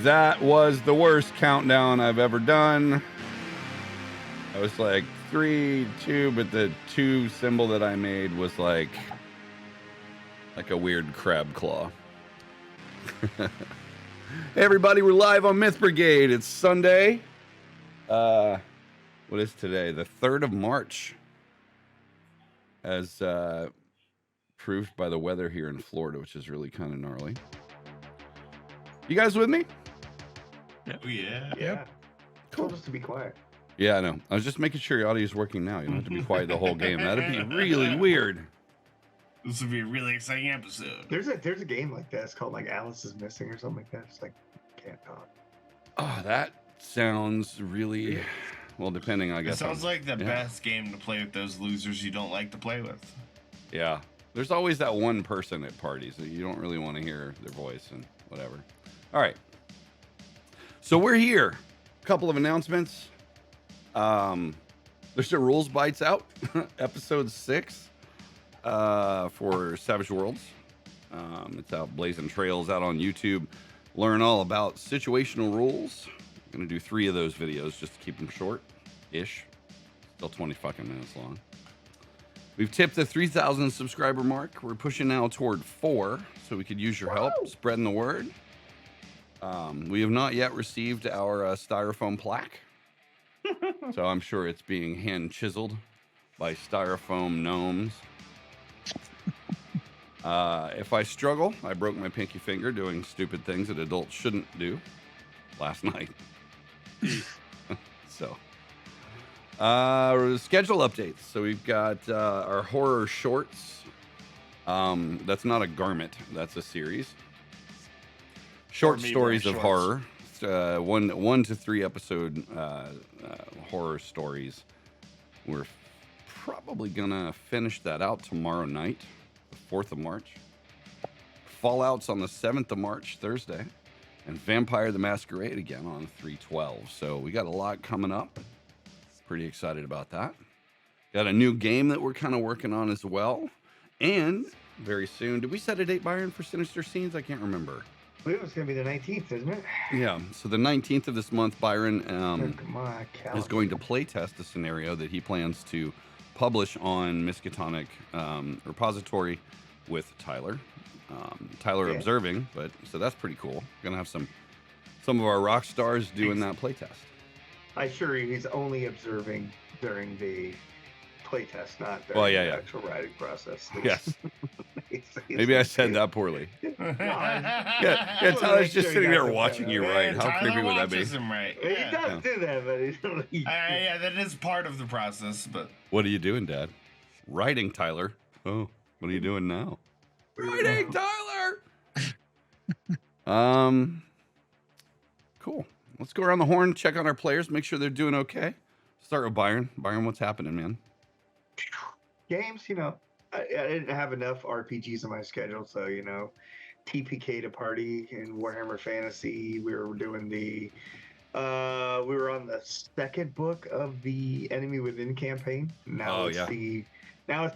That was the worst countdown I've ever done. I was like 3, 2, but the 2 symbol that I made was like a weird crab claw. Hey everybody, we're live on Myth Brigade. It's Sunday. What is today? The 3rd of March. As proved by the weather here in Florida, which is really kind of gnarly. You guys with me? Oh, yeah. Yeah. Cool. Told us to be quiet. Yeah, I know. I was just making sure your audio is working now. You don't have to be quiet the whole game. That'd be really weird. This would be a really exciting episode. There's a game like that. It's called like Alice is Missing or something like that. It's like can't talk. Oh, that sounds really well. Depending, I guess. It sounds like the best game to play with those losers you don't like to play with. Yeah, there's always that one person at parties that you don't really want to hear their voice and whatever. All right. So we're here. A couple of announcements. There's a Rules Bites out, episode 6 for Savage Worlds. It's out blazing trails out on YouTube. Learn all about situational rules. I'm going to do 3 of those videos just to keep them short-ish. Still 20 fucking minutes long. We've tipped the 3,000 subscriber mark. We're pushing now toward 4, so we could use your help spreading the word. We have not yet received our styrofoam plaque. So I'm sure it's being hand chiseled by styrofoam gnomes. If I struggle, I broke my pinky finger doing stupid things that adults shouldn't do last night. So, schedule updates. So we've got our horror shorts. That's not a garment. That's a series. Short stories of horror. 1 to 3 episode horror stories. We're probably gonna finish that out tomorrow night, the 4th of March. Fallout's on the 7th of March, Thursday, and Vampire the Masquerade again on 3/12. So we got a lot coming up. Pretty excited about that. Got a new game that we're kind of working on as well, and very soon. Did we set a date, Byron, for Sinister Scenes? I can't remember. I believe it's going to be the 19th, isn't it? Yeah, so the 19th of this month, Byron is going to play test a scenario that he plans to publish on Miskatonic repository with Tyler. Tyler observing, but so that's pretty cool. Gonna have some of our rock stars doing that play test. I assure you, he's only observing during the playtest, not during the actual writing process. Yes. Maybe I said that poorly. Yeah, Tyler's just sitting there watching you write. How creepy would that be? Him right. He does do that, but yeah, that is part of the process. But what are you doing, Dad? Writing, Tyler. Oh, what are you doing now? Writing, Tyler. Cool. Let's go around the horn, check on our players, make sure they're doing okay. Start with Byron. Byron, what's happening, man? Games, I didn't have enough RPGs on my schedule, so TPK to party in Warhammer Fantasy. We were doing we were on the 2nd book of the Enemy Within campaign. Now it's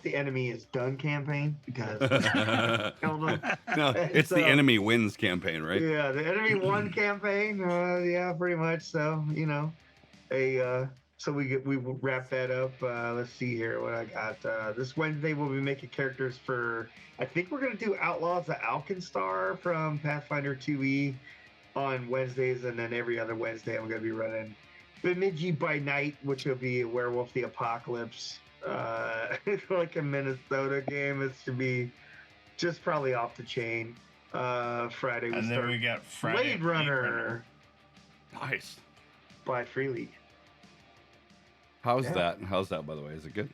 the Enemy is Done campaign because no, it's the Enemy Wins campaign, right? Yeah, the Enemy Won campaign. Yeah, pretty much. So So we will wrap that up. Let's see here what I got. This Wednesday we'll be making characters for. I think we're gonna do Outlaws of Alkenstar from Pathfinder 2e on Wednesdays, and then every other Wednesday I'm gonna be running Bemidji by Night, which will be Werewolf the Apocalypse. It's like a Minnesota game. It should be just probably off the chain. Friday And then we got Friday Blade Runner Nice. by Freely. How's that? How's that, by the way? Is it good?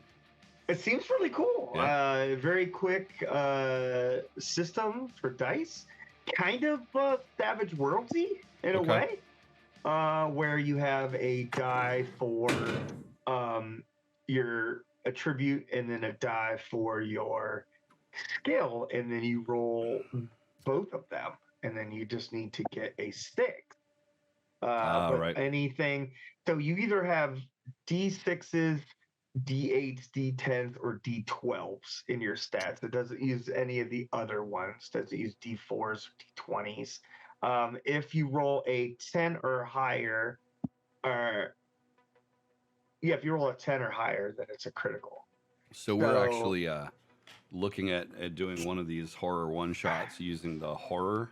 It seems really cool. Yeah. Very quick system for dice, kind of Savage Worldsy in a way, where you have a die for your attribute and then a die for your skill, and then you roll both of them, and then you just need to get a 6. But anything, so you either have D6s, D8s, D10s, or D12s in your stats. It doesn't use any of the other ones. It doesn't use D4s or D20s. If you roll a 10 or higher, if you roll a 10 or higher, then it's a critical. So we're actually looking at doing one of these horror one-shots using the horror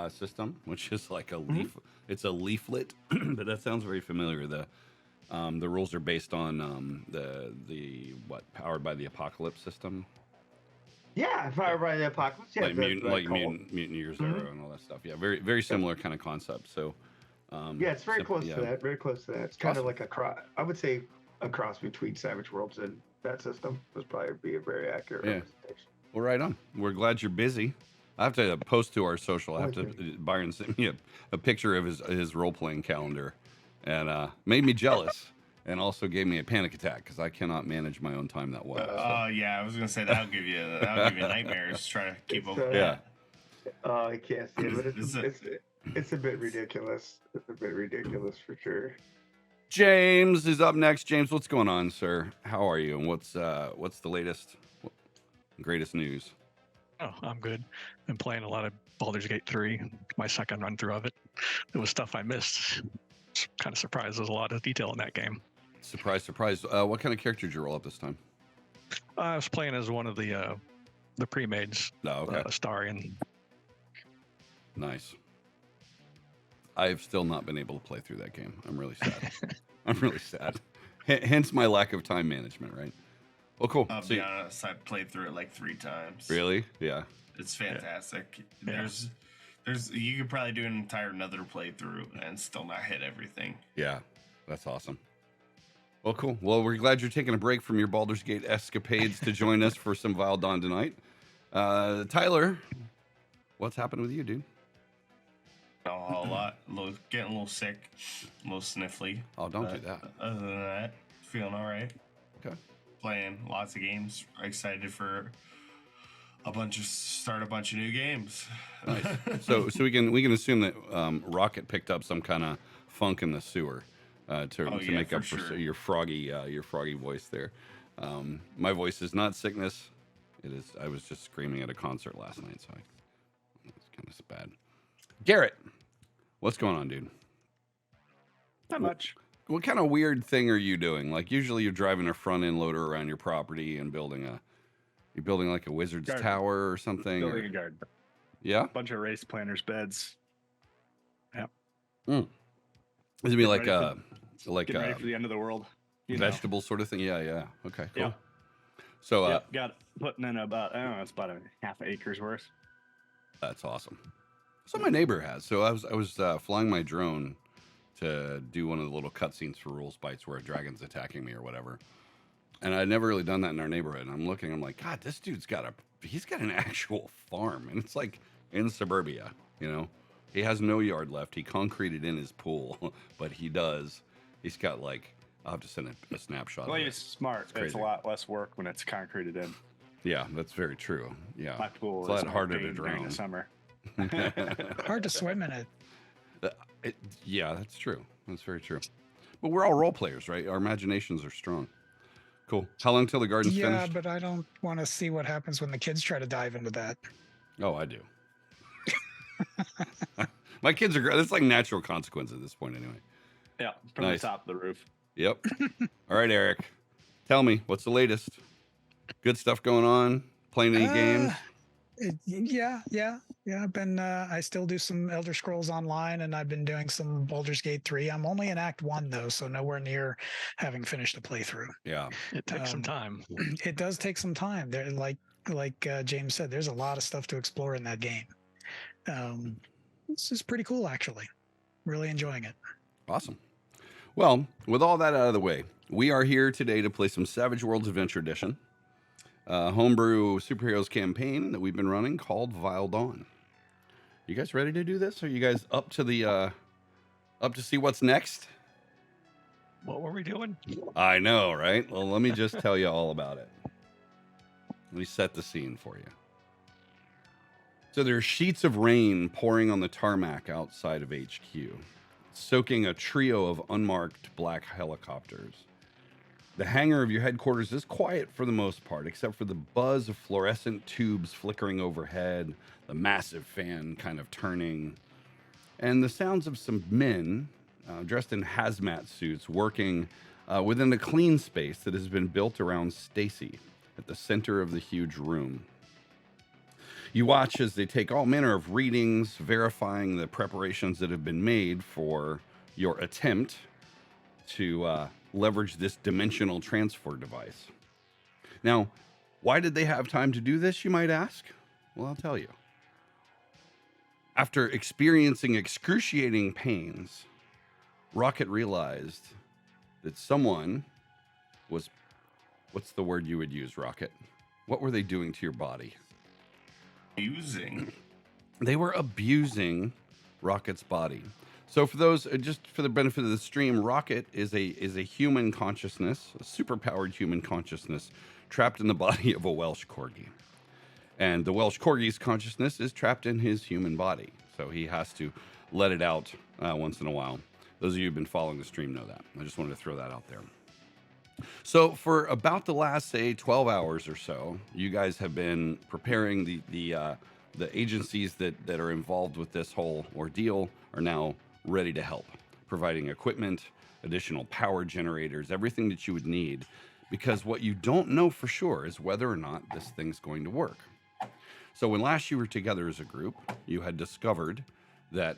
system, which is like a leaf. It's a leaflet, but that sounds very familiar. The rules are based on the Powered by the Apocalypse system. Yeah, Powered by the Apocalypse. Yeah, like Mutant Year Zero and all that stuff. Yeah, very very similar kind of concept. So yeah, it's very close to that. Very close to that. It's kind of like I would say a cross between Savage Worlds and that system would probably be a very accurate representation. Well, right on. We're glad you're busy. I have to post to our social. Byron sent me a picture of his role playing calendar, and made me jealous, and also gave me a panic attack because I cannot manage my own time that well. Yeah, I was gonna say that'll give you nightmares trying to keep up. Yeah. Oh, I can't see it, but it's a bit ridiculous. It's a bit ridiculous for sure. James is up next. James, what's going on, sir? How are you? And what's the latest, greatest news? Oh, I'm good. Been playing a lot of Baldur's Gate 3, my second run through of it. It was stuff I missed. Kind of surprised. There's a lot of detail in that game. Surprise, surprise. What kind of character did you roll up this time? I was playing as one of the pre-mades, Astarion. Nice. I've still not been able to play through that game. I'm really sad. I'm really sad. Hence my lack of time management, right? Well, cool. I'll be honest, I played through it like 3 times. Really? Yeah. It's fantastic. Yeah. There's you could probably do another playthrough and still not hit everything. Yeah, that's awesome. Well, cool. Well, we're glad you're taking a break from your Baldur's Gate escapades to join us for some Vile Dawn tonight. Tyler, what's happened with you, dude? A lot. Getting a little sick, a little sniffly. Oh, don't do that. Other than that, feeling all right. Okay. Playing lots of games. Excited for start a bunch of new games. Nice. So we can assume that Rocket picked up some kind of funk in the sewer to make up for your froggy voice there. My voice is not sickness. It is. I was just screaming at a concert last night, so it's kind of bad. Garrett, what's going on, dude? Not much. What kind of weird thing are you doing? Like usually you're driving a front end loader around your property and building like a wizard's tower or something. Building a garden. Yeah. A bunch of race planners beds. Yeah. Is it be like getting ready for the end of the world? Vegetable sort of thing? Yeah. Okay. Cool. Yeah. So got putting in about it's about a half acre's worth. That's awesome. So my neighbor has. So I was flying my drone to do one of the little cutscenes for Rules Bites where a dragon's attacking me or whatever. And I'd never really done that in our neighborhood. And I'm like, God, this dude's got an actual farm. And it's like in suburbia, He has no yard left. He concreted in his pool, but he does. He's got I'll have to send a snapshot. Well, he's smart. It's a lot less work when it's concreted in. Yeah, that's very true. Yeah. My pool is a lot harder to drown during the summer. Hard to swim in it. Yeah, that's true. That's very true. But we're all role players, right? Our imaginations are strong. Cool. How long till the garden's finished? Yeah, but I don't want to see what happens when the kids try to dive into that. Oh, I do. My kids are great. It's like natural consequence at this point anyway. Yeah, from Nice. the top of the roof. Yep. All right, Eric. Tell me, what's the latest? Good stuff going on? Playing any games? Yeah. I've been. I still do some Elder Scrolls Online, and I've been doing some Baldur's Gate 3. I'm only in Act 1 though, so nowhere near having finished the playthrough. Yeah. It takes some time. It does take some time. There, like James said, there's a lot of stuff to explore in that game. This is pretty cool, actually. Really enjoying it. Awesome. Well, with all that out of the way, we are here today to play some Savage Worlds Adventure Edition, homebrew superheroes campaign that we've been running called Vile Dawn. You guys ready to do this? Are you guys up to see what's next? What were we doing? I know, right? Well, let me just tell you all about it. Let me set the scene for you. So there are sheets of rain pouring on the tarmac outside of HQ, soaking a trio of unmarked black helicopters. The hangar of your headquarters is quiet for the most part, except for the buzz of fluorescent tubes flickering overhead, the massive fan kind of turning, and the sounds of some men dressed in hazmat suits working within the clean space that has been built around Stacy at the center of the huge room. You watch as they take all manner of readings, verifying the preparations that have been made for your attempt to leverage this dimensional transfer device. Now, why did they have time to do this, you might ask? Well, I'll tell you. After experiencing excruciating pains, Rocket realized that someone was, what's the word you would use, Rocket? What were they doing to your body? They were abusing Rocket's body. So for those, just for the benefit of the stream, Rocket is a human consciousness, a superpowered human consciousness, trapped in the body of a Welsh Corgi. And the Welsh Corgi's consciousness is trapped in his human body. So he has to let it out once in a while. Those of you who've been following the stream know that. I just wanted to throw that out there. So for about the last, say, 12 hours or so, you guys have been preparing the agencies that are involved with this whole ordeal are now ready to help, providing equipment, additional power generators, everything that you would need, because what you don't know for sure is whether or not this thing's going to work. So when last you were together as a group, you had discovered that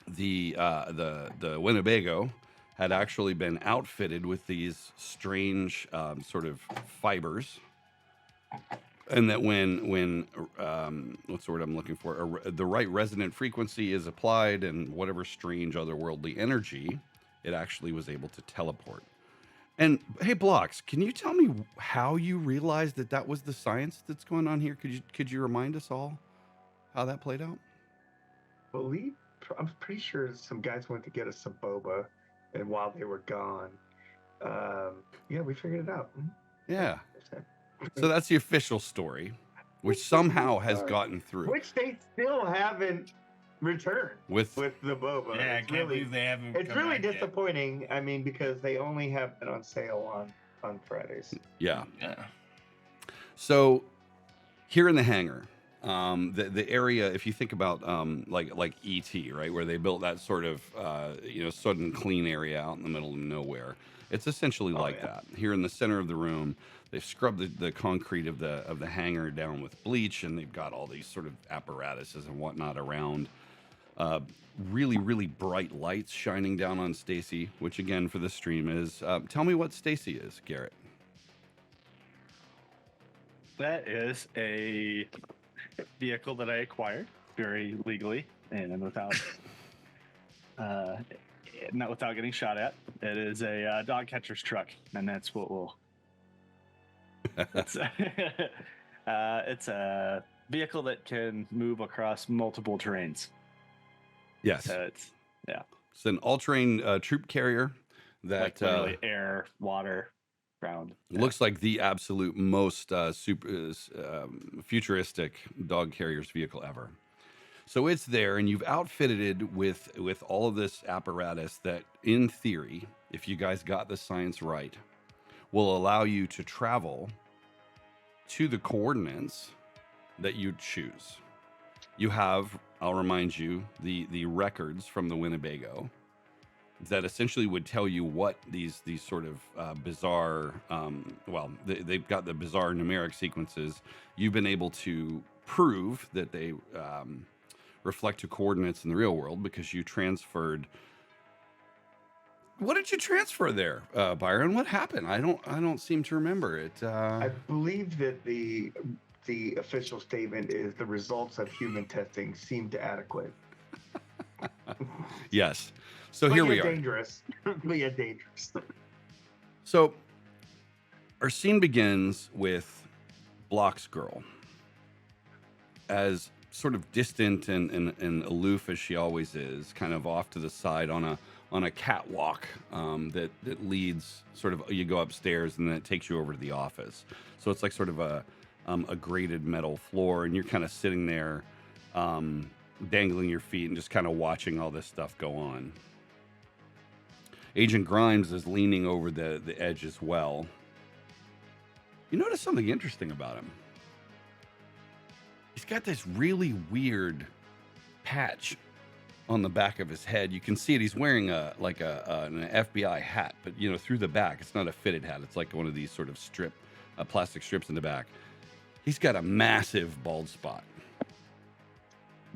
the Winnebago had actually been outfitted with these strange sort of fibers, and that when what's the word I'm looking for? The right resonant frequency is applied, and whatever strange otherworldly energy, it actually was able to teleport. And hey, Blocks, can you tell me how you realized that that was the science that's going on here? Could you remind us all how that played out? I'm pretty sure some guys went to get us some boba, and while they were gone, we figured it out. Yeah. So that's the official story, which somehow has gotten through. Which they still haven't returned with the boba. Yeah, I can't believe they haven't. It's really disappointing. Yet. I mean, because they only have it on sale on Fridays. Yeah. Yeah. So here in the hangar, the area, if you think about like E.T., right, where they built that sort of sudden clean area out in the middle of nowhere, it's essentially that. Here in the center of the room, they've scrubbed the concrete of the hangar down with bleach, and they've got all these sort of apparatuses and whatnot around. Really, really bright lights shining down on Stacy, which again for the stream is. Tell me what Stacy is, Garrett. That is a vehicle that I acquired very legally and without not without getting shot at. It is a dog catcher's truck, and that's what we'll. It's a vehicle that can move across multiple terrains. Yes. So It's an all-terrain troop carrier that like literally air, water, ground. Looks like the absolute most futuristic dog carrier's vehicle ever. So it's there, and you've outfitted it with all of this apparatus that, in theory, if you guys got the science right, will allow you to travel to the coordinates that you choose. You have, I'll remind you, the records from the Winnebago that essentially would tell you what these sort of bizarre, they've got the bizarre numeric sequences. You've been able to prove that they reflect to coordinates in the real world because you transferred. What did you transfer there, Byron? What happened? I don't seem to remember it. I believe that the official statement is the results of human testing seemed adequate. Yes. So here we are. Dangerous. But yeah, dangerous. So our scene begins with Block's girl, as sort of distant and aloof as she always is, kind of off to the side on a catwalk that leads sort of, you go upstairs and then it takes you over to the office. So it's like sort of a grated metal floor, and you're kind of sitting there dangling your feet and just kind of watching all this stuff go on. Agent Grimes is leaning over the edge as well. You notice something interesting about him. He's got this really weird patch on the back of his head. You can see it. He's wearing an FBI hat, but through the back, it's not a fitted hat. It's like one of these sort of plastic strips in the back. He's got a massive bald spot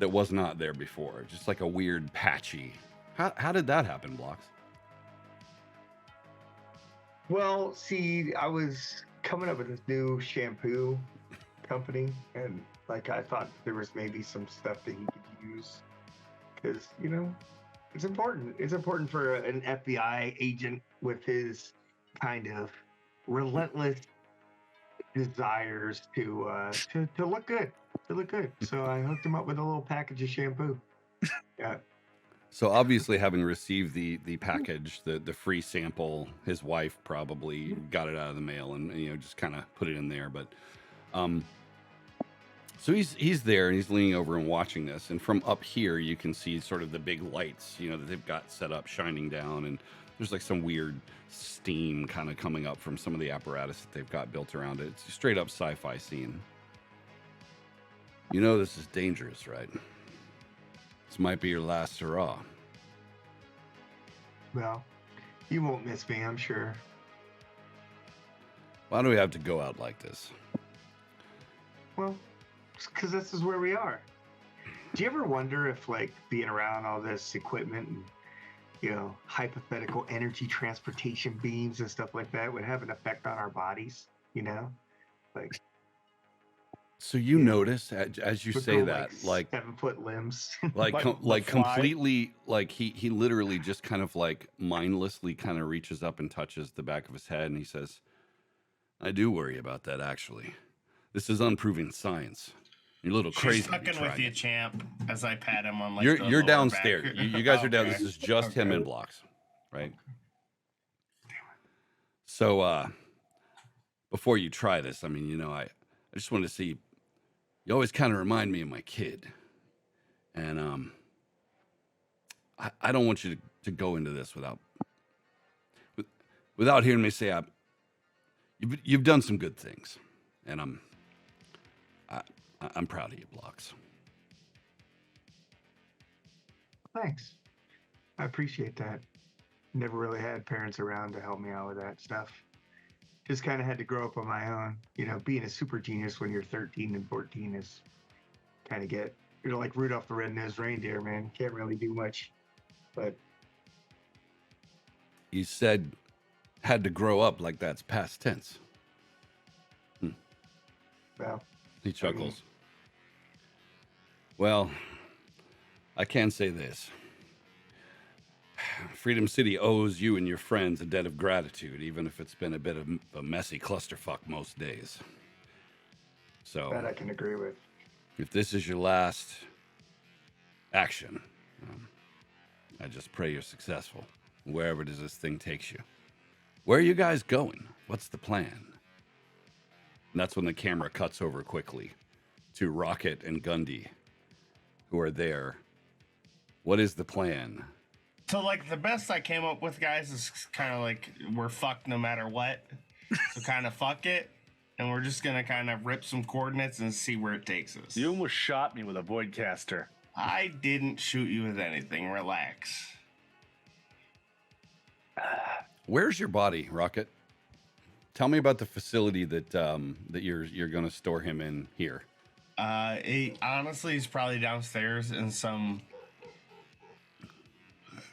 that was not there before. Just like a weird patchy. How did that happen, Blocks? Well, see, I was coming up with this new shampoo company, and I thought there was maybe some stuff that he could use, because it's important. It's important for an FBI agent with his kind of relentless desires to look good, So I hooked him up with a little package of shampoo. Yeah. So obviously, having received the package, the free sample, his wife probably got it out of the mail and just kind of put it in there. But so he's there and he's leaning over and watching this. And from up here, you can see sort of the big lights, that they've got set up, shining down. And there's like some weird steam kind of coming up from some of the apparatus that they've got built around it. It's a straight up sci-fi scene. This is dangerous, right? This might be your last hurrah. Well, you won't miss me, I'm sure. Why do we have to go out like this? Well, because this is where we are. Do you ever wonder if, being around all this equipment and, hypothetical energy transportation beams and stuff like that would have an effect on our bodies, So notice as you say that, 7-foot limbs, completely, he literally just kind of mindlessly kind of reaches up and touches the back of his head, and he says, "I do worry about that. Actually, this is unproven science. You're a little crazy." She's fucking with you, champ. As I pat him on you're downstairs. You guys are down. Okay. This is just him and Blocks, right? So before you try this, I just want to see. You always kind of remind me of my kid. And I don't want you to go into this without hearing me say you've done some good things. And I'm proud of you, Blocks. Thanks. I appreciate that. Never really had parents around to help me out with that stuff. Just kind of had to grow up on my own. Being a super genius when you're 13 and 14 is kind of you're like Rudolph the Red-Nosed Reindeer, man. Can't really do much. But you said had to grow up, like that's past tense. Well, he chuckles. Well, I can say this. Freedom City owes you and your friends a debt of gratitude, even if it's been a bit of a messy clusterfuck most days. So that I can agree with. If this is your last action, I just pray you're successful, wherever does this thing takes you. Where are you guys going? What's the plan? And that's when the camera cuts over quickly to Rocket and Gundy, who are there. What is the plan? So, the best I came up with, guys, is kind of we're fucked no matter what. So, kind of fuck it. And we're just going to kind of rip some coordinates and see where it takes us. You almost shot me with a voidcaster. I didn't shoot you with anything. Relax. Where's your body, Rocket? Tell me about the facility that that you're going to store him in here. Honestly, he's probably downstairs in some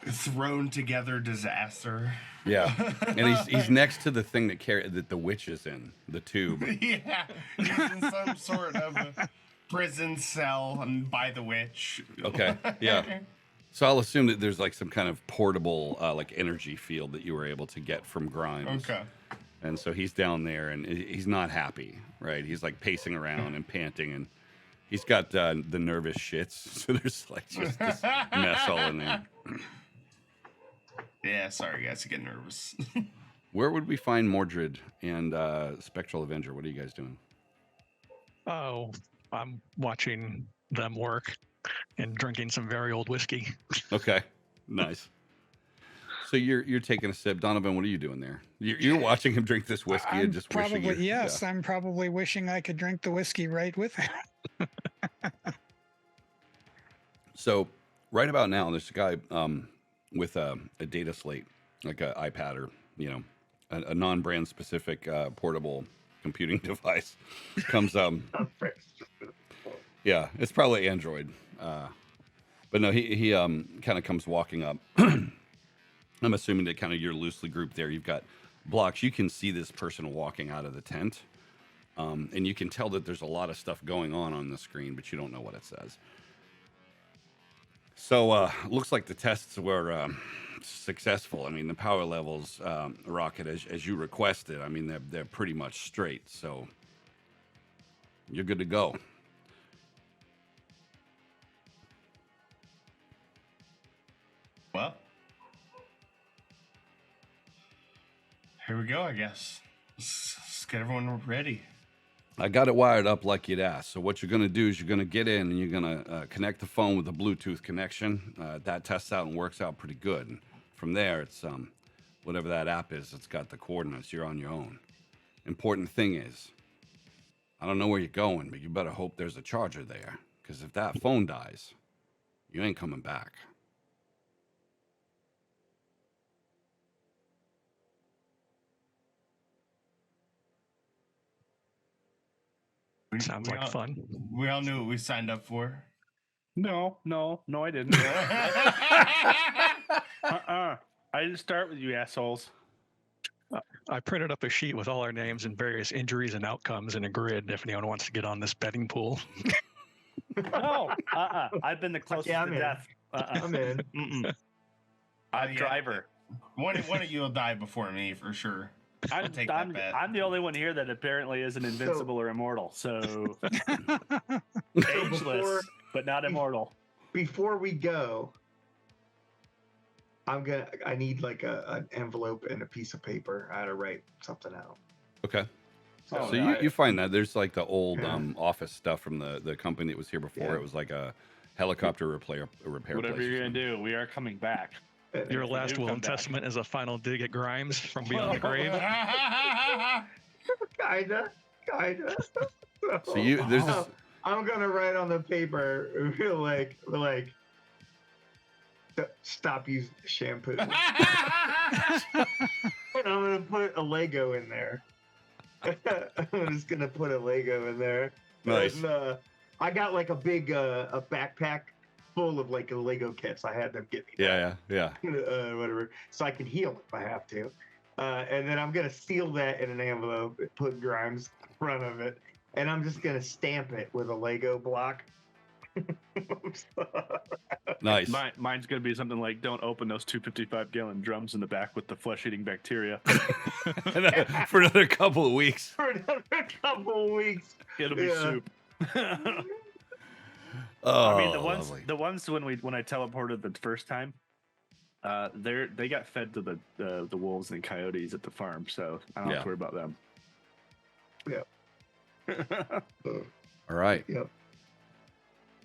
thrown together disaster. Yeah, and he's next to the thing that the witch is in, the tube. Yeah, he's in some sort of a prison cell and by the witch. Okay, yeah. So I'll assume that there's like some kind of portable like energy field that you were able to get from Grimes. Okay. And so he's down there, and he's not happy, right? He's like pacing around and panting, and he's got the nervous shits. So there's like just this mess all in there. Yeah, sorry guys, I get nervous. Where would we find Mordred and Spectral Avenger? What are you guys doing? Oh, I'm watching them work and drinking some very old whiskey. Okay, nice. So you're taking a sip, Donovan. What are you doing there? You're watching him drink this whiskey and just probably wishing. Yes, I'm probably wishing I could drink the whiskey right with him. So right about now, there's a guy with a data slate, like an iPad or a non-brand specific portable computing device. Comes yeah, it's probably Android, but no, he kind of comes walking up. I'm assuming that kind of you're loosely grouped there. You've got blocks. You can see this person walking out of the tent, and you can tell that there's a lot of stuff going on the screen, but you don't know what it says. So looks like the tests were successful. I mean, the power levels, Rocket, as you requested, I mean, they're pretty much straight. So you're good to go. Well, here we go, I guess. Let's get everyone ready. I got it wired up like you'd asked. So what you're going to do is you're going to get in and you're going to connect the phone with a Bluetooth connection. That tests out and works out pretty good. And from there, it's whatever that app is, it's got the coordinates. You're on your own. Important thing is, I don't know where you're going, but you better hope there's a charger there. Because if that phone dies, you ain't coming back. Sounds like fun. We all knew what we signed up for. No, I didn't. I didn't start with you assholes. I printed up a sheet with all our names and various injuries and outcomes in a grid if anyone wants to get on this betting pool. No, I've been the closest to death. I'm in. I'm driver. One of you will die before me for sure. I'm the only one here that apparently isn't invincible or immortal. So ageless, but not immortal. Before we go, I need like an envelope and a piece of paper. I had to write something out. Okay. So you find that there's like the old office stuff from the company that was here before. Yeah. It was like a helicopter repair Whatever place. you're gonna do, we are coming back. Your last will and testament is a final dig at Grimes from beyond the grave. Kinda. So there's this. I'm gonna write on the paper like stop using shampoo. And I'm gonna put a Lego in there. I'm just gonna put a Lego in there. Nice. And, I got like a big a backpack full of like Lego kits. I had them get me. Yeah. Whatever, so I can heal if I have to. And then I'm gonna seal that in an envelope, put Grimes in front of it, and I'm just gonna stamp it with a Lego block. Nice. Mine's gonna be something like, "Don't open those 255-gallon drums in the back with the flesh-eating bacteria." For another couple of weeks. It'll be soup. Oh, I mean, lovely. the ones when I teleported the first time, they got fed to the wolves and coyotes at the farm, so I don't have to worry about them. Yeah. All right. Yep.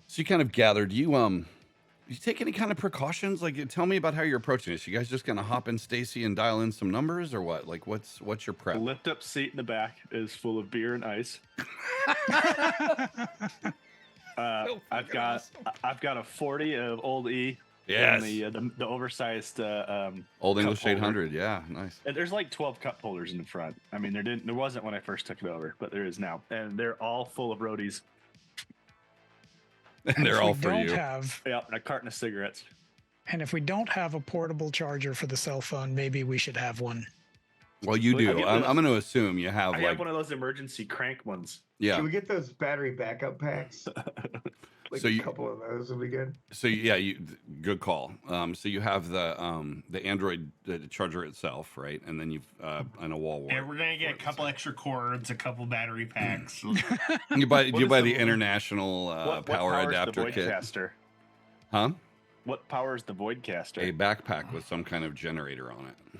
So you kind of gathered. You take any kind of precautions? Like, tell me about how you're approaching this. You guys just gonna hop in Stacy and dial in some numbers, or what? Like, what's your prep? The lift-up seat in the back is full of beer and ice. I've got a 40 of Old E Yes. And the oversized Old English cup holder. 800. Yeah, nice. And there's like 12 cup holders in the front. I mean, there wasn't when I first took it over, but there is now, and they're all full of roadies. And they're if all we for don't you. have, Yeah, and a carton of cigarettes. and if we don't have a portable charger for the cell phone, maybe we should have one. Well, you Well, I do. get I'm those- going to assume you have I like have one of those emergency crank ones. yeah. Should we get those battery backup packs? Like So a you- couple of those would be good. So yeah, good call. So you have the Android charger itself, right? And then you've and a wall wart. Yeah, we're gonna get a for it, couple so. extra cords, a couple battery packs. You buy What is the the- international What power powers adapter the kit, Voidcaster? huh? What powers the Voidcaster? A backpack with some kind of generator on it.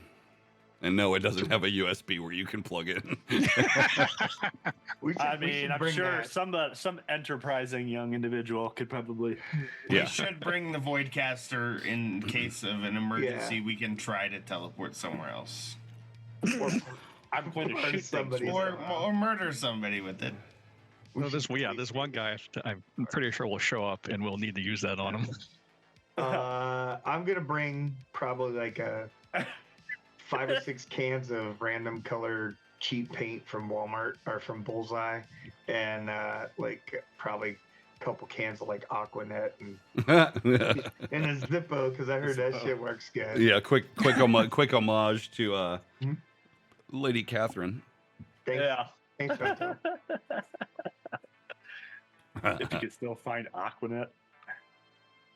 And no, it doesn't have a USB where you can plug it. We should, I we should mean, I'm bring sure that. some enterprising young individual could probably. We Yeah. should bring the Voidcaster in case of an emergency. We can try to teleport somewhere else, I'm going to Or shoot things. somebody. or murder somebody with it. No, this one guy, I'm pretty sure will show up, and we'll need to use that on him. I'm gonna bring probably like 5 or 6 cans of random color cheap paint from Walmart or from Bullseye, and like probably a couple cans of like Aquanet and a Zippo because I heard that Zippo. shit works good. Yeah, quick homage to Lady Catherine. Thanks, Yeah. thanks, Chantal. If you could still find Aquanet.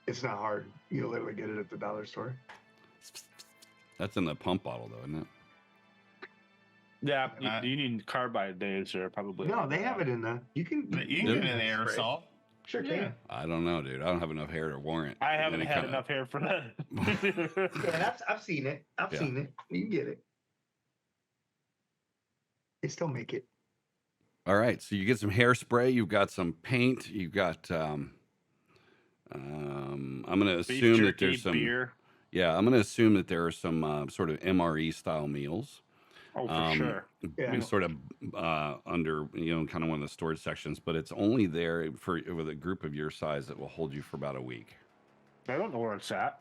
It's not hard. You literally get it at the dollar store. That's in the pump bottle, though, isn't it? Yeah, Uh, you need carbide days or probably. No, they have it in the. You can. You can get an aerosol. Sure Yeah. can. I don't know, dude. I don't have enough hair to warrant. I haven't any had kind of- enough hair for that. Yeah, I've seen it. I've Yeah. seen it. You can get it. They still make it. All right, so you get some hairspray. You've got some paint. You've got. I'm going to Beef assume that jerky, there's some. beer. Yeah, I'm going to assume that there are some sort of MRE style meals. Oh, for sure. Yeah. Sort of under, kind of one of the storage sections, but it's only there for with a group of your size that will hold you for about a week. I don't know where it's at.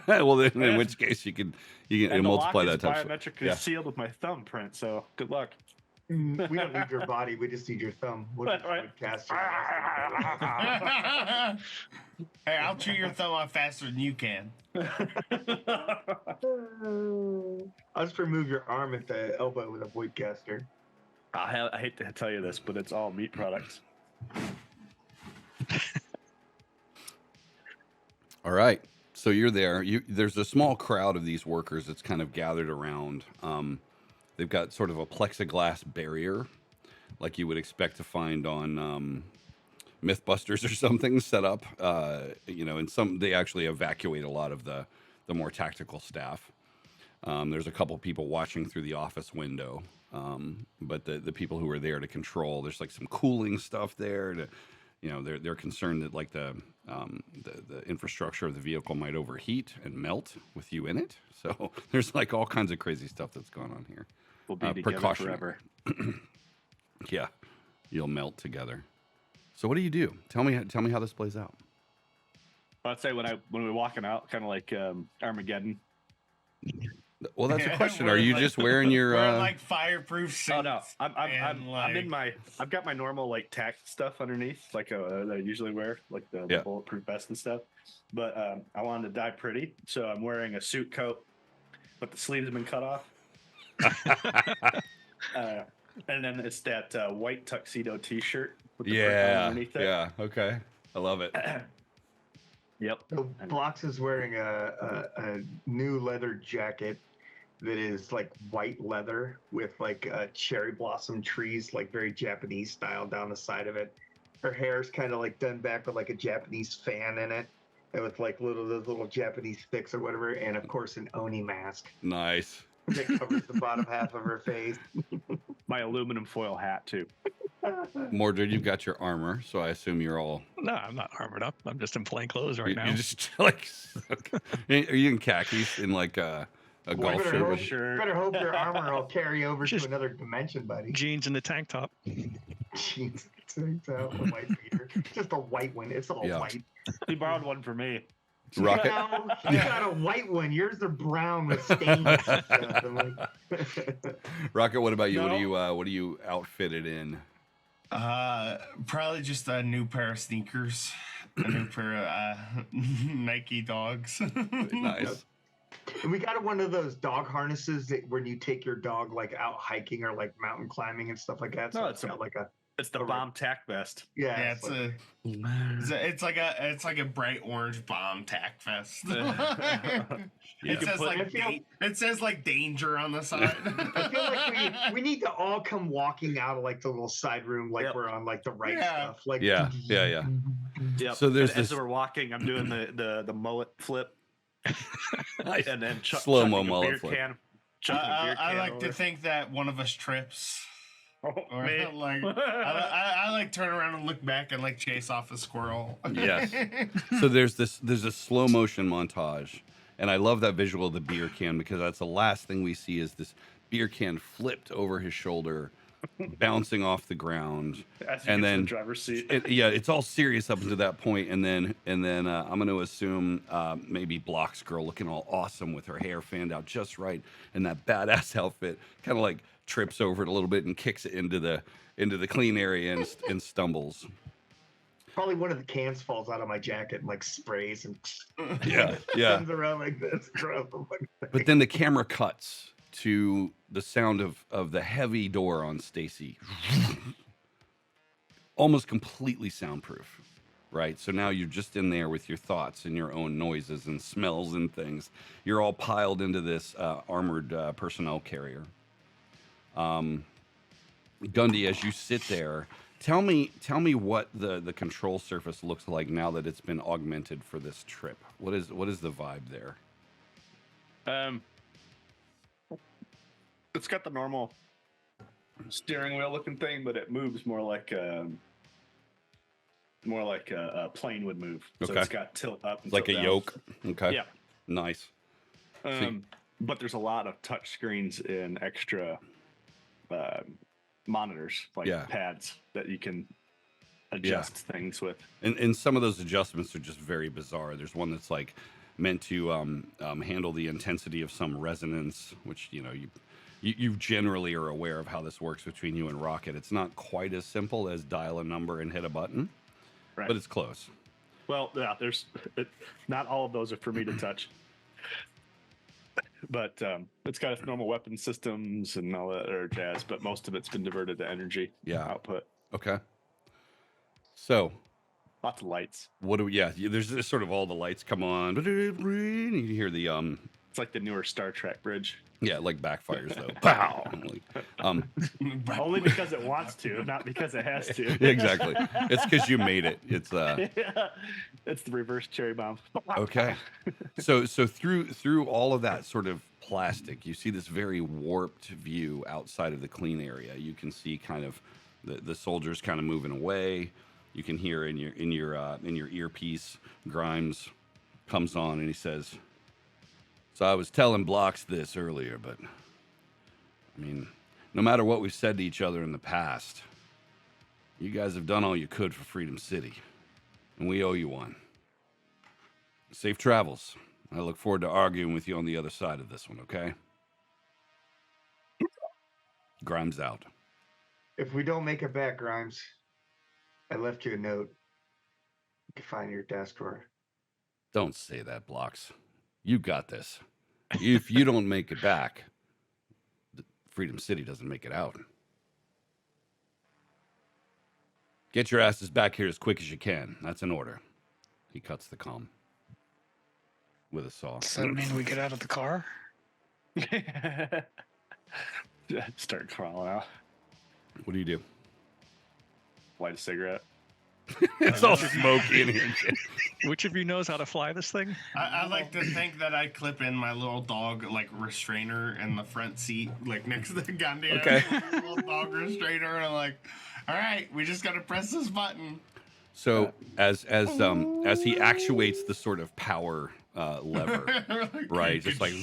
Well, then, in which case you can And the multiply lock that is times. biometrically Yeah. sealed with my thumbprint, so good luck. We don't need your body. We just need your thumb. We'll just Right. podcast Hey, I'll chew your thumb off faster than you can. I'll just remove your arm at the elbow with a Voidcaster. I hate to tell you this, but it's all meat products. All right. So you're there. There's a small crowd of these workers that's kind of gathered around. They've got sort of a plexiglass barrier, like you would expect to find on Mythbusters or something, set up. And some they actually evacuate a lot of the more tactical staff. There's a couple people watching through the office window, but the people who are there to control, there's like some cooling stuff there to. They're concerned that like the infrastructure of the vehicle might overheat and melt with you in it. So there's like all kinds of crazy stuff that's going on here. We'll be together Precautionary. forever. Yeah, you'll melt together. So what do you do? Tell me how this plays out. I'd say when we're walking out, kind of like Armageddon. Well, that's a question. Are We're you like- just wearing your? We're like fireproof suits. Oh no, I'm like- in my. I've got my normal like tack stuff underneath, like that I usually wear, like the Yeah. bulletproof vest and stuff. But I wanted to die pretty, so I'm wearing a suit coat, but the sleeves have been cut off. And then it's that white tuxedo T-shirt with the brick underneath it. Yeah. Okay. I love it. Yep. So Blocks is wearing a new leather jacket that is like white leather with like cherry blossom trees, like very Japanese style down the side of it. Her hair's kind of like done back with like a Japanese fan in it, and with like those little Japanese sticks or whatever, and of course an Oni mask Nice. that covers the bottom half of her face. My aluminum foil hat too. Mordred, you've got your armor, so I assume you're all. No, I'm not armored up. I'm just in plain clothes right now. You're just like. Are you in khakis in like A Boy, golf better hope, shirt. better hope your armor will carry over to Just- another dimension, buddy. Jeans and the tank top. Jeez, the white beater. Just a white one. It's all Yeah. white. He borrowed one for me. Rocket. No, he got a white one. Yours are brown with stains and stuff. I'm like, Rocket, what about you? No. What are you outfitted in? Probably just a new pair of sneakers, a new pair of Nike dogs. Nice. and we got one of those dog harnesses that when you take your dog like out hiking or like mountain climbing and stuff like that. So No, it's got like a It's the bomb tack vest. Yeah, it's like, it's like a bright orange bomb tack vest. Yeah. It says like it says like danger on the side. I feel like we need to all come walking out of like the little side room like Yep. we're on like the right Yeah. stuff. Like Yeah. Yep. So there's and as this- we're walking, I'm doing the mullet flip, Nice. and then Slow-mo chucking a mullet beer flip. can. chucking a beer I can like to over. think that one of us trips. Or Me. like I like turn around and look back and like chase off a squirrel. Yes. So there's a slow motion montage, and I love that visual of the beer can because that's the last thing we see is this beer can flipped over his shoulder, bouncing off the ground. As he and gets in then- the driver's seat. It's all serious up until that point, and then I'm going to assume maybe Block's girl looking all awesome with her hair fanned out just right in that badass outfit, kind of like trips over it a little bit and kicks it into the clean area and stumbles. probably one of the cans falls out of my jacket and like sprays and Yeah. spins around like this. But then the camera cuts to the sound of the heavy door on Stacy. Almost completely soundproof, right? So now you're just in there with your thoughts and your own noises and smells and things. You're all piled into this armored personnel carrier. Gundy, as you sit there, tell me what the control surface looks like now that it's been augmented for this trip. What is the vibe there? It's got the normal steering wheel looking thing, but it moves more like a plane would move. So Okay. it's got tilt up and Like a tilt down. yoke? Okay. Yeah. Nice. But there's a lot of touch screens and extra monitors, like Yeah. pads that you can adjust things with. And some of those adjustments are just very bizarre. There's one that's like meant to handle the intensity of some resonance, which you generally are aware of how this works between you and Rocket. It's not quite as simple as dial a number and hit a button, Right. but it's close. Well, yeah, not all of those are for me to touch. But it's got its normal weapon systems and all that other jazz, but most of it's been diverted to energy output. Okay. So Lots of lights. what do we? Yeah, there's this sort of all the lights come on. You hear the It's like the newer Star Trek bridge. yeah, like backfires though. Pow. Only because it wants to, not because it has to. Yeah, exactly. It's because you made it. It's It's the reverse cherry bomb. Okay. So through all of that sort of plastic, you see this very warped view outside of the clean area. You can see kind of the soldiers kind of moving away. You can hear in your earpiece, Grimes comes on and he says, "So I was telling Blocks this earlier, but I mean, no matter what we've said to each other in the past, you guys have done all you could for Freedom City, and we owe you one. Safe travels. I look forward to arguing with you on the other side of this one, okay?" Grimes out. If we don't make it back, Grimes, I left you a note. You can find your desk drawer. Don't say that, Blocks. You got this. If you don't make it back, Freedom City doesn't make it out. Get your asses back here as quick as you can. That's an order. He cuts the comm with a saw. Does that mean we get out of the car? Start crawling out. What do you do? Light a cigarette. It's all smoky in here. Which of you knows how to fly this thing? I like to think that I clip in my little dog like restrainer in the front seat, like next to the Gandhi. Okay. Little dog restrainer, and I'm like, all right, we just gotta press this button. So as he actuates the sort of power lever, Like, right? Just like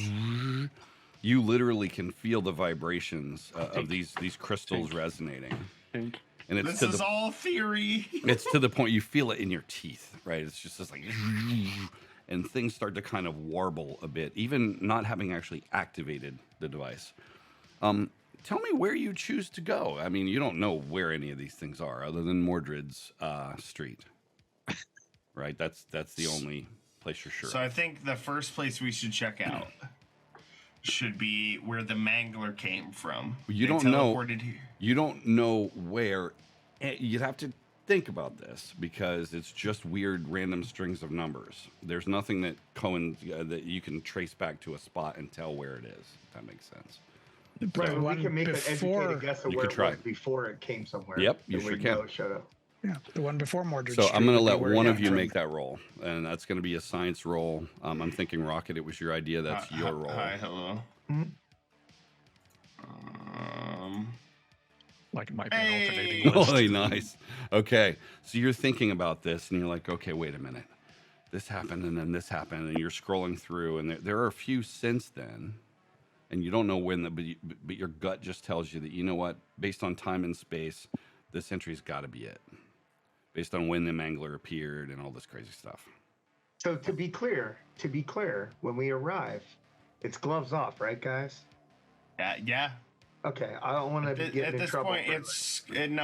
You literally can feel the vibrations of these crystals resonating. And it's this is all theory. It's to the point you feel it in your teeth, right? It's just this like, and things start to kind of warble a bit, even not having actually activated the device. Tell me where you choose to go. I mean, you don't know where any of these things are, other than Mordred's street, right? That's the only place you're sure. So I think the first place we should check out should be where the Mangler came from. You don't know. You don't know where. You'd have to think about this because it's just weird, random strings of numbers. There's nothing that that you can trace back to a spot and tell where it is. If that makes sense. Right, So, we can make an educated guess of where it was before it came somewhere. Yep, you sure can. Shut up. Yeah, the one before Mordred. So I'm going to let one of you make that roll, and that's going to be a science roll. I'm thinking, Rocket, it was your idea. That's your roll. Hi, hello. Mm-hmm. Like it might be an alternating list. Really nice. Okay, so you're thinking about this, and you're like, okay, wait a minute. This happened, and then this happened, and you're scrolling through, and there are a few since then, and you don't know when, but your gut just tells you that, you know what, based on time and space, this entry's got to be it. Based on when the Mangler appeared and all this crazy stuff. So to be clear, when we arrive, it's gloves off, right, guys? Yeah. Okay, I don't want to be getting in trouble. At this point,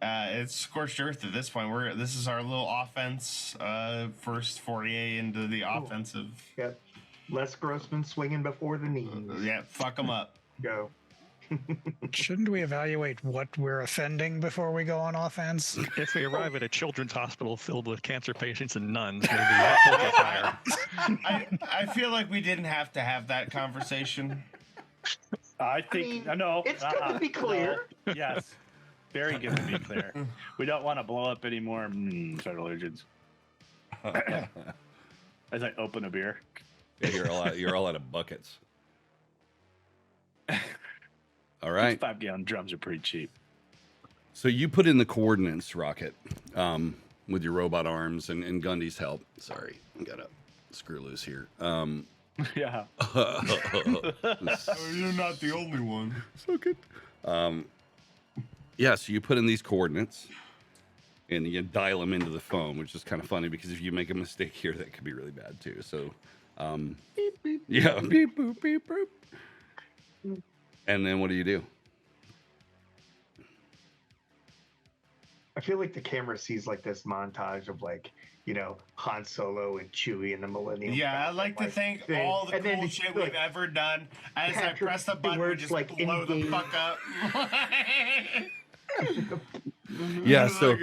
it's scorched earth. At this point, this is our little offense. First foray into the offensive. Yep. Les Grossman swinging before the knees. Yeah, fuck them up. Go. Shouldn't we evaluate what we're offending before we go on offense? If we arrive at a children's hospital filled with cancer patients and nuns, maybe hold a fire. I feel like we didn't have to have that conversation. I think no. It's good to be clear. No. Yes, very good to be clear. We don't want to blow up any more federal agents. As I open a beer. Yeah, you're all out of buckets. All right. 5-gallon drums are pretty cheap. So you put in the coordinates, Rocket, with your robot arms and Gundy's help. Sorry, I got a screw loose here. Yeah. You're not the only one. So good. Yeah, so you put in these coordinates and you dial them into the phone, which is kind of funny because if you make a mistake here, that could be really bad too. So, beep, beep, yeah, beep, boop, beep, boop. And then what do you do? I feel like the camera sees like this montage of like, you know, Han Solo and Chewie in the Millennium. Yeah, I like to think all the cool shit we've ever done. As I press the button, we just like blow the fuck up. Yeah, so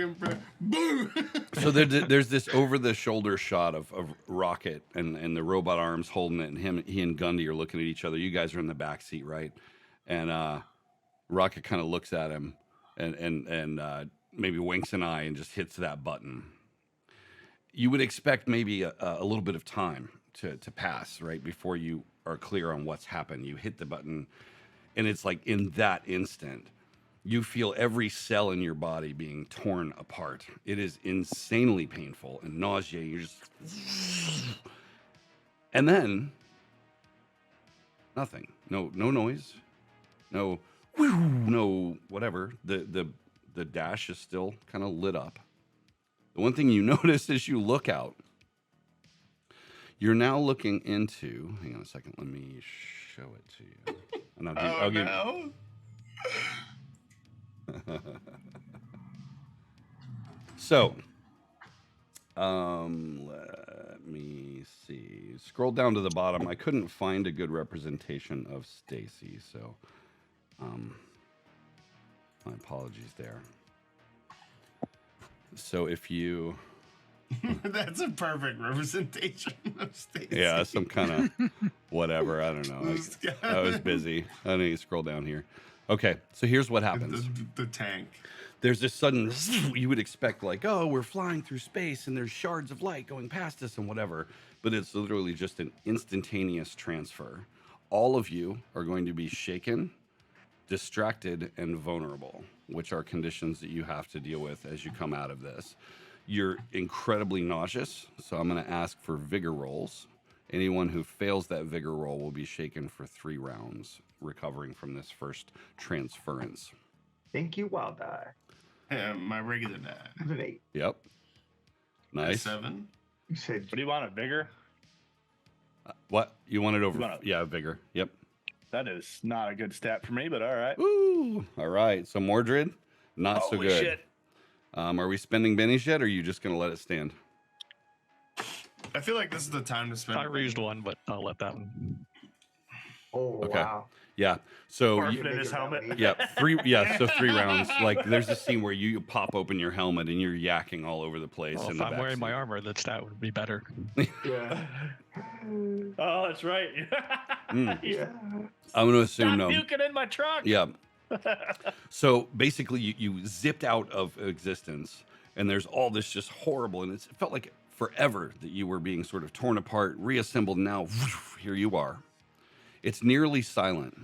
there's this over-the-shoulder shot of Rocket and the robot arms holding it, and he and Gundy are looking at each other. You guys are in the back seat, right? And Rocket kind of looks at him and maybe winks an eye and just hits that button. You would expect maybe a little bit of time to pass, right, before you are clear on what's happened. You hit the button, and it's like in that instant, you feel every cell in your body being torn apart. It is insanely painful and nauseating. You're just... And then, nothing. No noise. No whatever. The dash is still kind of lit up. The one thing you notice as you look out, you're now looking into... Hang on a second. Let me show it to you. And I'll give no. So, let me see. Scroll down to the bottom. I couldn't find a good representation of Stacy, so my apologies there. So if you... That's a perfect representation of Stacy. Yeah, some kind of whatever. I don't know. I was busy. I need to scroll down here. Okay, so here's what happens. The tank. There's this sudden, you would expect like, oh, we're flying through space and there's shards of light going past us and whatever. But it's literally just an instantaneous transfer. All of you are going to be shaken, distracted, and vulnerable, which are conditions that you have to deal with as you come out of this. You're incredibly nauseous, so I'm going to ask for vigor rolls. Anyone who fails that vigor roll will be shaken for 3 rounds, recovering from this first transference. Thank you, wild die. My regular die. It's an 8. Yep. Nice. 7. You said What do you want, a vigor? What? You want it over? You want Yeah, vigor. Yep. That is not a good stat for me, but all right. Woo! All right. So Mordred, not so Holy good. shit. Are we spending bennies yet, or are you just going to let it stand? I feel like this is the time to spend. I reused one, but I'll let that one. oh Okay. wow. Yeah. So Or you, in his helmet. yeah, 3. Yeah. So 3 rounds. Like there's a scene where you pop open your helmet and you're yakking all over the place. Well, in if the I'm back wearing my seat. armor, that stat would be better. Yeah. Oh, that's right. Yeah. I'm going to assume Stop no. puking in my truck. Yeah. So basically, you zipped out of existence, and there's all this just horrible, and it felt like forever that you were being sort of torn apart, reassembled. Now, here you are. It's nearly silent.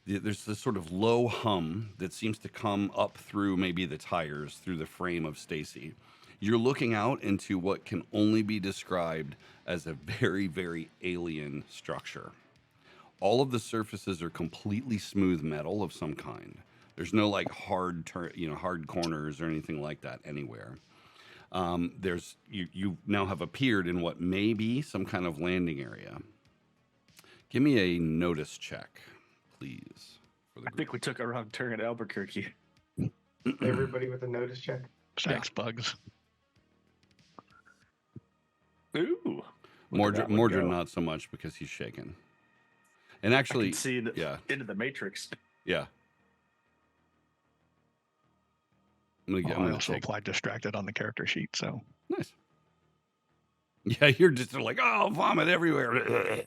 There's this sort of low hum that seems to come up through maybe the tires, through the frame of Stacy. You're looking out into what can only be described as a very, very alien structure. All of the surfaces are completely smooth metal of some kind. There's no like hard corners or anything like that anywhere. You now have appeared in what may be some kind of landing area. Give me a notice check, please. For the I think we took a wrong turn at Albuquerque. Everybody with a notice check. Thanks, bugs. Ooh. Mordred not so much because he's shaken. And I actually, can see yeah, into the matrix. yeah. I'm I gonna also take. applied distracted on the character sheet, so Nice. Yeah, you're just like, oh, vomit everywhere.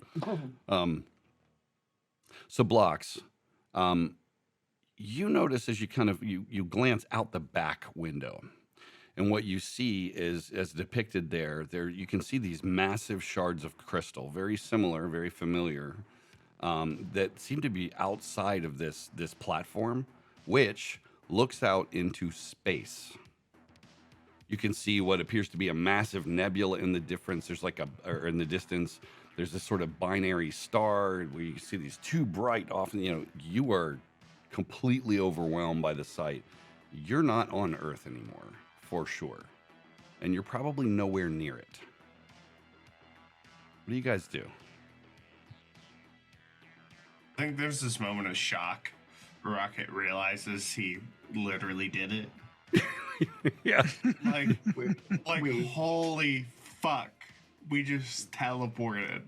So blocks. You notice as you kind of you glance out the back window, and what you see is, as depicted there you can see these massive shards of crystal, very similar, very familiar, that seem to be outside of this platform, which looks out into space. You can see what appears to be a massive nebula in the difference. There's or in the distance, there's this sort of binary star where you see these two bright you are completely overwhelmed by the sight. You're not on Earth anymore, for sure. And you're probably nowhere near it. What do you guys do? I think there's this moment of shock. Rocket realizes he literally did it. Yeah. Holy fuck. We just teleported.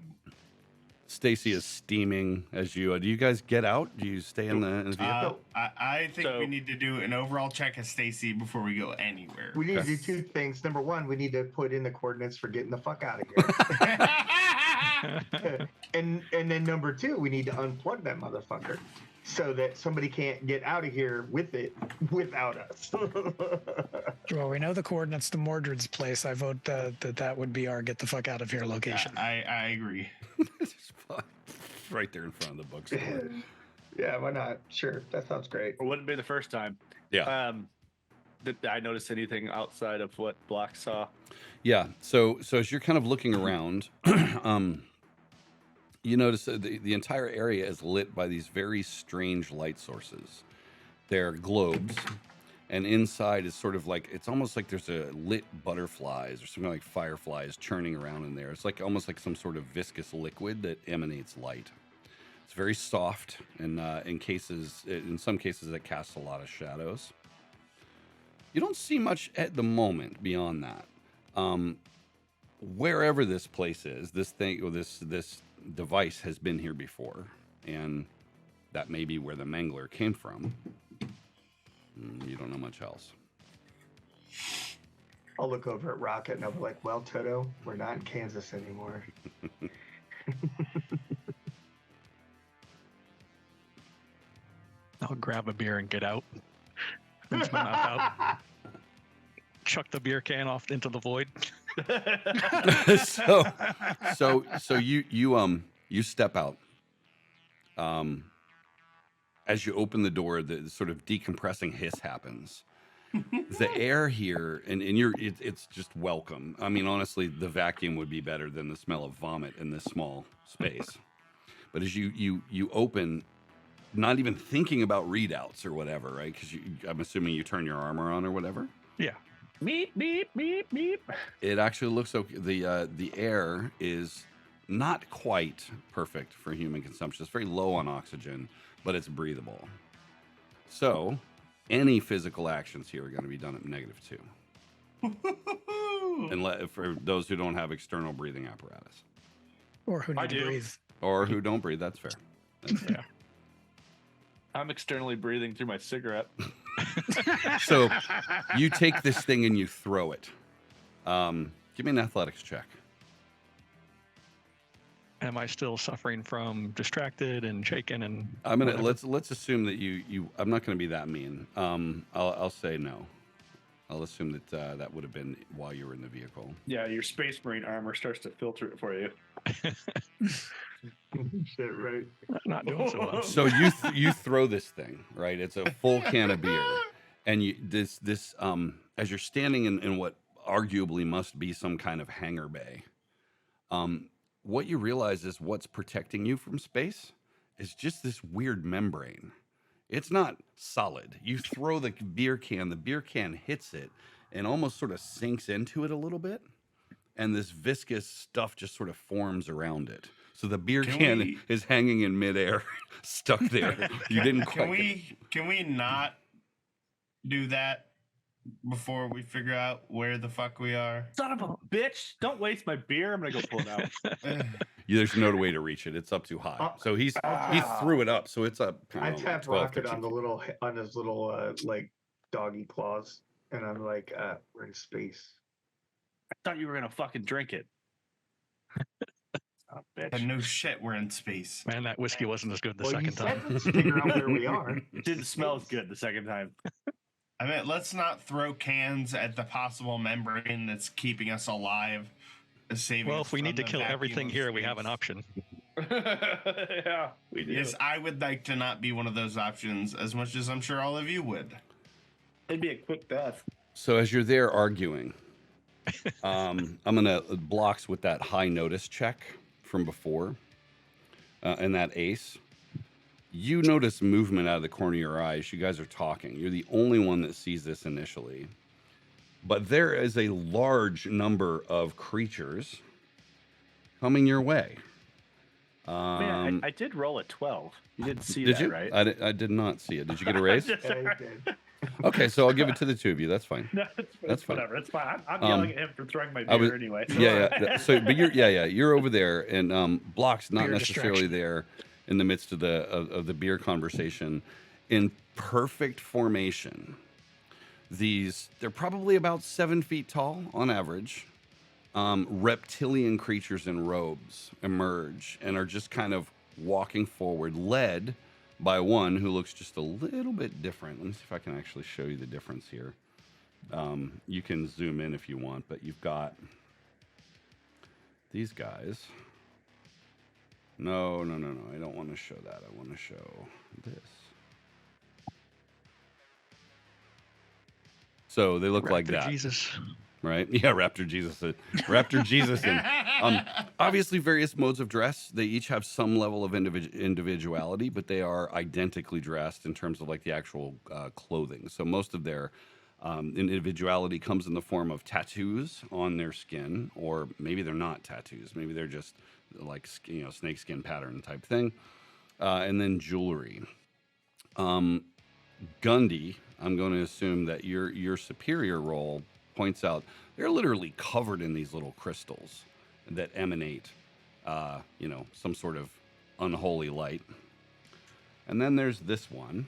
Stacy is steaming as you. Do you guys get out? Do you stay in the vehicle? I think we need to do an overall check of Stacy before we go anywhere. We need to do 2 things. Number 1, we need to put in the coordinates for getting the fuck out of here. and then number 2, we need to unplug that motherfucker so that somebody can't get out of here with it without us. Well, we know the coordinates to Mordred's place. I vote that would be our get the fuck out of here location. I agree. Right there in front of the bookstore. Yeah, why not? Sure, that sounds great. It wouldn't be the first time. Yeah. Did I notice anything outside of what Block saw? Yeah. So as you're kind of looking around, you notice that the entire area is lit by these very strange light sources. They're globes, and inside is sort of like, it's almost like there's a lit butterflies or something like fireflies churning around in there. It's like almost like some sort of viscous liquid that emanates light. It's very soft, and in some cases it casts a lot of shadows. You don't see much at the moment beyond that. Wherever this place is, this device has been here before, and that may be where the Mangler came from. You don't know much else. I'll look over at Rocket and I'll be like, well, Toto, we're not in Kansas anymore. I'll grab a beer and get out. Rinse my mouth out. Chuck the beer can off into the void. So you step out. As you open the door, the sort of decompressing hiss happens, the air here, and it's just welcome. I mean, honestly, the vacuum would be better than the smell of vomit in this small space. But as you open, not even thinking about readouts or whatever, right? Because I'm assuming you turn your armor on or whatever. Yeah. Meep, meep, meep, meep. It actually looks okay. The air is not quite perfect for human consumption. It's very low on oxygen, but it's breathable. So any physical actions here are going to be done at -2. And for those who don't have external breathing apparatus. Or who need to breathe. Or who don't breathe, that's fair. Yeah. I'm externally breathing through my cigarette. So you take this thing and you throw it. Give me an athletics check. Am I still suffering from distracted and shaken and? I'm gonna let's assume that you. I'm not gonna be that mean. I'll say no. I'll assume that that would have been while you were in the vehicle. Yeah, your Space Marine armor starts to filter it for you. Shit, right. Not doing so well. So you throw this thing, right? It's a full can of beer, and this as you're standing in what arguably must be some kind of hangar bay, what you realize is what's protecting you from space is just this weird membrane. It's not solid. You throw the beer can hits it and almost sort of sinks into it a little bit, and this viscous stuff just sort of forms around it. So the beer can is hanging in midair, stuck there. You didn't quite. Can we not do that before we figure out where the fuck we are? Son of a bitch! Don't waste my beer. I'm gonna go pull it out. There's no way to reach it. It's up too high. So he threw it up. So it's up. I tapped Rocket on his little like doggy claws, and I'm like, we're in space. I thought you were gonna fucking drink it. Oh, bitch. And no shit, we're in space. Man, that whiskey wasn't as good the second time. Let's figure out where we are. It didn't smell as good the second time. I mean, let's not throw cans at the possible membrane that's keeping us alive. Well, if we need to kill everything here, we have an option. Yeah, we do. Yes, I would like to not be one of those options as much as I'm sure all of you would. It'd be a quick death. So as you're there arguing, I'm gonna blocks with that high notice check from before, and that ace. You notice movement out of the corner of your eyes. You guys are talking. You're the only one that sees this initially. But there is a large number of creatures coming your way. Man, I did roll a 12. You didn't see did that, you? right? I did not see it. Did you get a raise? Yeah, he did. Okay, so I'll give it to the two of you. That's fine. No, That's fine. whatever. It's fine. I'm yelling at him for throwing my I was- beer anyway. So. Yeah. So, but you're over there, and Block's not Beer necessarily distraction. there in the midst of the beer conversation. In perfect formation, they're probably about 7 feet tall on average. Reptilian creatures in robes emerge and are just kind of walking forward, led by one who looks just a little bit different. Let me see if I can actually show you the difference here. You can zoom in if you want, but you've got these guys. No. I don't want to show that. I want to show this. So they look like that. Jesus. Right? Yeah, Raptor Jesus. Raptor Jesus. And obviously various modes of dress. They each have some level of individuality, but they are identically dressed in terms of like the actual clothing. So most of their individuality comes in the form of tattoos on their skin, or maybe they're not tattoos. Maybe they're just like, snakeskin pattern type thing. And then jewelry. Gundy, I'm going to assume that your superior role points out they're literally covered in these little crystals that emanate, some sort of unholy light. And then there's this one,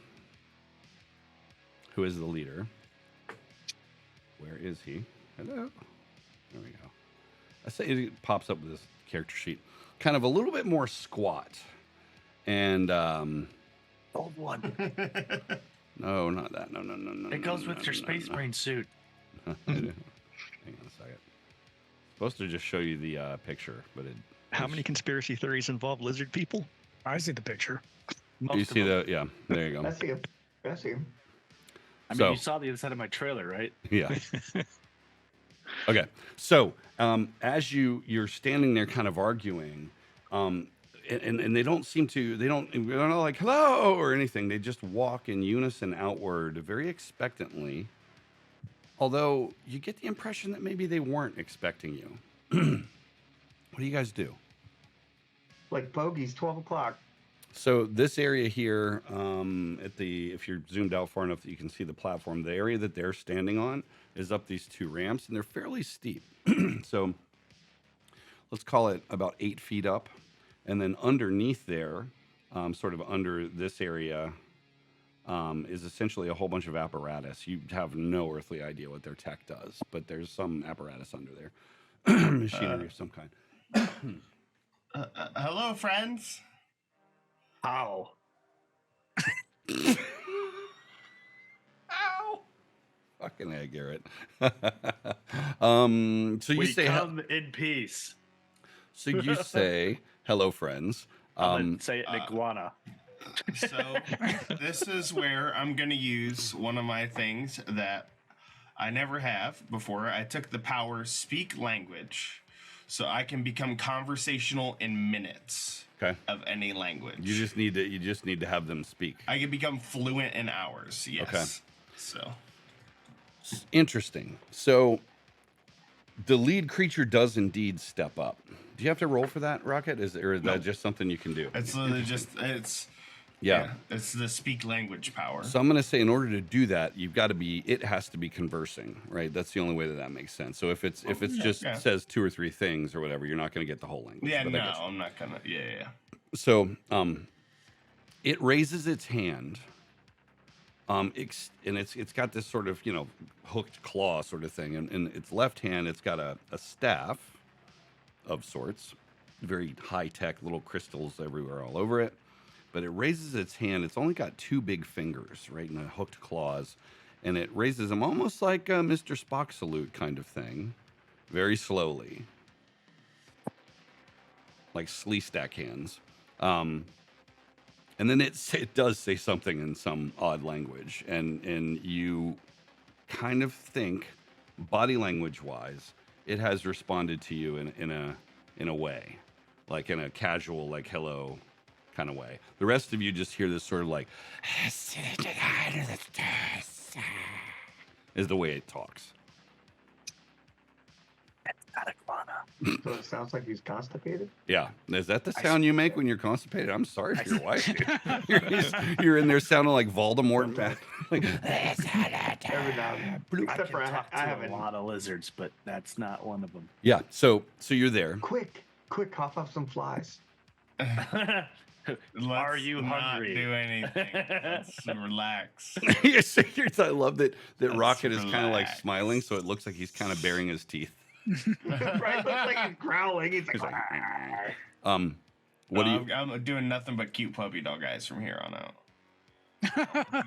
who is the leader. Where is he? Hello. There we go. I say it pops up with this character sheet. Kind of a little bit more squat. And Old one. no, not that. No. It goes with your Space Marine suit. Hang on a second. Supposed to just show you the picture, but it. How many conspiracy theories involve lizard people? I see the picture. You see the? Yeah, there you go. I see him. I mean, you saw the inside of my trailer, right? Yeah. Okay. So as you're standing there kind of arguing, and they don't seem to, they're not like, hello, or anything. They just walk in unison outward very expectantly. Although you get the impression that maybe they weren't expecting you. What do you guys do? Like bogeys, 12 o'clock. So this area here, if you're zoomed out far enough that you can see the platform, the area that they're standing on is up these two ramps, and they're fairly steep. So let's call it about 8 feet up. And then underneath there, sort of under this area, is essentially a whole bunch of apparatus. You have no earthly idea what their tech does, but there's some apparatus under there. Machinery of some kind. Hello, friends. How? Ow. Fucking A, Garrett. So you We say, come in peace. so you say, hello, friends. I'm gonna say it in iguana. So this is where I'm going to use one of my things that I never have before. I took the power speak language, so I can become conversational in minutes. Okay. Of any language. You just need to have them speak. I can become fluent in hours. Yes. Okay. So Interesting. So the lead creature does indeed step up. Do you have to roll for that, Rocket? Is that just something you can do? it's literally just it's the speak language power. So I'm going to say, in order to do that, it has to be conversing, right? That's the only way that makes sense. So if it's says 2 or 3 things or whatever, you're not going to get the whole language. Yeah, but no, I'm not gonna. Yeah. So it raises its hand, and it's got this sort of hooked claw sort of thing, and in its left hand it's got a staff of sorts, very high tech, little crystals everywhere all over it. But it raises its hand. It's only got 2 big fingers, right, in the hooked claws. And it raises them almost like a Mr. Spock salute kind of thing, very slowly, like slee stack hands. And then it does say something in some odd language. And you kind of think, body language-wise, it has responded to you in a way, like in a casual, like, hello kind of way. The rest of you just hear this sort of like is the way it talks. So it sounds like he's constipated. Yeah, is that the sound you make when you're constipated? I'm sorry for your wife. You're in there sounding like Voldemort. Like, Every now and then. I Except for can talk I to haven't. a lot of lizards, but that's not one of them. yeah, so you're there. Quick, cough up some flies. Are you not hungry? Do anything. Let's relax. I love that Let's Rocket is kind of like relax. smiling, so it looks like he's kind of baring his teeth. Right? Looks like he's growling. He's like, He's like, What do you? I'm doing nothing but cute puppy dog eyes from here on out.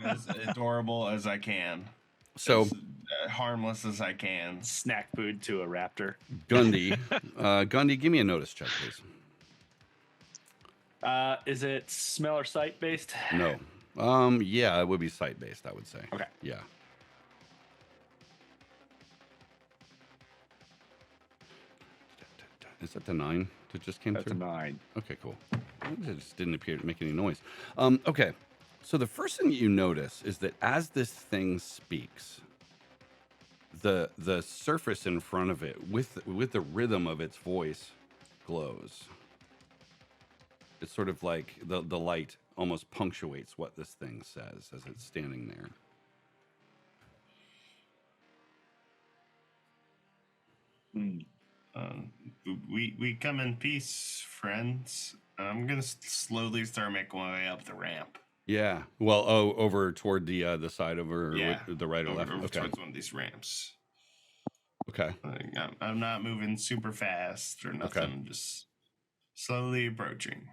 As adorable as I can. So As harmless as I can. Snack food to a raptor. Gundy, give me a notice check, please. Is it smell or sight based? No. Yeah, it would be sight based, I would say. Okay. Yeah. Is that the 9 that just came That's a through? 9. Okay, cool. It just didn't appear to make any noise. Okay. So the first thing that you notice is that as this thing speaks, the surface in front of it with the rhythm of its voice glows. It's sort of like the light almost punctuates what this thing says as it's standing there. We come in peace, friends. I'm gonna slowly start making my way up the ramp. Yeah. Well, over toward the side over the right or left. Over Okay. towards one of these ramps. Okay. Like, I'm not moving super fast or nothing. Okay. Just slowly approaching.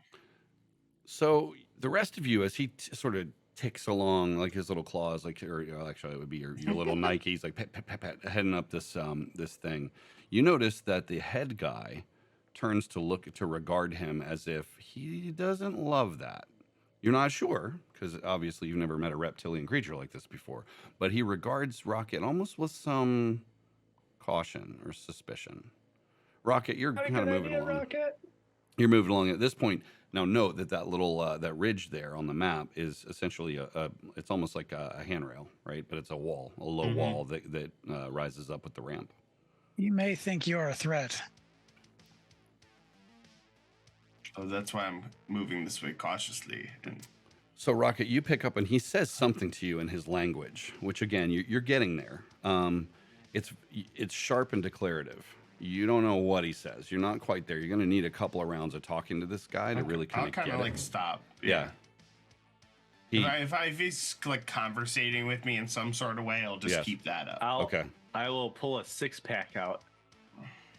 So the rest of you, as he sort of ticks along, like his little claws, like, or actually it would be your little Nikes, like pat, heading up this thing. You notice that the head guy turns to regard him as if he doesn't love that. You're not sure, because obviously you've never met a reptilian creature like this before, but he regards Rocket almost with some caution or suspicion. Rocket, you're kind of moving along. Rocket. You're moving along at this point. Now note that little that ridge there on the map is essentially it's almost like a handrail, right? But it's a wall, a low wall that rises up with the ramp. You may think you're a threat. Oh, that's why I'm moving this way cautiously. And So Rocket, you pick up and he says something to you in his language, which again you're getting there. It's sharp and declarative. You don't know what he says. You're not quite there. You're going to need a couple of rounds of talking to this guy to really kind of get it. I'll kind of like stop. Yeah. If he's like conversating with me in some sort of way, I'll just keep that up. Okay. I will pull a 6-pack out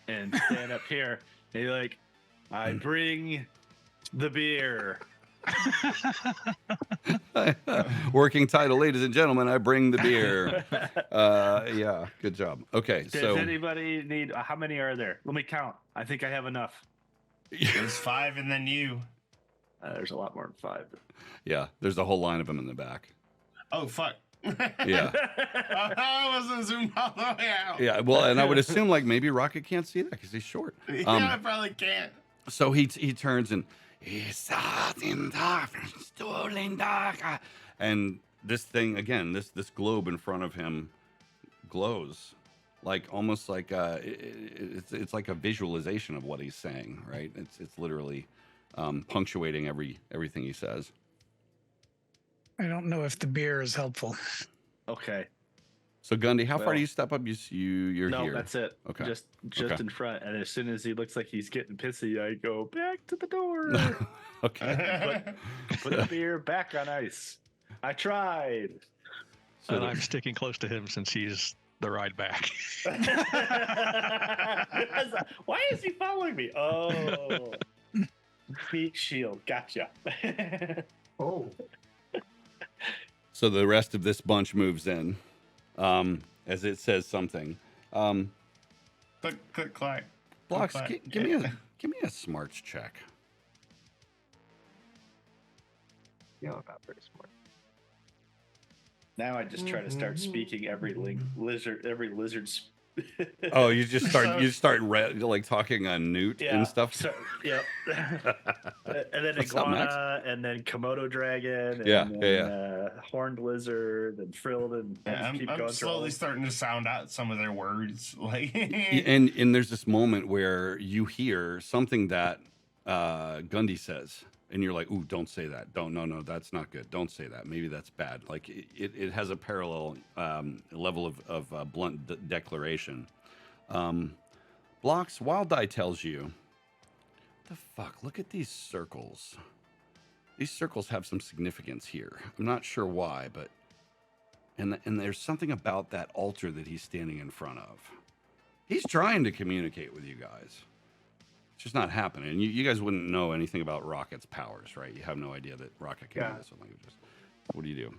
and stand up here and be like, I bring the beer. Working title, ladies and gentlemen, I bring the beer. Yeah, good job. Okay, Does anybody need, how many are there? Let me count. I think I have enough. There's 5 and then you. There's a lot more than 5. Yeah, there's a whole line of them in the back. Oh, fuck. Yeah. I wasn't zoomed all the way out. Yeah, well, and I would assume like maybe Rocket can't see that because he's short. Yeah, I probably can't. So he turns and and this thing again, this globe in front of him glows, like almost like it's like a visualization of what he's saying, right? It's literally punctuating everything he says. I don't know if the beer is helpful. Okay. So Gundy, how far do you step up? You're no, here. No, that's it. Okay. Just Okay. in front. And as soon as he looks like he's getting pissy, I go back to the door. Okay. Put the beer back on ice. I tried. So And I'm sticking close to him since he's the ride back. Why is he following me? Oh. Heat shield. Gotcha. Oh. So the rest of this bunch moves in, as it says something. Click, clack. Blocks, Click, clack. give me a smarts check. Yeah, I'm not very smart. Now I just try to start speaking every lizard. Oh, you just start like talking on newt and stuff. So, yeah. And then What's up, Max? iguana, and then Komodo dragon, and Yeah, horned lizard, and frilled, and I'm slowly starting to sound out some of their words. Like, and there's this moment where you hear something that Gundy says, and you're like, "Ooh, don't say that. No, that's not good. Don't say that. Maybe that's bad." Like it has a parallel level of blunt declaration. Blocks, Wild Eye tells you, "The fuck? Look at these circles. These circles have some significance here. I'm not sure why, but and there's something about that altar that he's standing in front of. He's trying to communicate with you guys. It's just not happening. You guys wouldn't know anything about Rocket's powers, right? You have no idea that Rocket can do this with languages. What do you do?"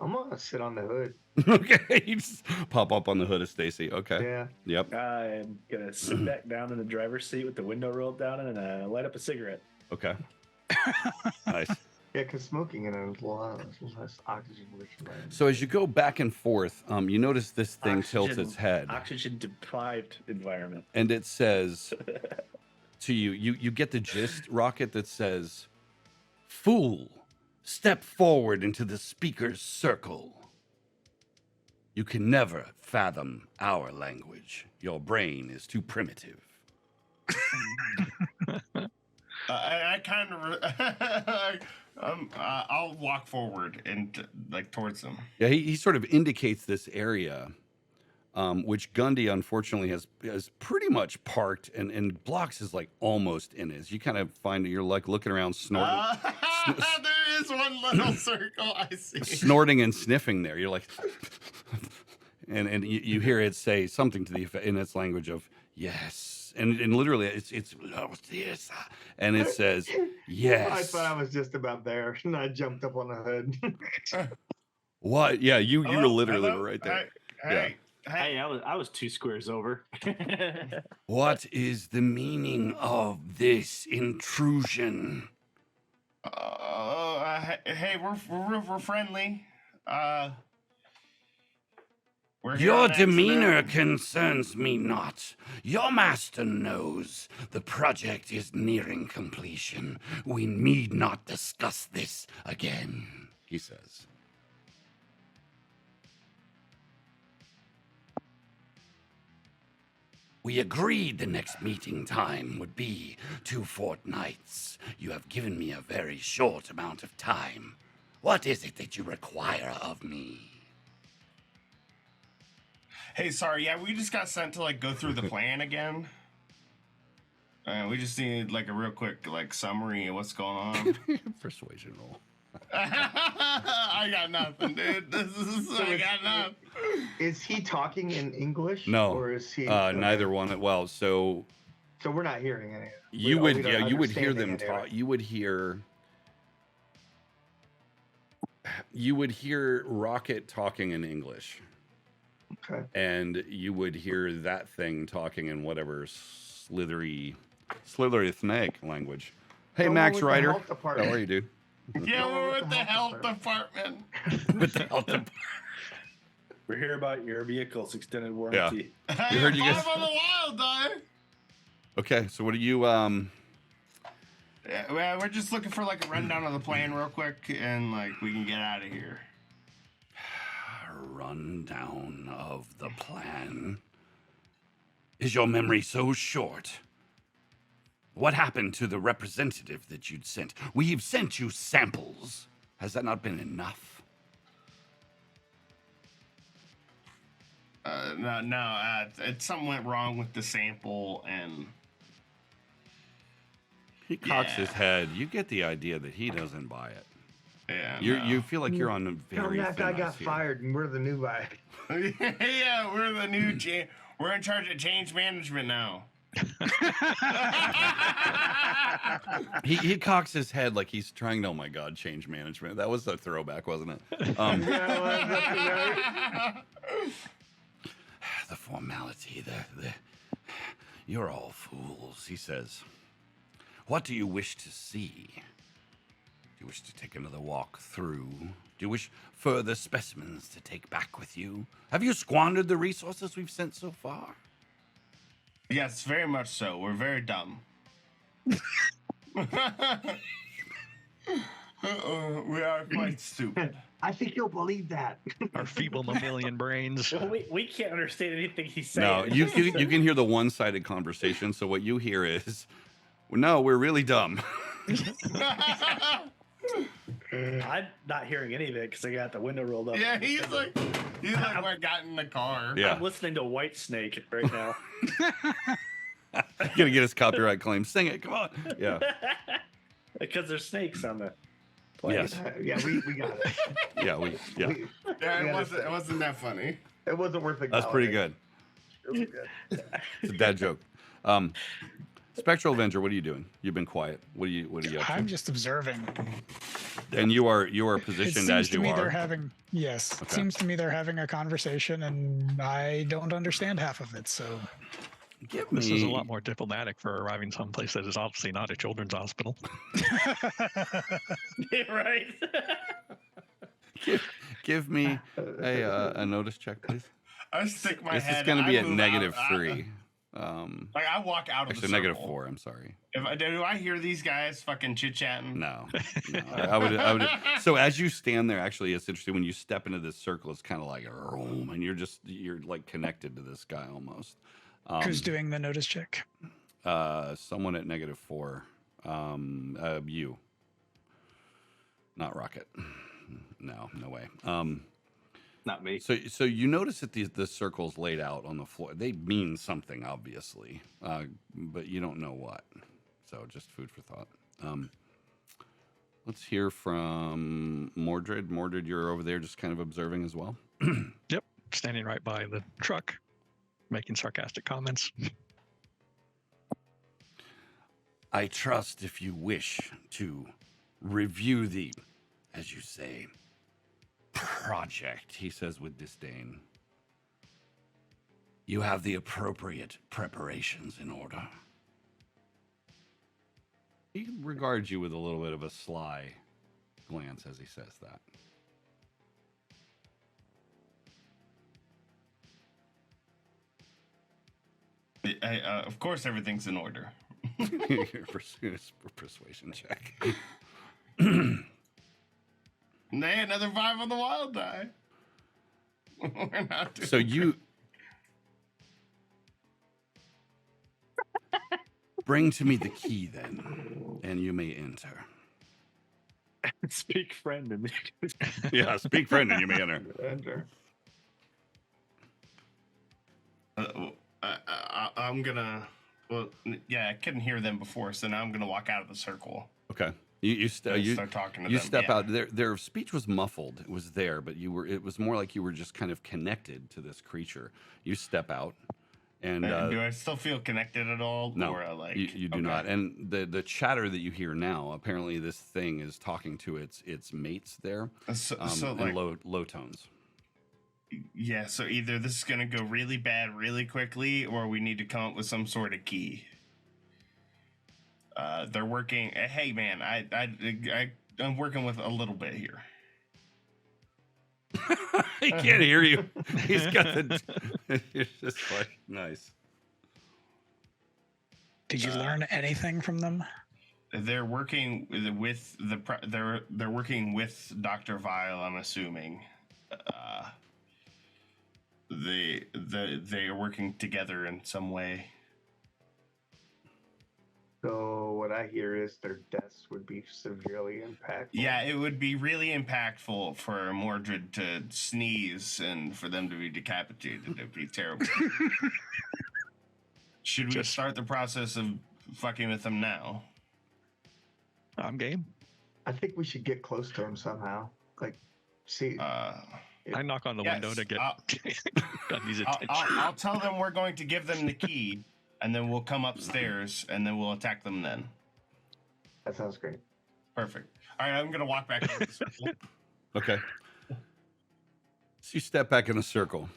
I'm gonna sit on the hood. Okay, you just pop up on the hood of Stacy. Okay. Yeah. Yep. I'm gonna sit back down in the driver's seat with the window rolled down and light up a cigarette. Okay. Nice. Yeah, because smoking in a lot less oxygen rich. So as you go back and forth, you notice this thing tilts its head, Oxygen deprived environment. and it says to you, you get the gist, Rocket, that says, "Fool, step forward into the speaker's circle. You can never fathom our language. Your brain is too primitive." I kind of, I'll walk forward and like towards them. Yeah, he sort of indicates this area, which Gundy unfortunately has pretty much parked, and Blocks is like almost in it. You kind of find you're like looking around snorting. There is one little circle I see. Snorting and sniffing there. You're like, and you hear it say something to the effect in its language of yes. And literally, it's yes, and it says yes. I thought I was just about there, and I jumped up on the hood. What? Yeah, you were literally Hello? right there. Hey, Hey, I was 2 squares over. What is the meaning of this intrusion? Hey, we're friendly. We're here Your on accident. demeanor concerns me not. Your master knows the project is nearing completion. We need not discuss this again, he says. We agreed the next meeting time would be 2 fortnights. You have given me a very short amount of time. What is it that you require of me? Hey, sorry. Yeah, we just got sent to like go through the plan again. We just need like a real quick like summary of what's going on. Persuasion roll. I got nothing, dude. I got nothing. Is he talking in English? No, Or is he neither one. Well, so we're not hearing any of it. you We would, don't you would hear understanding them any of talk. it. You would hear Rocket talking in English, Okay. and you would hear that thing talking in whatever slithery snake language. Hey, Someone Max with the Ryder, health how department. are you, dude? Yeah, we're with the health department. With the health department. We're here about your vehicle's extended warranty. Hey, You heard you guys- five on the wild, dog. Okay, so what are you? Yeah, well, we're just looking for like a rundown of the plan real quick, and like we can get out of here. Rundown of the plan. Is your memory so short? What happened to the representative that you'd sent? We've sent you samples. Has that not been enough? No, something went wrong with the sample, and He cocks his Yeah. head. You get the idea that he doesn't buy it. yeah, You feel like you're on a Tell very him that guy thin got ice here. fired and we're the new guy. yeah, we're the new we're in charge of change management now. He cocks his head like he's trying to, oh my God, change management. That was a throwback, wasn't it? Yeah, well, that's right. The formality, you're all fools, he says. What do you wish to see? Do you wish to take another walk through? Do you wish further specimens to take back with you? Have you squandered the resources we've sent so far? Yes, very much so. We're very dumb. We are quite stupid. I think you'll believe that. Our feeble mammalian brains. We can't understand anything he's saying. No, you can hear the one-sided conversation. So what you hear is, no, we're really dumb. I'm not hearing any of it because I got the window rolled up. Yeah, he's like we got in the car. Yeah. I'm listening to White Snake right now. Gonna get his copyright claim. Sing it, come on. Yeah. Because there's snakes on the plane. Yes. Yeah, we got it. Yeah. We- Yeah, we it wasn't that funny. it wasn't worth it. That's pretty good. It was good. It's a dad joke. Spectral Avenger, what are you doing? You've been quiet. What are you up to? I'm just observing. And you are It positioned seems as to you me they're are. having yes. It Okay. seems to me they're having a conversation, and I don't understand half of it. So Give This is a me- lot more diplomatic for arriving someplace that is obviously not a children's hospital. Right? Give me a notice check, please. I stick my This head. is going to be I at move -3. Like I walk out of Actually, the circle. -4. I'm sorry. Do I hear these guys fucking chit chatting? No. I would. So as you stand there, actually, it's interesting when you step into this circle. It's kind of like a room, and you're like connected to this guy almost. who's doing the notice check? Someone at -4. You. Not Rocket. No way. Not me. So you notice that the circles laid out on the floor, they mean something, obviously, but you don't know what. So just food for thought. Let's hear from Mordred. Mordred, you're over there just kind of observing as well. Yep, standing right by the truck, making sarcastic comments. I trust if you wish to review the, as you say, project, he says with disdain. You have the appropriate preparations in order. He regards you with a little bit of a sly glance as he says that. Of course, everything's in order. Persuasion check. Nay, another 5 on the wild die. We're not doing So you bring to me the key then, and you may enter. Speak friend and Yeah, speak friend and you may enter. Enter. I'm gonna. Well, yeah, I couldn't hear them before, so now I'm gonna walk out of the circle. Okay. You start talking to them. You step out. Their speech was muffled. It was there, but it was more like you were just kind of connected to this creature. You step out, and do I still feel connected at all? No, or you do not. And the chatter that you hear now, apparently this thing is talking to its mates there, in low tones. Yeah, so either this is gonna go really bad really quickly, or we need to come up with some sort of key. They're working. Hey, man, I'm working with a little bit here. He can't hear you. He's got the. It's just like nice. Did you learn anything from them? They're working with they're working with Dr. Vile, I'm assuming. They are working together in some way. So what I hear is their deaths would be severely impactful. Yeah, it would be really impactful for Mordred to sneeze and for them to be decapitated. It'd be terrible. Should we start the process of fucking with them now? I'm game. I think we should get close to him somehow. Like, see. I knock on the window to get Gundy's attention. I'll tell them we're going to give them the key, and then we'll come upstairs, and then we'll attack them then. That sounds great. Perfect. All right, I'm going to walk back over the circle. Okay. So you step back in a circle.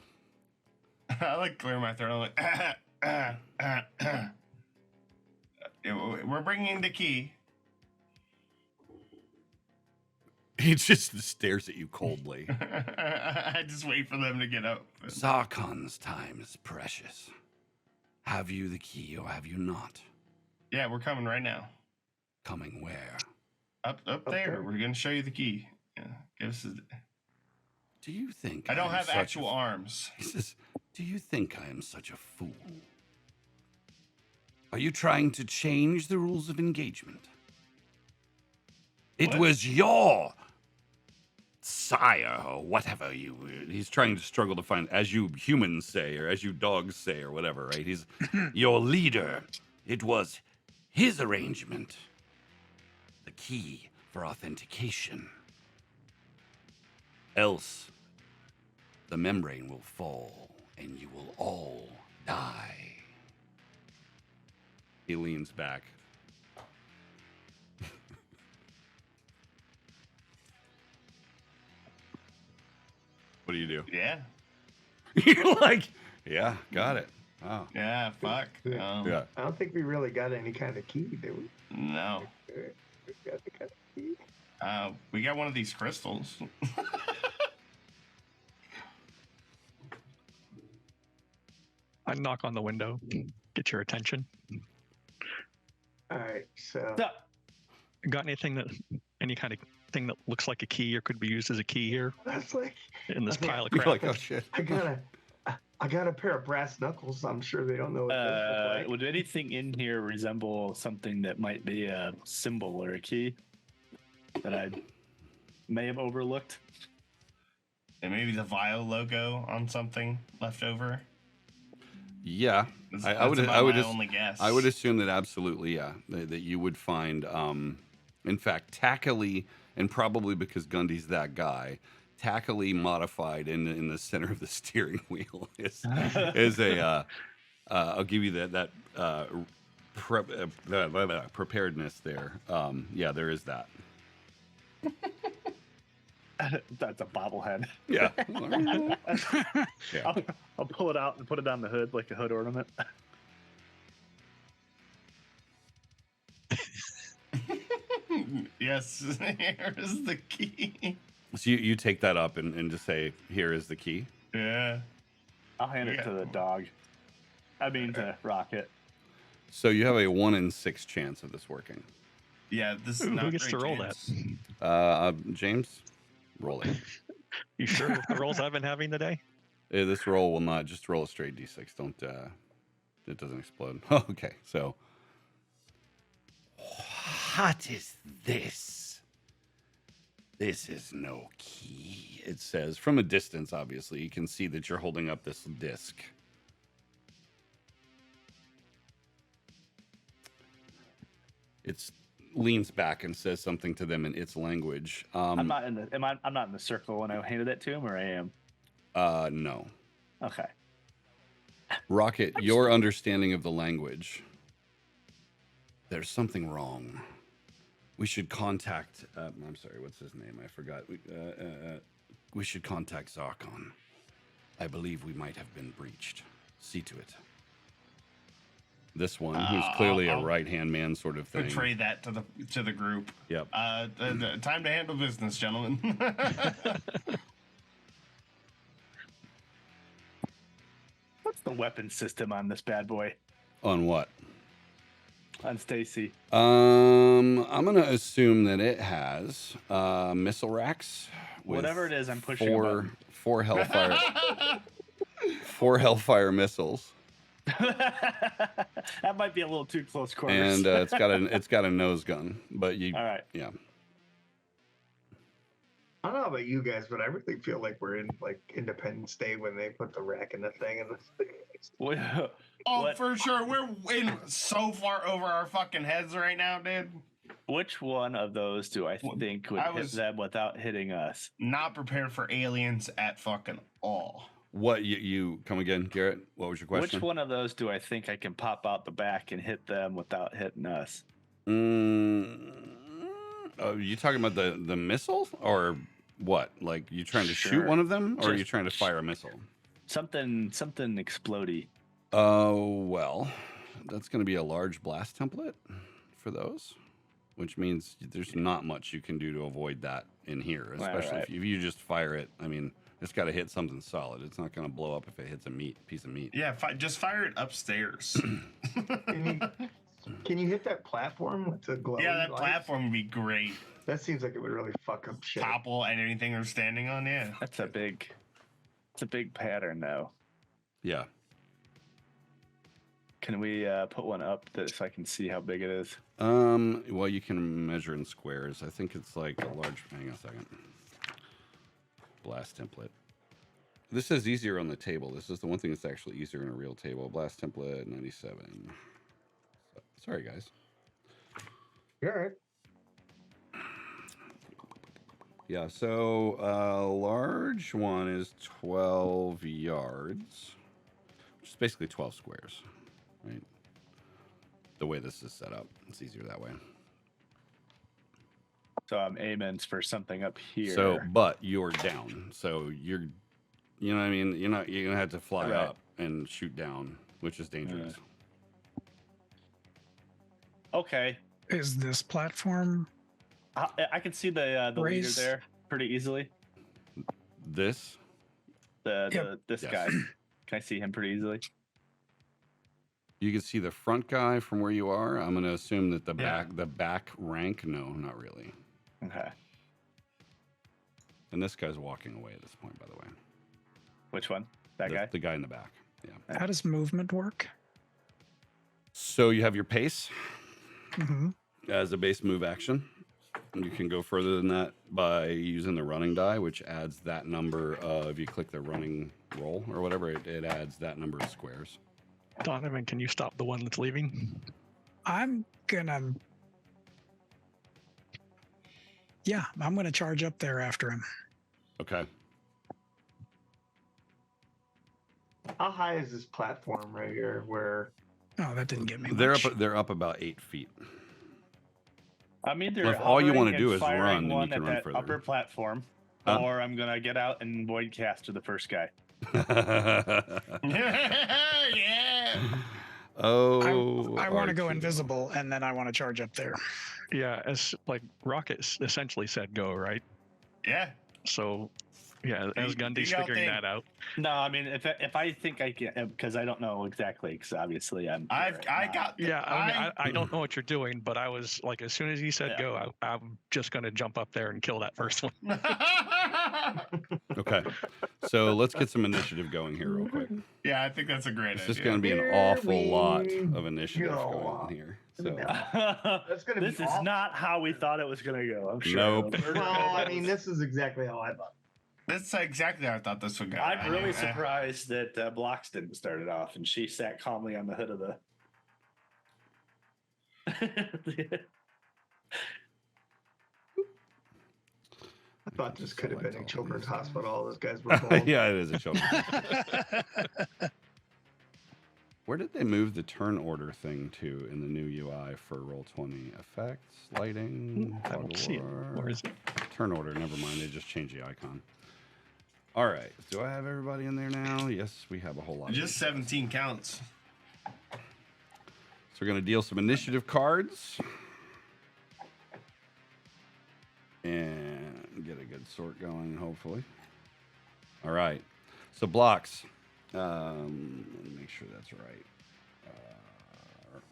I like clear my throat. I'm like, we're bringing the key. He just stares at you coldly. I just wait for them to get up. Zarkon's time is precious. Have you the key or have you not? Yeah, we're coming right now. Coming where? Up there. We're going to show you the key. Yeah, give us the... Do you think I don't have actual arms? He says, do you think I am such a fool? Are you trying to change the rules of engagement? It was your sire, or whatever he's trying to struggle to find, as you humans say, or as you dogs say, or whatever, right? He's your leader. It was his arrangement. The key for authentication. Else, the membrane will fall, and you will all die. He leans back. What do you do? Yeah. You're like, yeah, got it. Oh. Yeah, fuck. Yeah. I don't think we really got any kind of key, do we? No. We got the kind of key. We got one of these crystals. I knock on the window, get your attention. All right, so Got any kind of thing that looks like a key or could be used as a key here that's like in this pile of You're crap? like, oh shit. I got a pair of brass knuckles. I'm sure they don't know what those look like. Would anything in here resemble something that might be a symbol or a key that I may have overlooked? And maybe the Vile logo on something left over. Yeah, I would only guess. I would assume that absolutely, yeah, that you would find, in fact, tackily, and probably because Gundy's that guy, tackily modified in the center of the steering wheel is a. I'll give you that preparedness there. Yeah, there is that. That's a bobblehead. Yeah. I'll pull it out and put it on the hood like a hood ornament. Yes, here's the key. So you take that up and just say, "Here is the key." Yeah. I'll hand it to the dog. I mean to Rocket. So you have a 1 in 6 chance of this working. Yeah, this is Ooh, not who gets to great roll chance. that? James, roll it. You sure with the rolls I've been having today? This roll will not just roll a straight d6. Don't. It doesn't explode. Okay, so. What is this? This is no key. It says from a distance. Obviously, you can see that you're holding up this disc. It leans back and says something to them in its language. I'm not in the circle when I handed it to him, or I am. No. Okay. Rocket, your understanding of the language. There's something wrong. We should contact. I'm sorry. What's his name? I forgot. We should contact Zarkon. I believe we might have been breached. See to it. This one, who's clearly a right-hand man sort of thing. Portray that to the group. Yep. Time to handle business, gentlemen. What's the weapon system on this bad boy? On what? On Stacy. I'm gonna assume that it has missile racks. With Whatever it is, I'm pushing a button. four Hellfire, 4 Hellfire missiles. That might be a little too close quarters. And it's got a nose gun, but you. All right. Yeah. I don't know about you guys, but I really feel like we're in like Independence Day when they put the rack in the thing and Oh, What? for sure. We're in so far over our fucking heads right now, dude. Which one of those do I think would hit them without hitting us? Not prepared for aliens at fucking all. What you come again, Garrett? What was your question? Which one of those do I think I can pop out the back and hit them without hitting us? You talking about the missile or what? Like you trying to shoot Sure. one of them, or are you Just- trying to fire a missile? Something explodey. Oh well, that's going to be a large blast template for those, which means there's not much you can do to avoid that in here, especially Right. if you just fire it. I mean, it's got to hit something solid. It's not going to blow up if it hits a piece of meat. Yeah, just fire it upstairs. Can you hit that platform with the glowing Yeah, that lights? platform would be great. That seems like it would really fuck up shit. Topple and anything they're standing on, yeah. It's a big pattern, though. Yeah. Can we put one up so I can see how big it is? Well, you can measure in squares. I think it's like a large. Hang on a second. Blast template. This is easier on the table. This is the one thing that's actually easier in a real table. Blast template 97. Sorry, guys. You're all right. Yeah, so large one is 12 yards, which is basically 12 squares, right? The way this is set up, it's easier that way. So I'm aiming for something up here. So, but you're down, so you know what I mean? You're gonna have to fly Right. up and shoot down, which is dangerous. Okay. Is this platform? I can see the leader Raise. there pretty easily. This, This Yes. guy. Can I see him pretty easily? you can see the front guy from where you are. I'm gonna assume that the Yeah. back rank, no, not really. Okay. And this guy's walking away at this point, by the way. Which one? That guy? The guy in the back. Yeah. How does movement work? So you have your pace Hmm. as a base move action. You can go further than that by using the running die, which adds that number of, if you click the running roll or whatever, it adds that number of squares. Donovan, can you stop the one that's leaving? I'm gonna. Yeah, I'm gonna charge up there after him. Okay. How high is this platform right here? Where Oh, that didn't get me. They're much. up. They're up about 8 feet. I'm either Well, if all you hovering wanna and do is firing run, then you one can at run that further. upper platform, or I'm gonna get out and void cast to the first guy. Yeah. Oh, I want to go R2. invisible, and then I want to charge up there. Yeah, as like Rocket essentially said, go right. Yeah. So, yeah, as Do Gundy's your figuring thing. that out. No, I mean if I think I can, because I don't know exactly, because obviously I got. Yeah, I mean, I don't know what you're doing, but I was like, as soon as he said Yeah. go, I'm just gonna jump up there and kill that first one. Okay, so let's get some initiative going here real quick. Yeah, I think that's a great It's idea. just going to be an Here awful lot we of initiative go. going on here. So That's gonna This be is awful. not how we thought it was gonna go. I'm sure. Nope. Well, I mean, this is exactly how I thought. That's exactly how I thought this would go. I'm I really knew- surprised that Blocks didn't start it off, and she sat calmly on the hood of the. I thought this could have been a Select all children's these guys. hospital. Those guys were bold. yeah, it is a children's hospital. Where did they move the turn order thing to in the new UI for Roll20? Effects, lighting, I don't see it. Where is it? turn order. Never mind. They just changed the icon. All right. Do I have everybody in there now? Yes, we have a whole lot. of Just these. 17 counts. So we're going to deal some initiative cards. And get a good sort going, hopefully. All right. So blocks. Let me make sure that's right.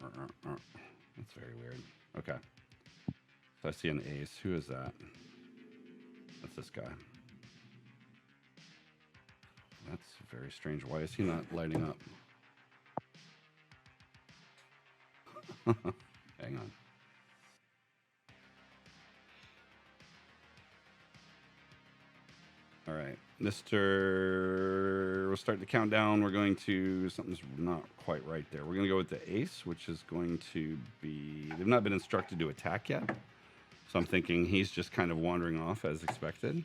That's very weird. Okay. So I see an ace. Who is that? That's this guy. That's very strange. Why is he not lighting up? Hang on. All right, Mr. We'll start the countdown. We're going to, something's not quite right there. We're going to go with the ace, which is going to be, they've not been instructed to attack yet. So I'm thinking he's just kind of wandering off as expected.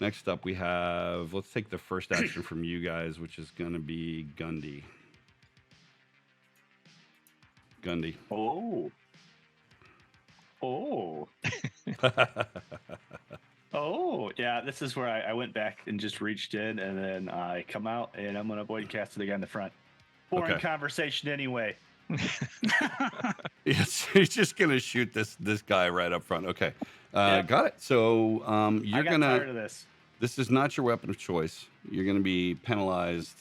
Next up, we have, let's take the first action from you guys, which is going to be Gundy. Gundy. Oh. Oh. Oh, yeah, this is where I went back and just reached in, and then I come out, and I'm going to void cast the guy in the front. Boring Okay. conversation anyway. Yes, he's just going to shoot this guy right up front. Okay. Got it. So you're I got going tired to, of this. this is not your weapon of choice. You're going to be penalized.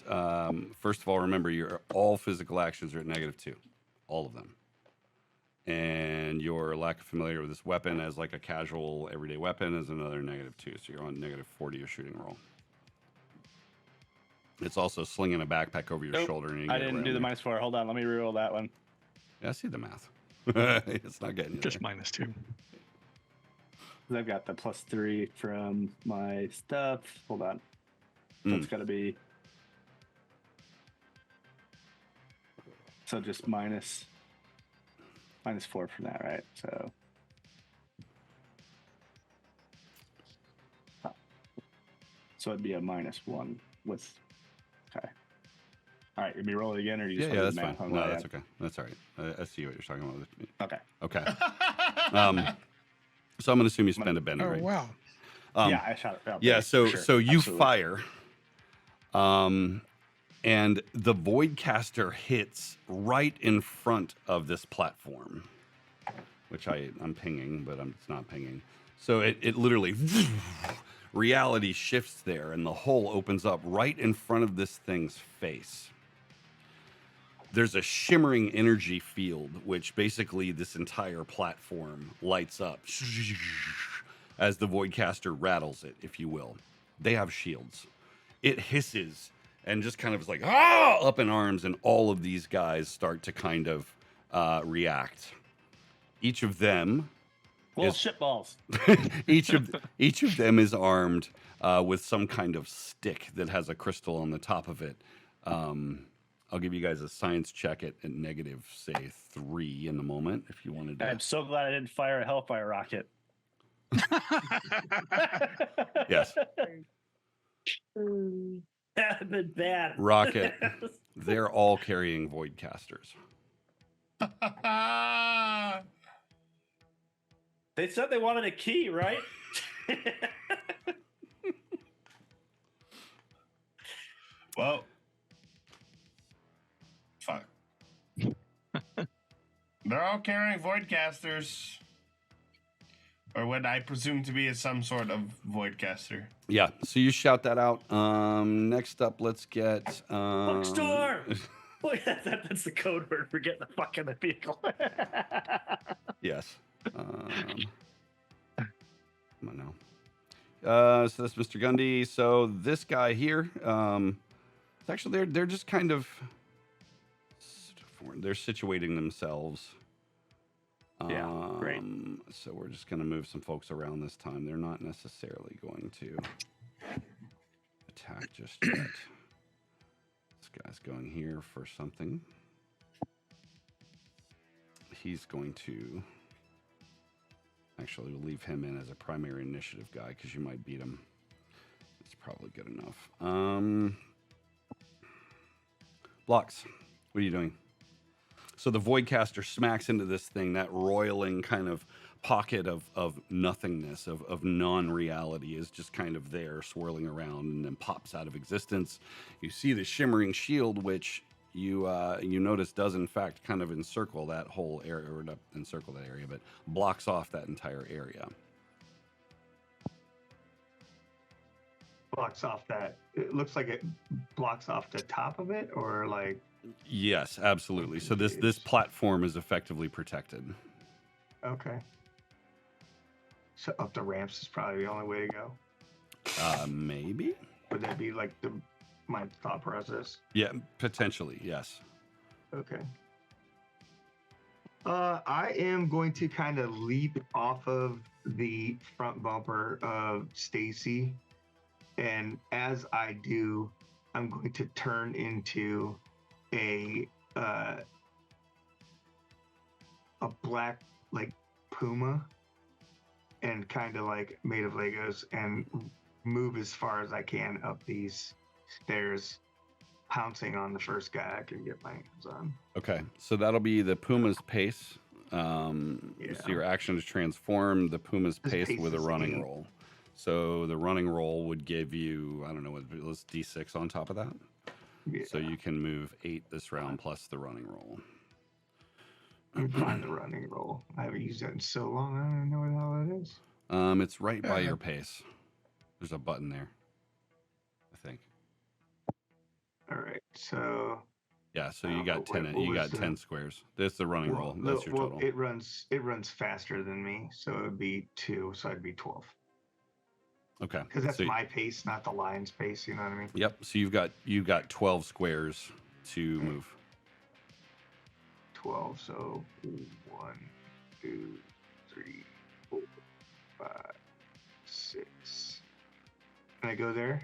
First of all, remember, your all physical actions are at -2. All of them. And your lack of familiarity with this weapon as like a casual everyday weapon is another -2. So you're on -40 your shooting roll. It's also slinging a backpack over your Nope, shoulder. And you I get didn't do around the there. -4. Hold on, let me reroll that one. Yeah, I see the math. It's not getting you Just there. -2. 'Cause I've got the +3 from my stuff. Hold on. That's got to be. So just -4 from that, right? So. So it'd be a -1 with. Okay. All right, you be rolling again, or you just Yeah, want that's to do math fine. on No, what I that's had? okay. That's all right. I see what you're talking about. Okay. Okay. So I'm going to assume you spend a Benny, Oh right? wow! Yeah, I shot it. out Yeah. there, So for sure. so you Absolutely. fire, and the Voidcaster hits right in front of this platform, which I'm pinging, but it's not pinging. So it literally reality shifts there, and the hole opens up right in front of this thing's face. There's a shimmering energy field, which basically this entire platform lights up as the Voidcaster rattles it, if you will. They have shields. It hisses and just kind of is like, up in arms, and all of these guys start to kind of react. Each of them Little is- shitballs. each of them is armed with some kind of stick that has a crystal on the top of it. I'll give you guys a science check at negative, say, 3 in a moment if you wanted to. I'm so glad I didn't fire a Hellfire rocket. Yes. That would have been bad. Rocket. They're all carrying Voidcasters. They said they wanted a key, right? Well, fuck. They're all carrying voidcasters. Or what I presume to be some sort of voidcaster. Yeah, so you shout that out. Next up, let's get... Bookstore! Boy, that's the code word for getting the fuck in the vehicle. Yes. Come on now. So that's Mr. Gundy. So this guy here, it's actually they're just kind of they're situating themselves. Yeah, great. So we're just going to move some folks around this time. They're not necessarily going to attack just yet. This guy's going here for something. He's going to... Actually, we'll leave him in as a primary initiative guy because you might beat him. It's probably good enough. Blocks. What are you doing? So the Voidcaster smacks into this thing, that roiling kind of pocket of nothingness, of non-reality is just kind of there swirling around and then pops out of existence. You see the shimmering shield, which you notice does in fact kind of encircle that whole area, or not encircle that area, but blocks off that entire area. Blocks off that. It looks like it blocks off the top of it, or like. Yes, absolutely. So this platform is effectively protected. Okay. So up the ramps is probably the only way to go. Maybe. Would that be like my thought process? Yeah, potentially. Yes. Okay. I am going to kind of leap off of the front bumper of Stacy, and as I do, I'm going to turn into a black like puma, and kind of like made of Legos, and move as far as I can up these stairs, pouncing on the first guy I can get my hands on. Okay, so that'll be the puma's pace. So your action to transform the puma's pace with a running roll. So the running roll would give you, I don't know, let's D6 on top of that. Yeah. So you can move 8 this round plus the running roll. Find the running roll. I haven't used that in so long. I don't even know what the hell that is. It's right by your pace. There's a button there, I think. All right, so yeah, so you got 10. You got 10 squares. This is the running roll. That's your total. It runs faster than me, so it would be 2. So I'd be 12. Okay, because that's my pace, not the lion's pace. You know what I mean? Yep. So you've got 12 squares to move. 12. So 1, 2, 3, 4, 5, 6. Can I go there?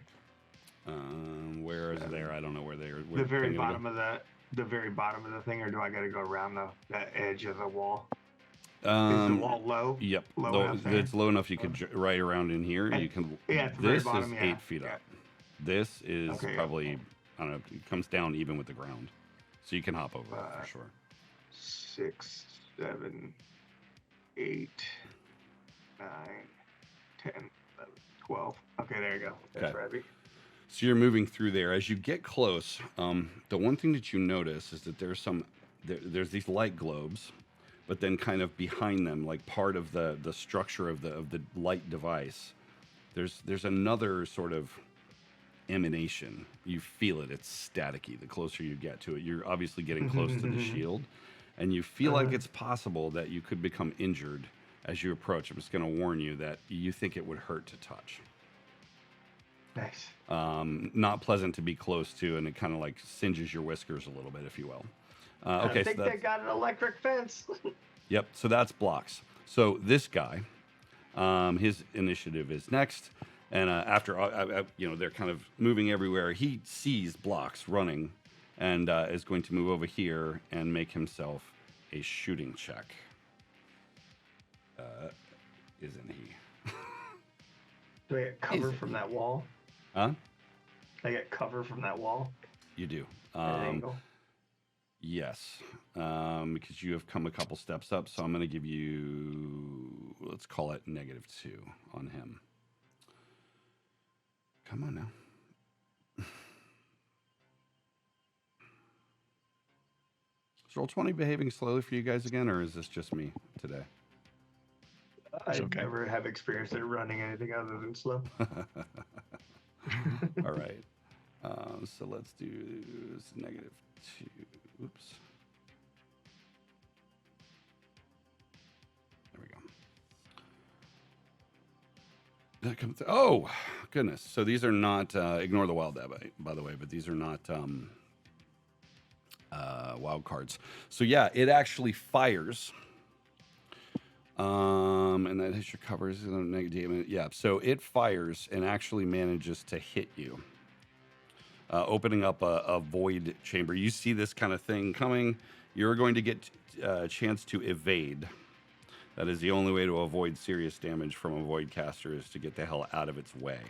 Where is there? I don't know where they are. The very bottom of the very bottom of the thing, or do I got to go around that edge of the wall? Is the wall low? Yep. Low it's low enough you could right around in here. You can. Yeah, at the this very bottom, is 8 feet up. This is probably I don't know. It comes down even with the ground, so you can hop over it for sure. 6, 7, 8, 9, 10, 11, 12. Okay, there you go. That's right. So you're moving through there. As you get close, the one thing that you notice is that there's these light globes, but then kind of behind them, like part of the structure of the light device, there's another sort of emanation. You feel it. It's staticky. The closer you get to it, you're obviously getting close to the shield, and you feel like it's possible that you could become injured as you approach. I'm just going to warn you that you think it would hurt to touch. Nice. Not pleasant to be close to, and it kind of like singes your whiskers a little bit, if you will. Okay, I think they got an electric fence. Yep. So that's blocks. So this guy, his initiative is next, and after they're kind of moving everywhere. He sees blocks running, and is going to move over here and make himself a shooting check. Isn't he? Do I get cover from that wall? Huh? I get cover from that wall? You do. Angle? Yes. Because you have come a couple steps up, so I'm going to give you, let's call it -2 on him. Come on now. Is Roll20 behaving slowly for you guys again, or is this just me today? I never have experienced it running anything other than slow. All right. So let's do -2. Oops. There we go. That comes. Oh, goodness. So these are not. Ignore the wild dab, by the way, but these are not wild cards. So yeah, it actually fires. And that hits your covers in a negative. Yeah, so it fires and actually manages to hit you, opening up a void chamber. You see this kind of thing coming. You're going to get a chance to evade. That is the only way to avoid serious damage from a void caster, is to get the hell out of its way,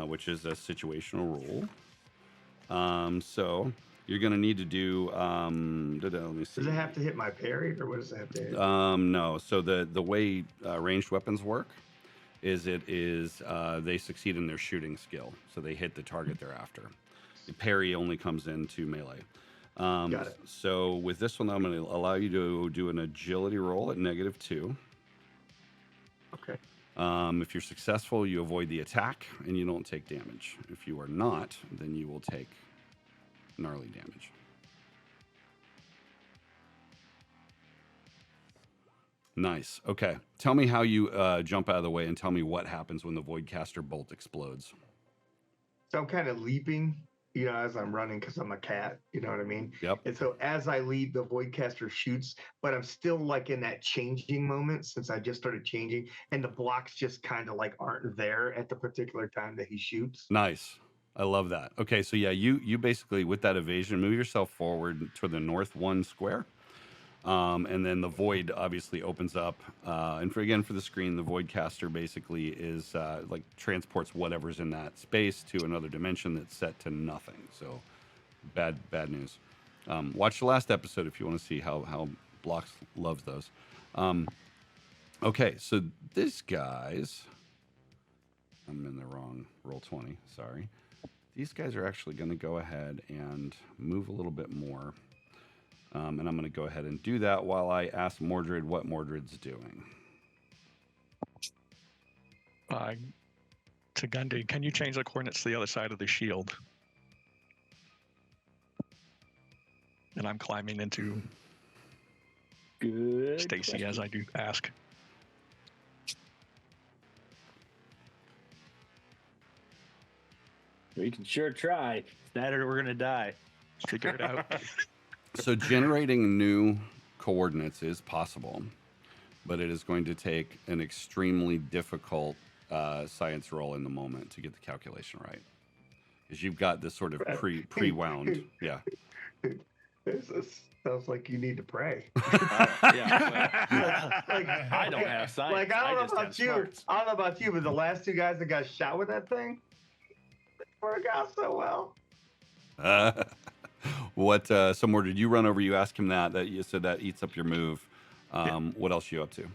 which is a situational rule. So you're going to need to do. Let me see. Does it have to hit my parry, or what does it have to hit? No. So the way ranged weapons work is they succeed in their shooting skill, so they hit the target they're after. The parry only comes into melee. Got it. So with this one, I'm going to allow you to do an agility roll at -2. Okay. If you're successful, you avoid the attack and you don't take damage. If you are not, then you will take gnarly damage. Nice. Okay. Tell me how you jump out of the way, and tell me what happens when the Voidcaster bolt explodes. So I'm kind of leaping, as I'm running, because I'm a cat, you know what I mean? Yep. And so as I leap, the Voidcaster shoots, but I'm still like in that changing moment, since I just started changing, and the blocks just kind of like aren't there at the particular time that he shoots. Nice. I love that. Okay, so yeah, you basically, with that evasion, move yourself forward to the north 1 square. And then the void obviously opens up. And for the screen, the Voidcaster basically is like transports whatever's in that space to another dimension that's set to nothing. So bad news. Watch the last episode if you want to see how Blocks loves those. Okay, so this guy's, I'm in the wrong Roll20, sorry. These guys are actually going to go ahead and move a little bit more. And I'm going to go ahead and do that while I ask Mordred what Mordred's doing. To Gundy, can you change the coordinates to the other side of the shield? And I'm climbing into Good Stacy question. as I do ask. We can sure try. That or we're gonna die. Figure it out. So generating new coordinates is possible, but it is going to take an extremely difficult science roll in the moment to get the calculation right, because you've got this sort of pre-wound. Yeah. This sounds like you need to pray. Yeah, like, I don't have science. Like I don't just know have about you. smarts. I don't know about you, but the last 2 guys that got shot with that thing, they work out so well. So more did you run over? You ask him that you said that eats up your move. What else are you up to?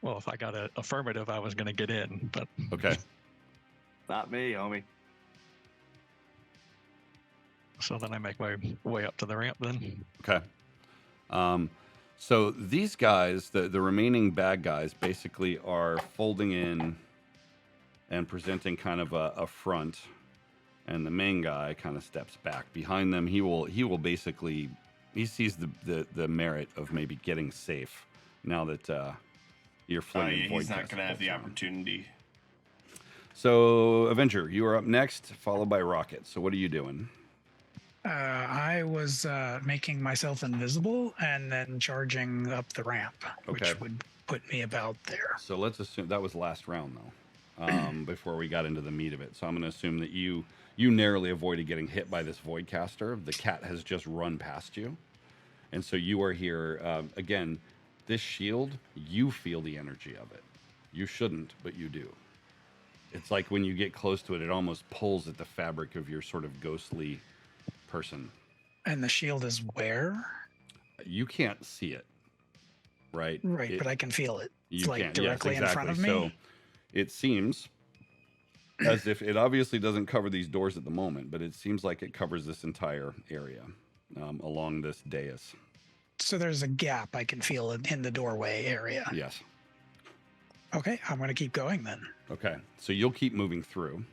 Well, if I got an affirmative, I was going to get in, but Okay. Not me, homie. So then I make my way up to the ramp then. Okay. So these guys, the remaining bad guys, basically are folding in and presenting kind of a front, and the main guy kind of steps back. Behind them, he will basically, he sees the merit of maybe getting safe now that you're flinging void. He's not going to have the on. opportunity. So Avenger, you are up next, followed by Rocket. So what are you doing? I was making myself invisible and then charging up the ramp, Okay. which would put me about there. So let's assume that was last round though, before we got into the meat of it. So I'm going to assume that you narrowly avoided getting hit by this Voidcaster. The cat has just run past you, and so you are here again. This shield, you feel the energy of it. You shouldn't, but you do. It's like when you get close to it, it almost pulls at the fabric of your sort of ghostly person. And the shield is where? You can't see it, right? Right, but I can feel it. It's You like can, directly yes, in front of me. So it seems as if it obviously doesn't cover these doors at the moment, but it seems like it covers this entire area along this dais. So there's a gap I can feel in the doorway area. Yes. Okay, I'm going to keep going then. Okay, so you'll keep moving through,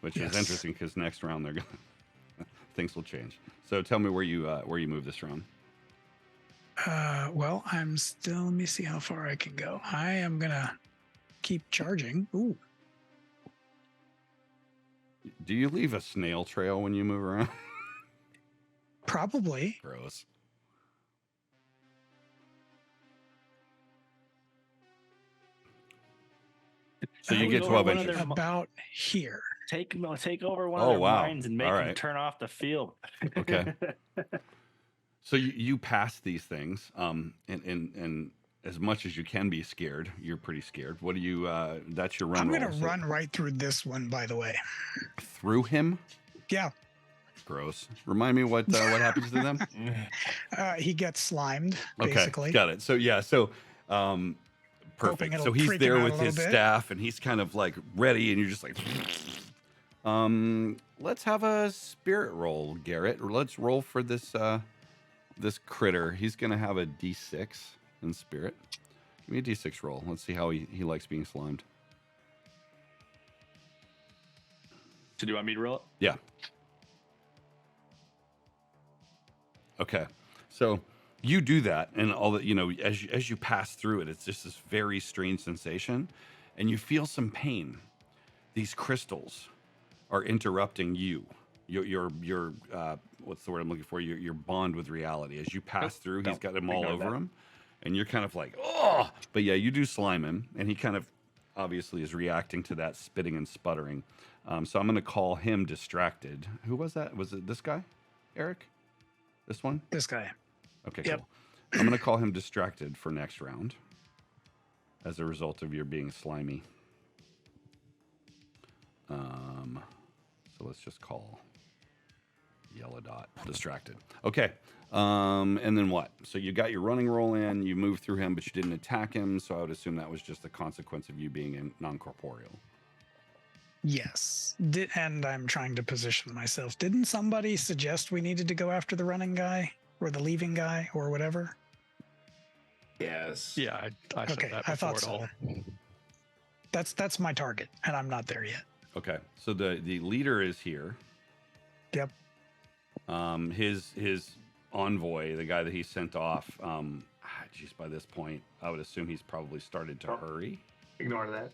which is interesting because next round they're gonna things will change. So tell me where you move this round. Well, I'm still. Let me see how far I can go. I am gonna keep charging. Ooh. Do you leave a snail trail when you move around? Probably. Gross. So you get 12 inches. About here. Take over one of their mines and make them turn off the field. Okay. So you pass these things, and as much as you can be scared, you're pretty scared. What do you? That's your run. I'm gonna run right through this one, by the way. Through him? Yeah. Gross. Remind me what happens to them? He gets slimed, basically. Okay, got it. So yeah, perfect. So he's there with his staff, and he's kind of like ready, and you're just like, let's have a spirit roll, Garrett. Or let's roll for this this critter. He's gonna have a D6 in spirit. Give me a D6 roll. Let's see how he likes being slimed. So do you want me to roll it? Yeah. Okay. So you do that, and all that, as you pass through it, it's just this very strange sensation, and you feel some pain. These crystals are interrupting you. Your what's the word I'm looking for? Your bond with reality. As you pass through, he's got them all over him, and you're kind of like, oh! But yeah, you do slime him, and he kind of obviously is reacting to that spitting and sputtering. So I'm going to call him distracted. Who was that? Was it this guy, Eric? This one? This guy. Okay, yep. Cool. I'm going to call him distracted for next round as a result of your being slimy. So let's just call yellow dot distracted. Okay. And then what? So you got your running roll in, you moved through him, but you didn't attack him. So I would assume that was just a consequence of you being non-corporeal. Yes. And I'm trying to position myself. Didn't somebody suggest we needed to go after the running guy or the leaving guy or whatever? Yes. Yeah, I said that before. I thought so. That's my target, and I'm not there yet. Okay. So the leader is here. Yep. His envoy, the guy that he sent off, geez, by this point, I would assume he's probably started to hurry. Ignore that.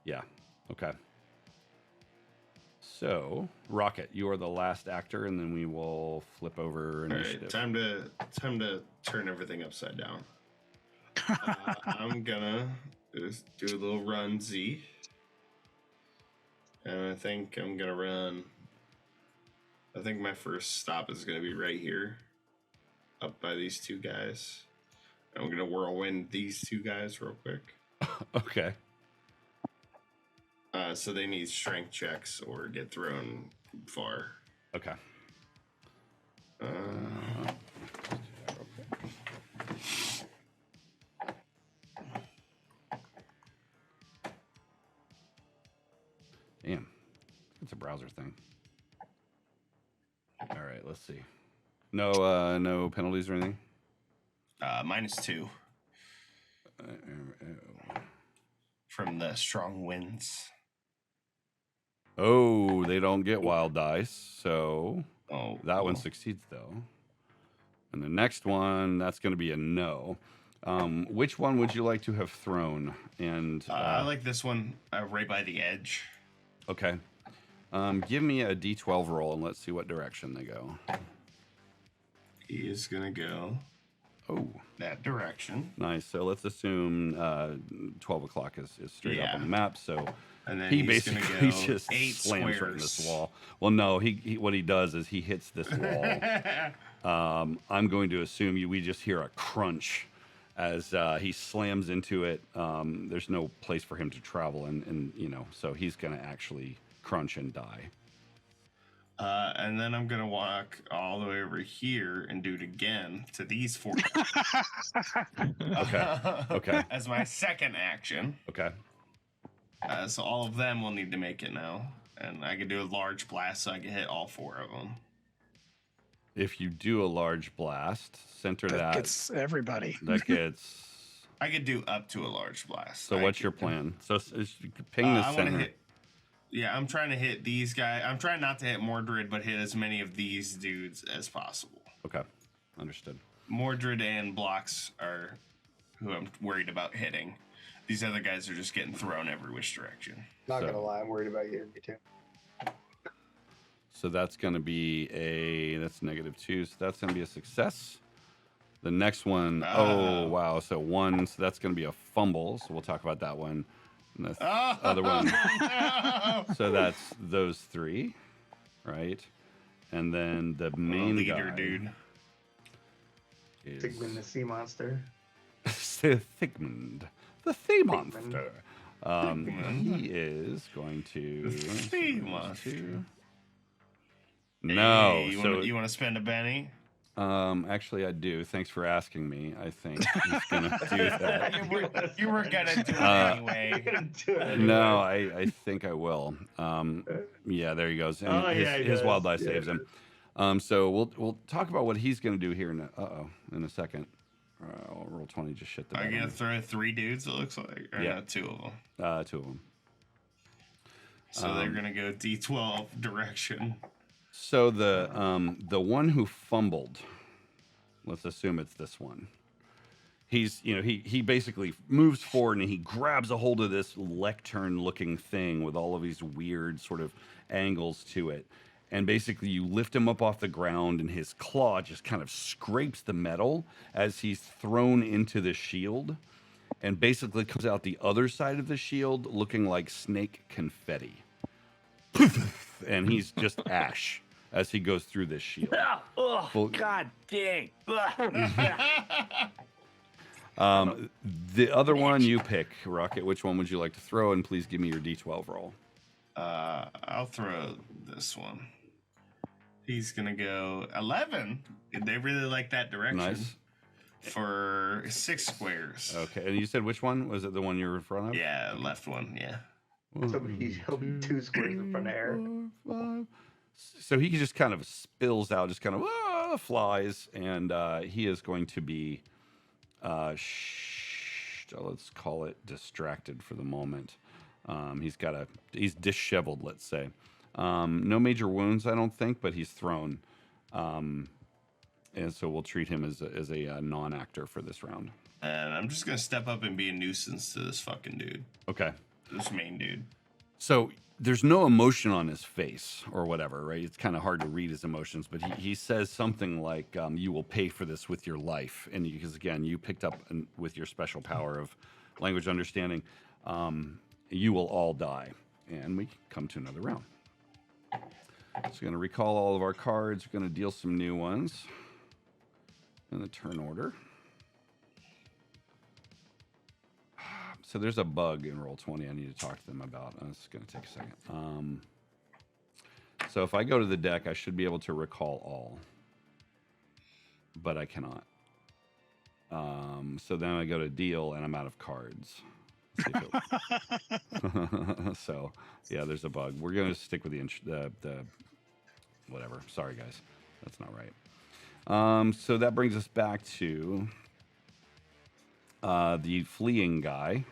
Yeah. Okay. So, Rocket, you are the last actor, and then we will flip over initiative. All right, time to turn everything upside down. I'm gonna just do a little run Z, and I think I'm gonna run. I think my first stop is gonna be right here, up by these two guys. I'm gonna whirlwind these two guys real quick. Okay. So they need strength checks or get thrown far. Okay. Damn. It's a browser thing. All right, let's see. No penalties or anything? -2. From the strong winds. Oh, they don't get wild dice, so that one cool. succeeds though. And the next one, that's going to be a no. Which one would you like to have thrown? And I like this one right by the edge. Okay. Give me a D12 roll and let's see what direction they go. He is gonna go. Oh, that direction. Nice. So let's assume 12 o'clock is straight up on the map. So and then he basically just 8 slams squares. right in this wall. Well, no, he what he does is he hits this wall. I'm going to assume we just hear a crunch as he slams into it. There's no place for him to travel, and so he's going to actually crunch and die. And then I'm gonna walk all the way over here and do it again to these 4. Okay. As my second action. Okay. So all of them will need to make it now, and I can do a large blast, so I can hit all 4 of them. If you do a large blast, center that. Gets everybody. That gets. I could do up to a large blast. So what's your plan? So ping the center. I'm trying to hit these guys. I'm trying not to hit Mordred, but hit as many of these dudes as possible. Okay, understood. Mordred and Blocks are who I'm worried about hitting. These other guys are just getting thrown every which direction. Not gonna lie, I'm worried about you. Me too. So that's going to be that's -2. So that's going to be a success. The next one, oh wow! So 1, so that's going to be a fumble. So we'll talk about that one. And the other one. No! So that's those 3, right? And then the main leader, guy, dude. is Sigmund the sea monster. Sigmund, the sea monster. He is going to. The sea monster. No, Hey, you want to spend a Benny? Actually, I do. Thanks for asking me. I think he's gonna do that. you were gonna do it anyway. No, I think I will. Yeah, there he goes. And his wild die saves him. So we'll talk about what he's gonna do here in a second. Roll 20 just shit the bed. Are you gonna throw 3 dudes? It looks like, or Yeah. not 2 of them. 2 of them. So they're gonna go D12 direction. So the one who fumbled, let's assume it's this one. He's he basically moves forward and he grabs a hold of this lectern looking thing with all of these weird sort of angles to it. And basically you lift him up off the ground and his claw just kind of scrapes the metal as he's thrown into the shield and basically comes out the other side of the shield looking like snake confetti. And he's just ash as he goes through this shield. God dang. The other one you pick, Rocket. Which one would you like to throw? And please give me your D12 roll. I'll throw this one. He's gonna go 11. They really like that direction. Nice. For 6 squares. Okay, and you said which one? Was it the one you were in front of? Yeah, left one, yeah. So he'll be 2 squares in front of Eric. 4, 5. So he just kind of spills out, just kind of flies, and he is going to be, let's call it distracted for the moment. He's disheveled, let's say. No major wounds, I don't think, but he's thrown. And so we'll treat him as a non-actor for this round. And I'm just gonna step up and be a nuisance to this fucking dude. Okay. This main dude. So there's no emotion on his face or whatever, right? It's kind of hard to read his emotions, but he says something like, you will pay for this with your life. And because, again, you picked up with your special power of language understanding, you will all die. And we come to another round. So we're going to recall all of our cards. We're going to deal some new ones in the turn order. So there's a bug in Roll20 I need to talk to them about. It's going to take a second. So if I go to the deck, I should be able to recall all. But I cannot. So then I go to deal, and I'm out of cards. So, yeah, there's a bug. We're going to stick with the whatever. Sorry, guys. That's not right. So that brings us back to the fleeing guy,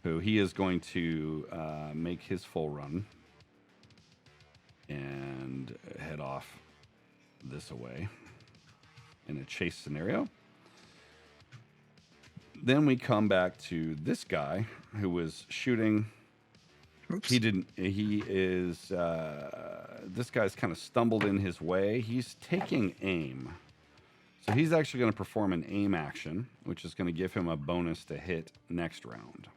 who he is going to make his full run and head off this away in a chase scenario. Then we come back to this guy who was shooting. Oops. This guy's kind of stumbled in his way. He's taking aim. So he's actually going to perform an aim action, which is going to give him a bonus to hit next round.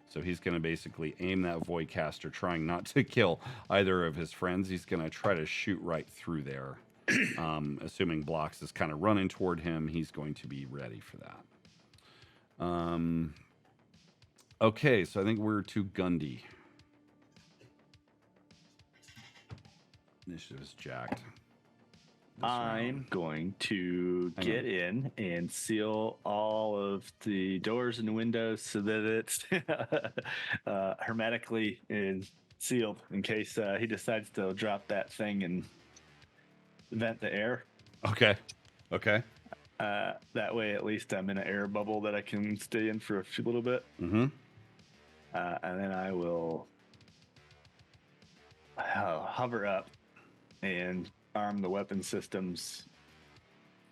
So he's going to basically aim that Voidcaster, trying not to kill either of his friends. He's going to try to shoot right through there. Assuming Blocks is kind of running toward him, he's going to be ready for that. Okay, so I think we're to Gundy. Initiative is jacked. I'm going to get in and seal all of the doors and windows so that it's hermetically and sealed in case he decides to drop that thing and vent the air. Okay. That way, at least I'm in an air bubble that I can stay in for a little bit. Mm-hmm. And then I will hover up and arm the weapon systems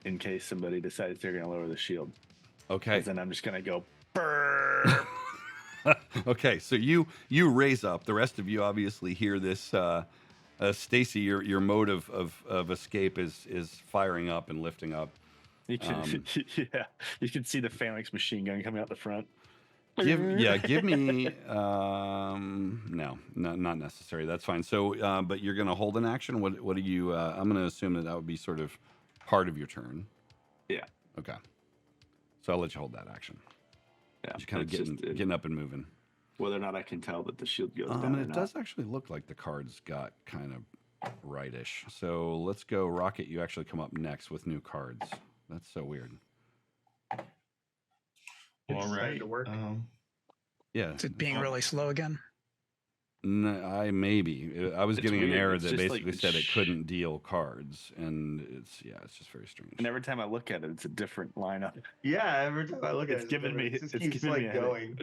in case somebody decides they're going to lower the shield. Okay. Then I'm just going to go brrr. Okay, so you raise up. The rest of you obviously hear this. Stacy, your mode of escape is firing up and lifting up. You can, you can see the phalanx machine gun coming out the front. Give me. No, not necessary. That's fine. So, but you're going to hold an action. What do you? I'm going to assume that would be sort of part of your turn. Yeah. Okay. So I'll let you hold that action. Yeah. Just kind of getting up and moving. Whether or not I can tell that the shield goes down. It does actually look like the cards got kind of rightish. So let's go, Rocket. You actually come up next with new cards. That's so weird. All right. To work. Yeah. Is it being really slow again? No, I was getting weird. an error It's that just basically like said it couldn't deal cards, and it's just very strange. And every time I look at it, it's a different lineup. Yeah, every time I look at It's it, giving me- it just it's keeps giving me like a headache. going.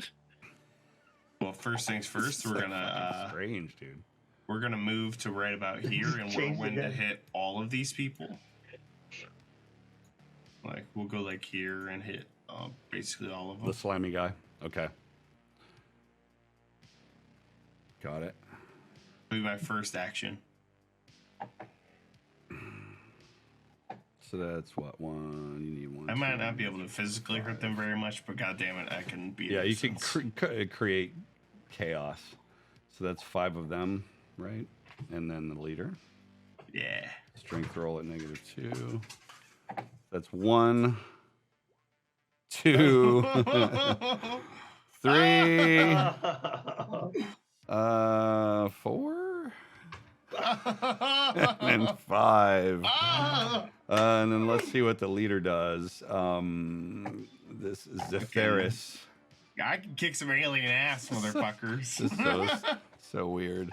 Well, first things first, we're gonna strange, dude. we're gonna move to right about here, and we're Change going to again. hit all of these people. Like we'll go like here and hit basically all of them. The slimy guy. Okay. Got it. Be my first action. So that's what one. You need one. I might two, not be able to physically hurt them very much, but goddamn it, I can be. Yeah, a you can nuisance. create chaos. So that's 5 of them, right? And then the leader. Yeah. Strength roll at -2. That's 1, 2, 3, 4, and 5. And then let's see what the leader does. This is Zephyris. I can kick some alien ass, motherfuckers. This is so weird.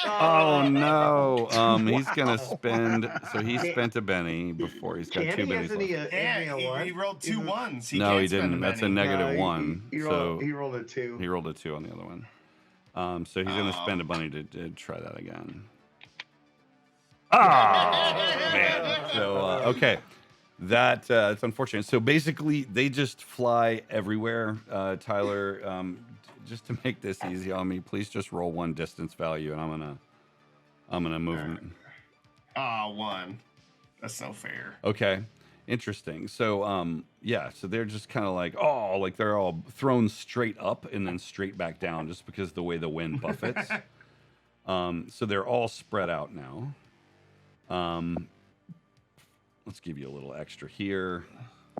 Oh no! He's gonna spend. So he spent a Benny before. He's got 2 bennies left. Yeah, he rolled 2 ones. No, he can't spend didn't. That's a penny. -1. He So rolled a 2. he rolled a 2 on the other one. So he's gonna spend a bunny to try that again. Oh man! So okay, it's unfortunate. So basically, they just fly everywhere. Tyler, just to make this easy on me, please just roll 1 distance value, and I'm gonna move them. 1. That's no fair. Okay, interesting. So so they're just kind of like they're all thrown straight up and then straight back down, just because the way the wind buffets. So they're all spread out now. Let's give you a little extra here.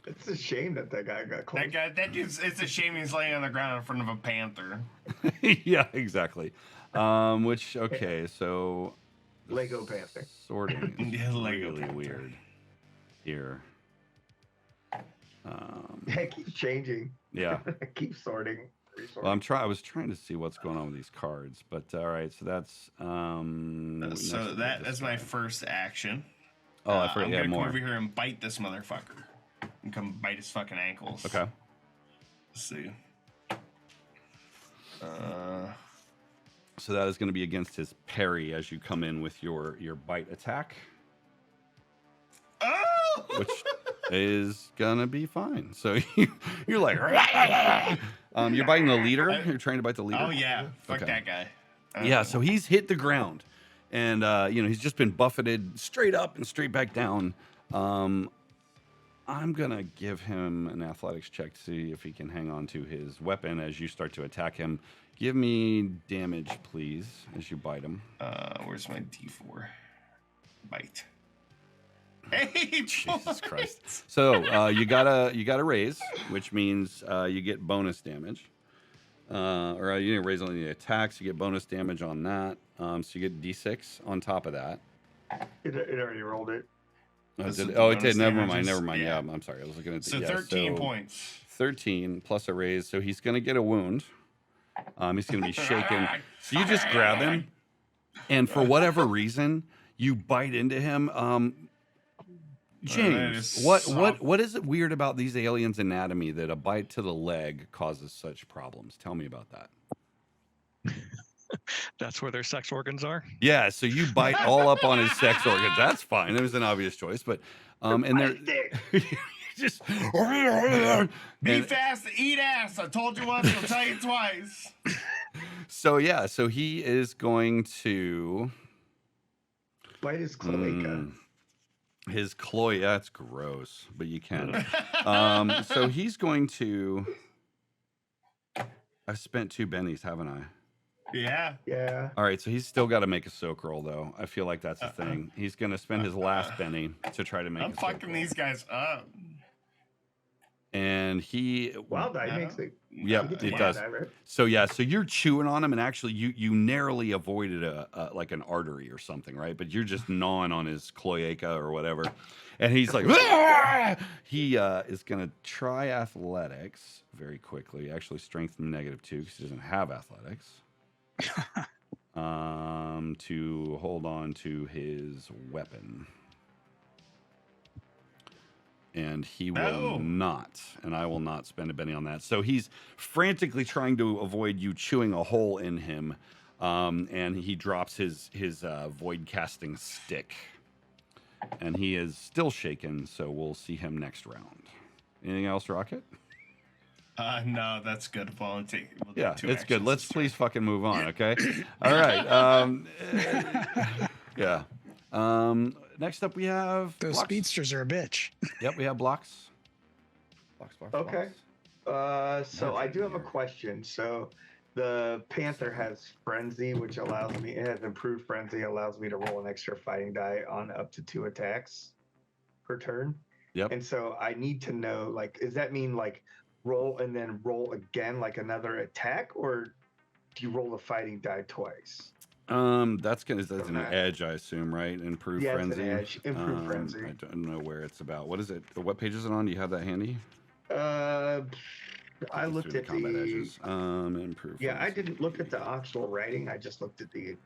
It's a shame that guy got close. That dude's. It's a shame he's laying on the ground in front of a panther. Yeah, exactly. So Lego Panther. Sorting is Yeah, Lego really Panther. weird here. It keeps changing. Yeah. It keeps sorting. Well, I was trying to see what's going on with these cards, but all right. So that's So that's my first action. Oh, I forgot. I'm Yeah, gonna more. come over here and bite this motherfucker. And come bite his fucking ankles. Okay. Let's see. So that is going to be against his parry as you come in with your bite attack, Oh! which is gonna be fine. So you're like, you're biting the leader. You're trying to bite the leader. Oh yeah, fuck Okay. that guy. Yeah, so he's hit the ground, and he's just been buffeted straight up and straight back down. I'm gonna give him an athletics check to see if he can hang on to his weapon as you start to attack him. Give me damage, please, as you bite him. Where's my D4? Bite. Hey, Jesus Christ! So you gotta raise, which means you get bonus damage. Or you didn't raise on the attacks, you get bonus damage on that. So you get D6 on top of that. It already rolled it. It did. the Oh, it did. bonus Never mind. damages. Never mind. Yeah, Yeah. I'm sorry. I was looking at the So 13 points. 13 plus a raise. So he's going to get a wound. He's going to be shaken. So you just grab him, and for whatever reason, you bite into him. James, what is it weird about these aliens' anatomy that a bite to the leg causes such problems? Tell me about that. That's where their sex organs are. Yeah, so you bite all up on his sex organs. That's fine. It was an obvious choice, but and they're just be fast, eat ass. I told you once, I'll tell you twice. So yeah, so he is going to bite his cloaca. His cloaca, that's gross, but you can. So he's going to. I've spent 2 bennies, haven't I? Yeah. Yeah. All right, so he's still got to make a soak roll, though. I feel like that's the thing. He's going to spend his last benny to try to make. I'm fucking these guys up. And he wild die makes it. Yep, it does. Die, right? So yeah, so you're chewing on him, and actually you narrowly avoided a like an artery or something, right? But you're just gnawing on his cloaca or whatever, and he's like, Aah! He is gonna try athletics very quickly. Actually, strength -2 because he doesn't have athletics. To hold on to his weapon. And he will not, and I will not spend a penny on that. So he's frantically trying to avoid you chewing a hole in him, and he drops his void casting stick, and he is still shaken. So we'll see him next round. Anything else, Rocket? No, that's good. Volunteer. Yeah, it's good. Let's please fucking move on, okay? All right. Yeah. Next up, we have those blocks. speedsters are a bitch. Yep, we have blocks. Okay. So I do have a question. So the Panther has frenzy, which allows me. It has improved frenzy, allows me to roll an extra fighting die on up to 2 attacks per turn. Yep. And so I need to know, like, does that mean like roll and then roll again, like another attack, or do you roll the fighting die twice? That's an edge, I assume, right? Improved frenzy. It's an edge. Improved frenzy. I don't know where it's about. What is it? What page is it on? Do you have that handy? I looked at combat edges. Improved. Yeah, frenzy. I didn't look at the actual writing. I just looked at the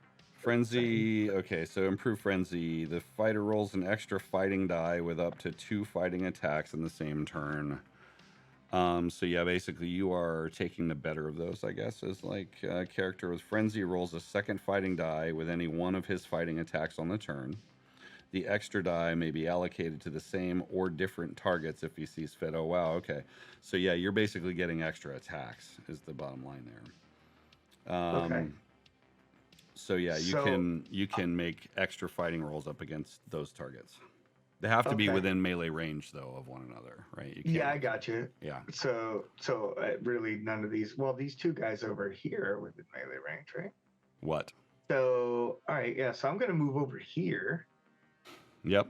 frenzy. Okay, so improved frenzy. The fighter rolls an extra fighting die with up to 2 fighting attacks in the same turn. So yeah, basically you are taking the better of those, I guess, as like a character with frenzy rolls a second fighting die with any one of his fighting attacks on the turn. The extra die may be allocated to the same or different targets if he sees fit. Oh wow, okay. So yeah, you're basically getting extra attacks is the bottom line there. Okay. So yeah, you can make extra fighting rolls up against those targets. They have to be within melee range, though, of one another, right? Yeah, I got you. Yeah. So really none of these. Well, these 2 guys over here are within melee range, right? What? So, all right, yeah. So I'm going to move over here. Yep.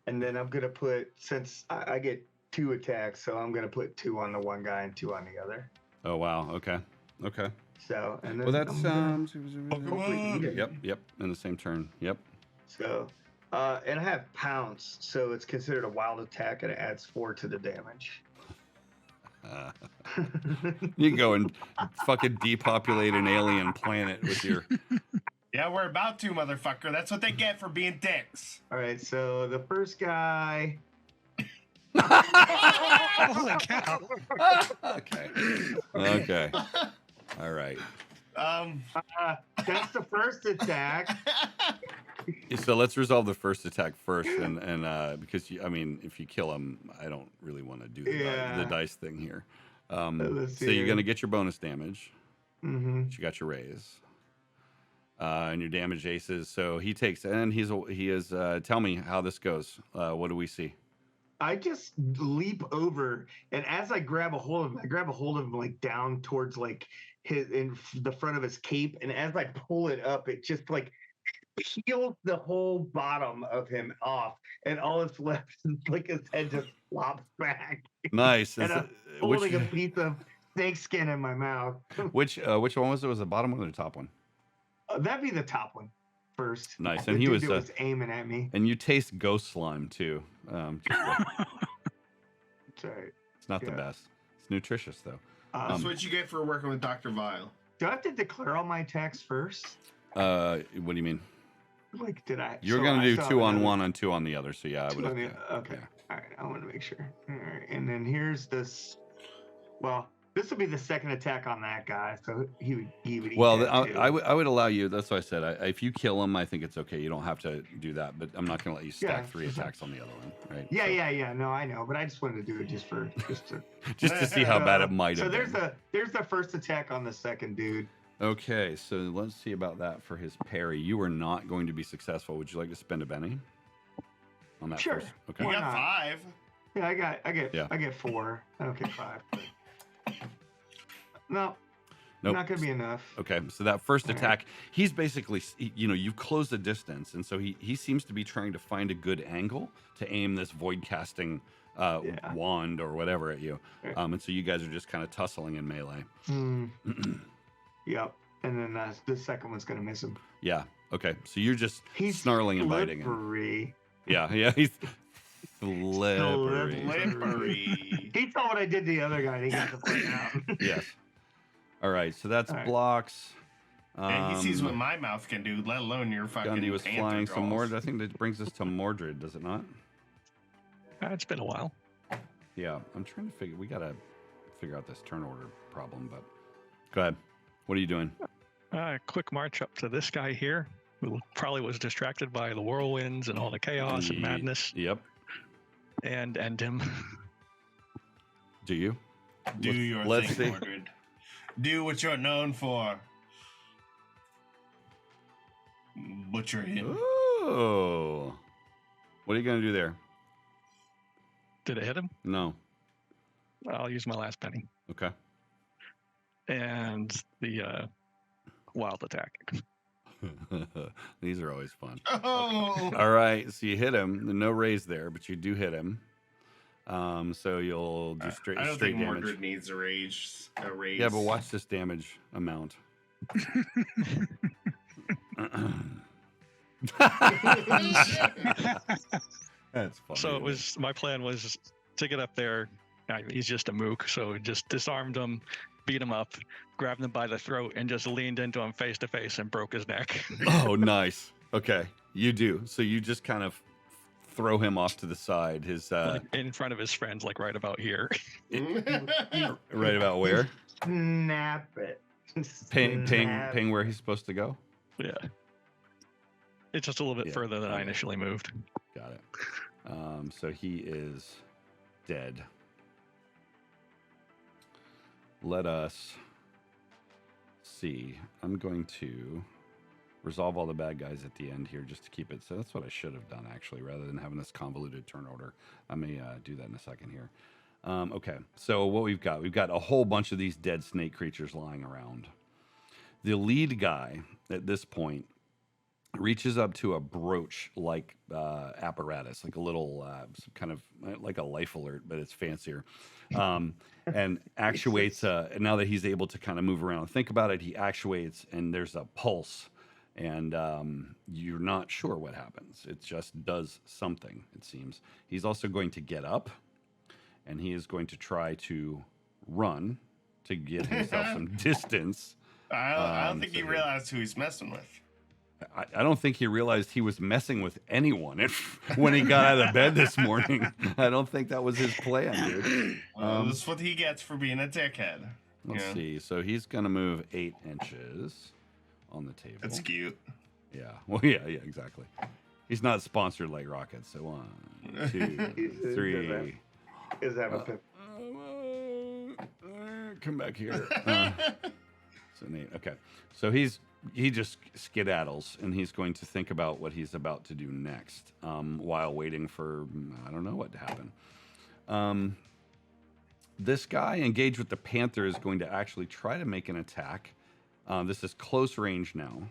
And then I'm going to put, since I get 2 attacks, so I'm going to put 2 on the one guy and 2 on the other. Oh, wow. Okay. Okay. So, and then. Well, that's, yep. In the same turn. Yep. So. And I have pounce, so it's considered a wild attack, and it adds 4 to the damage. You can go and fucking depopulate an alien planet with your. Yeah, we're about to, motherfucker. That's what they get for being dicks. All right, so the first guy. Holy cow! Okay. All right. That's the first attack. So let's resolve the first attack first, and because if you kill him, I don't really want to do the dice thing here. So you're gonna get your bonus damage. Mm-hmm. You got your raise, and your damage aces. So he takes, and he is. Tell me how this goes. What do we see? I just leap over, and as I grab a hold of him, like down towards like in the front of his cape, and as I pull it up, it just like peels the whole bottom of him off, and all that's left is like his head just flops back. Nice. And I'm holding a piece of snake skin in my mouth. Which one was it? Was the bottom one or the top one? That'd be the top one. first. Nice. The And he dude was, that was aiming at me. and you taste ghost slime too. Sorry. It's not the best. It's nutritious though. That's what you get for working with Dr. Vile. Do I have to declare all my attacks first? What do you mean? Like, did I? You're gonna do 2 on one and 2 on the other. So yeah, I would. Okay. Yeah. All right. I want to make sure. All right. And then here's this. Well, this will be the second attack on that guy, so he would eat Well, that too. I would allow you. That's what I said. If you kill him, I think it's okay. You don't have to do that. But I'm not going to let you stack 3 attacks on the other one, right? Yeah. No, I know, but I just wanted to do it just to see how bad it might have been. been. So there's the first attack on the second dude. Okay, so let's see about that for his parry. You are not going to be successful. Would you like to spend a penny on that? Sure. First? Okay. You Why got not? 5. Yeah, I get 4. I don't get 5. No. Nope. Not gonna be enough. Okay, so that first All right. attack, he's basically, you've closed the distance, and so he seems to be trying to find a good angle to aim this void casting wand or whatever at you. Right. And so you guys are just kind of tussling in melee. Yep. And then the second one's gonna miss him. Yeah. Okay. So you're just He's snarling and biting him. slippery. Yeah. He's slippery. Slippery. He saw what I did to the other guy. And he got the point out. Yes. All right. So that's All right. blocks. And he sees what my mouth can do, let alone your fucking Gundy was panther flying some draws. Mordred. I think that brings us to Mordred, does it not? It's been a while. Yeah. I'm trying to figure. We gotta figure out this turn order problem. But go ahead. What are you doing? Quick march up to this guy here, who probably was distracted by the whirlwinds and all the chaos and madness, Yep. and end him. Do you? Do your let's thing, see. Mordred. Do what you're known for. Butcher him. Oh. What are you gonna do there? Did it hit him? No. I'll use my last penny. Okay. And the wild attack. These are always fun. Oh! All right, so you hit him. No raise there, but you do hit him. So you'll do straight I don't straight think damage. Mordred needs a raise. Yeah, but watch this damage amount. That's funny. So it was my plan was to get up there. He's just a mook, so just disarmed him, beat him up, grabbed him by the throat, and just leaned into him face to face and broke his neck. Oh, nice. Okay, you do. So you just kind of throw him off to the side. His Like in front of his friends, like right about here. right about where? Snap it. Ping where he's supposed to go. Yeah. It's just a little bit further than I initially moved. Got it. So he is dead. Let us see. I'm going to resolve all the bad guys at the end here just to keep it. So that's what I should have done, actually, rather than having this convoluted turn order. I may do that in a second here. Okay, so what we've got a whole bunch of these dead snake creatures lying around. The lead guy at this point reaches up to a brooch-like apparatus, like a little some kind of like a life alert, but it's fancier, and actuates. Now that he's able to kind of move around and think about it, he actuates, and there's a pulse, and you're not sure what happens. It just does something, it seems. He's also going to get up, and he is going to try to run to get himself some distance. I don't think he realized who he's messing with. I don't think he realized he was messing with anyone when he got out of bed this morning. I don't think that was his plan, dude. This is what he gets for being a dickhead. Let's see. So he's going to move 8 inches on the table. That's cute. Yeah. Well, yeah, exactly. He's not sponsored like Rocket. So 1, 2, 3. Is that a pip? Come back here. So neat. Okay. So he just skedaddles, and he's going to think about what he's about to do next, while waiting for I don't know what to happen. This guy engaged with the panther is going to actually try to make an attack. This is close range now.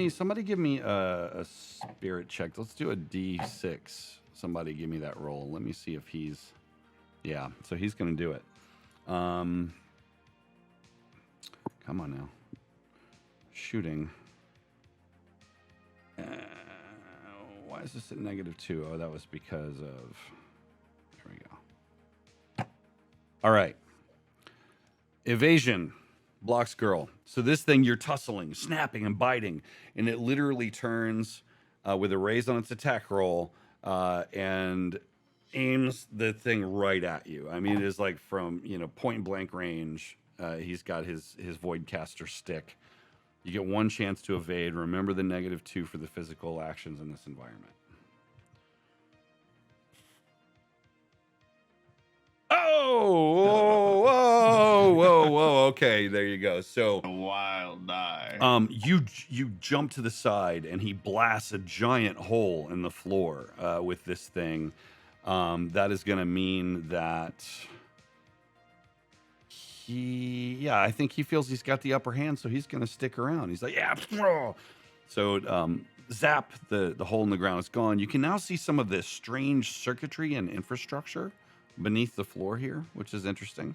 Somebody give me a spirit check. Let's do a D6. Somebody give me that roll. Let me see if he's. Yeah, so he's going to do it. Come on now. shooting. Why is this at -2? Oh, that was because of... There we go. All right. Evasion. Blocks girl. So this thing, you're tussling, snapping, and biting, and it literally turns with a raise on its attack roll and aims the thing right at you. I mean, it is like from, point blank range. He's got his Voidcaster stick. You get one chance to evade. Remember the -2 for the physical actions in this environment. Oh, whoa. Okay, there you go. So A wild die. you jump to the side, and he blasts a giant hole in the floor with this thing. That is going to mean that I think he feels he's got the upper hand, so he's going to stick around. He's like, yeah. So zap, the hole in the ground is gone. You can now see some of this strange circuitry and infrastructure beneath the floor here, which is interesting.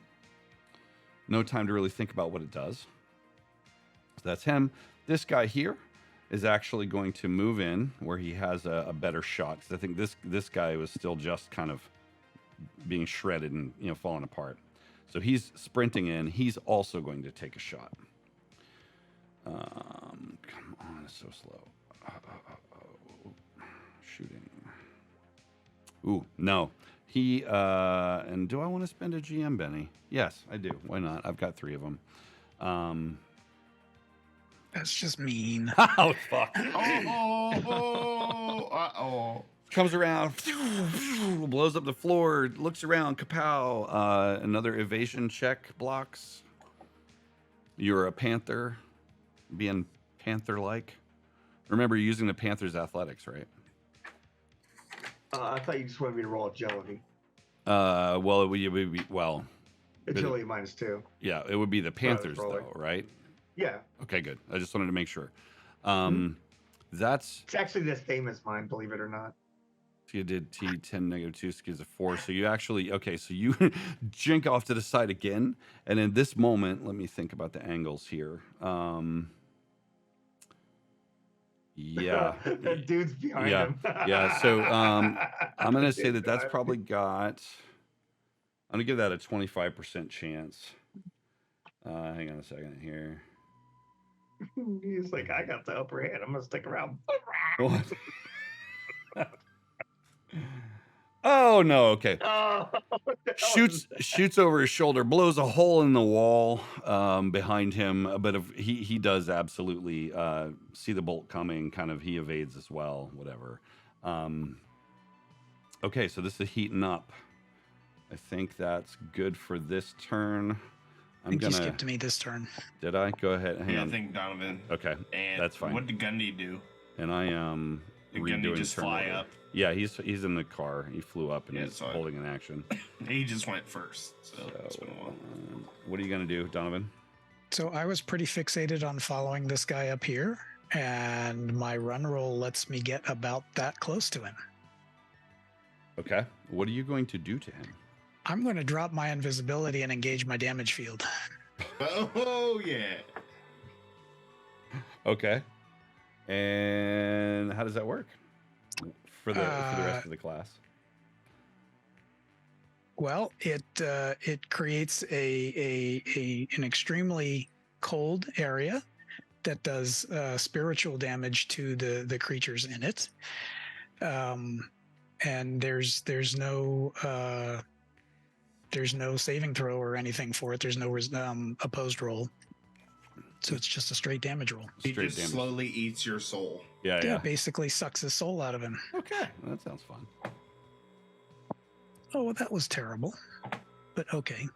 No time to really think about what it does. So that's him. This guy here is actually going to move in where he has a better shot, because I think this guy was still just kind of being shredded and falling apart. So he's sprinting in. He's also going to take a shot. Come on, it's so slow. Shooting. Ooh, no. He, and do I want to spend a GM, Benny? Yes, I do. Why not? I've got 3 of them. That's just mean. Oh, fuck. Uh-oh. Comes around, blows up the floor, looks around, kapow. Another evasion check blocks. You're a panther, being panther-like. Remember, you're using the panther's athletics, right? I thought you just wanted me to roll agility. Well, it would be, Agility -2. yeah, it would be the Panthers, though, right? Yeah. Okay, good. I just wanted to make sure. It's actually the same as mine, believe it or not. So you did T10 -2 gives a 4. So you actually, so you jink off to the side again. And in this moment, let me think about the angles here. Yeah. That dude's behind him. Yeah. So I'm going to say that's probably got, I'm going to give that a 25% chance. Hang on a second here. He's like, I got the upper hand. I'm going to stick around. Oh, no. Okay. Oh, Shoots over his shoulder, blows a hole in the wall behind him. But if he does absolutely see the bolt coming, kind of he evades as well, whatever. Okay, so this is heating up. I think that's good for this turn. You skipped me this turn. Did I? Go ahead. Hang on. I think Donovan. Okay, And that's fine. What did Gundy do? And I am Did Gundy redoing just turn fly order. up? Yeah, he's in the car. He flew up and Yeah, he's so I- holding an action. He just went first. So it's So, been a while. what are you gonna do, Donovan? So I was pretty fixated on following this guy up here, and my run roll lets me get about that close to him. Okay. What are you going to do to him? I'm going to drop my invisibility and engage my damage field. Oh yeah. Okay. And how does that work for the rest of the class? Well, it creates an extremely cold area that does spiritual damage to the creatures in it, and there's no saving throw or anything for it. There's no opposed roll, so it's just a straight damage roll. He Straight just damage. slowly eats your soul. Yeah. Basically sucks his soul out of him. Okay. Well, that sounds fun. Oh, well, that was terrible, but okay. Is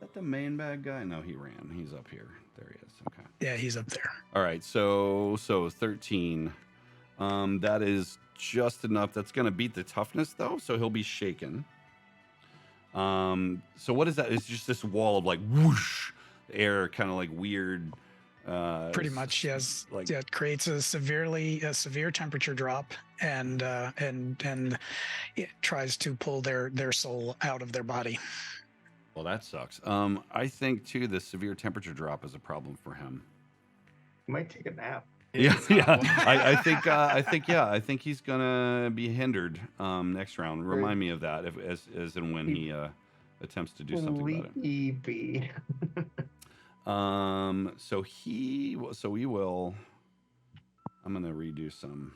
that the main bad guy? No, he ran. He's up here. There he is. Okay. Yeah, he's up there. All right. So 13. That is just enough. That's going to beat the toughness, though, so he'll be shaken. So what is that? It's just this wall of like whoosh air, kind of like weird. Pretty much, yes. Like, Yeah, it creates a severe temperature drop, and it tries to pull their soul out of their body. well, that sucks. I think too the severe temperature drop is a problem for him. He might take a nap. Yeah, yeah. I think he's gonna be hindered next round. Remind me of that as and when he attempts to do something about it. Sleepy. So we will. I'm gonna redo some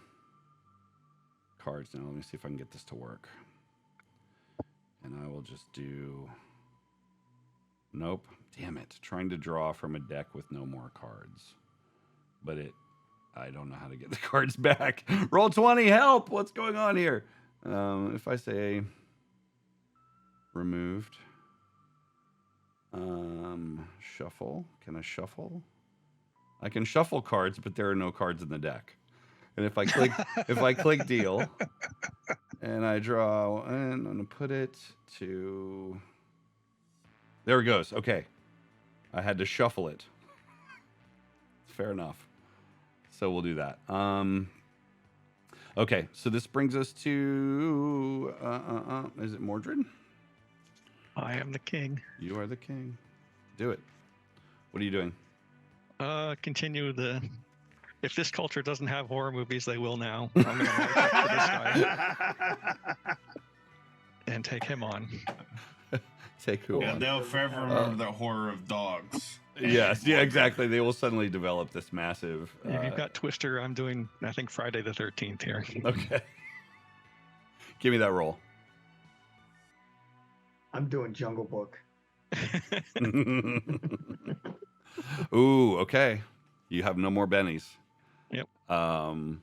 cards now. Let me see if I can get this to work. And I will just do. Nope. Damn it. Trying to draw from a deck with no more cards. But I don't know how to get the cards back. Roll 20, help! What's going on here? If I say removed, shuffle. Can I shuffle? I can shuffle cards, but there are no cards in the deck. And if I click deal, and I draw, and I'm gonna put it to. There it goes. Okay, I had to shuffle it. Fair enough. So we'll do that. Okay, so this brings us to is it Mordred? I am the king. You are the king. Do it. What are you doing? Continue the. If this culture doesn't have horror movies, they will now. I'm gonna march up to this guy and take him on. Take who on? They'll forever remember the horror of dogs. Yes, yeah, exactly. They will suddenly develop this massive. If you've got Twister, I'm doing, I think, Friday the 13th here. Okay. Give me that roll. I'm doing Jungle Book. Ooh, okay. You have no more bennies. Yep. I'm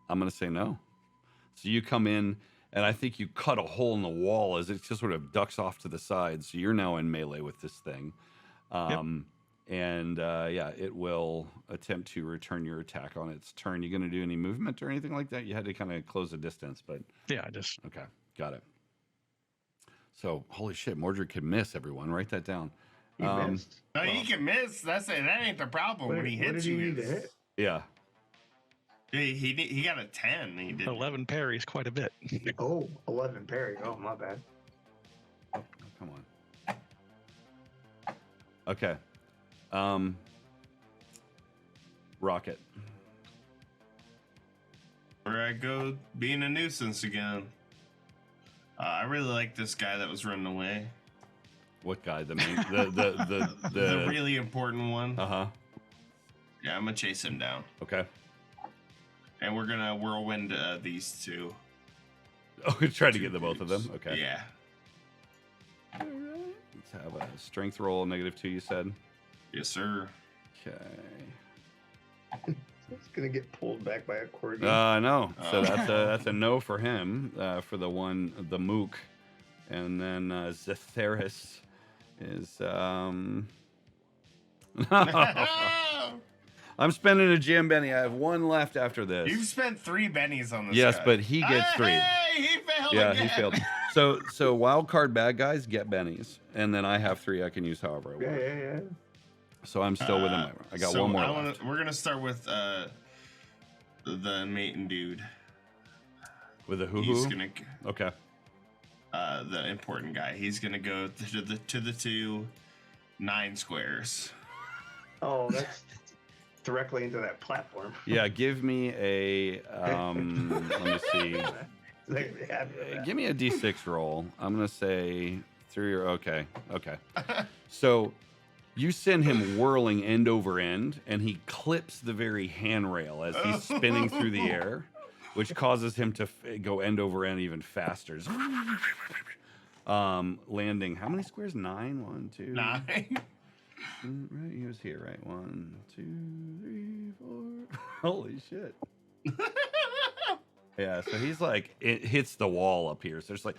gonna say no. So you come in, and I think you cut a hole in the wall as it just sort of ducks off to the side. So you're now in melee with this thing. And yeah, it will attempt to return your attack on its turn. You gonna do any movement or anything like that? You had to kind of close the distance, but Yeah, I just. okay, got it. So holy shit, Mordred could miss. Everyone, write that down. He missed. No, you can miss. That ain't the problem. When he What hits did he you, need to hit? Yeah. he got a 10. He did 11 parries, quite a bit. Oh, 11 parry. Oh, my bad. Oh, come on. Okay. Rocket. Where I go being a nuisance again. I really like this guy that was running away. What guy? The main, the The really important one. Uh-huh. Yeah, I'm gonna chase him down. Okay. And we're gonna whirlwind these two. Oh, try to get the both of them. Okay. Yeah. All right. Let's have a strength roll, -2, you said. Yes, sir. Okay. It's gonna get pulled back by a accordion. No. So that's a no for him, for the mook. And then Zetheris is I'm spending a gem Benny. I have one left after this. You've spent 3 bennies on this. Yes, guy. but he gets 3. Hey, he failed. Yeah, again. he failed. So wild card bad guys get bennies, and then I have 3 I can use however I want. Yeah. So I'm still within my. I got one more left. We're gonna start with the maiden dude. With a He's hoo-hoo? gonna Okay. the important guy. He's gonna go to the 2 9 squares. Oh, that's directly into that platform. Yeah, give me a. Let me see. Give me a D6 roll. I'm gonna say 3 or okay. So you send him whirling end over end, and he clips the very handrail as he's spinning through the air, which causes him to go end over end even faster. Landing. How many squares? 9. 1, 2. 9. Right, he was here, right? 1, 2, 3, 4. Holy shit. Yeah, so he's like, it hits the wall up here. So it's like,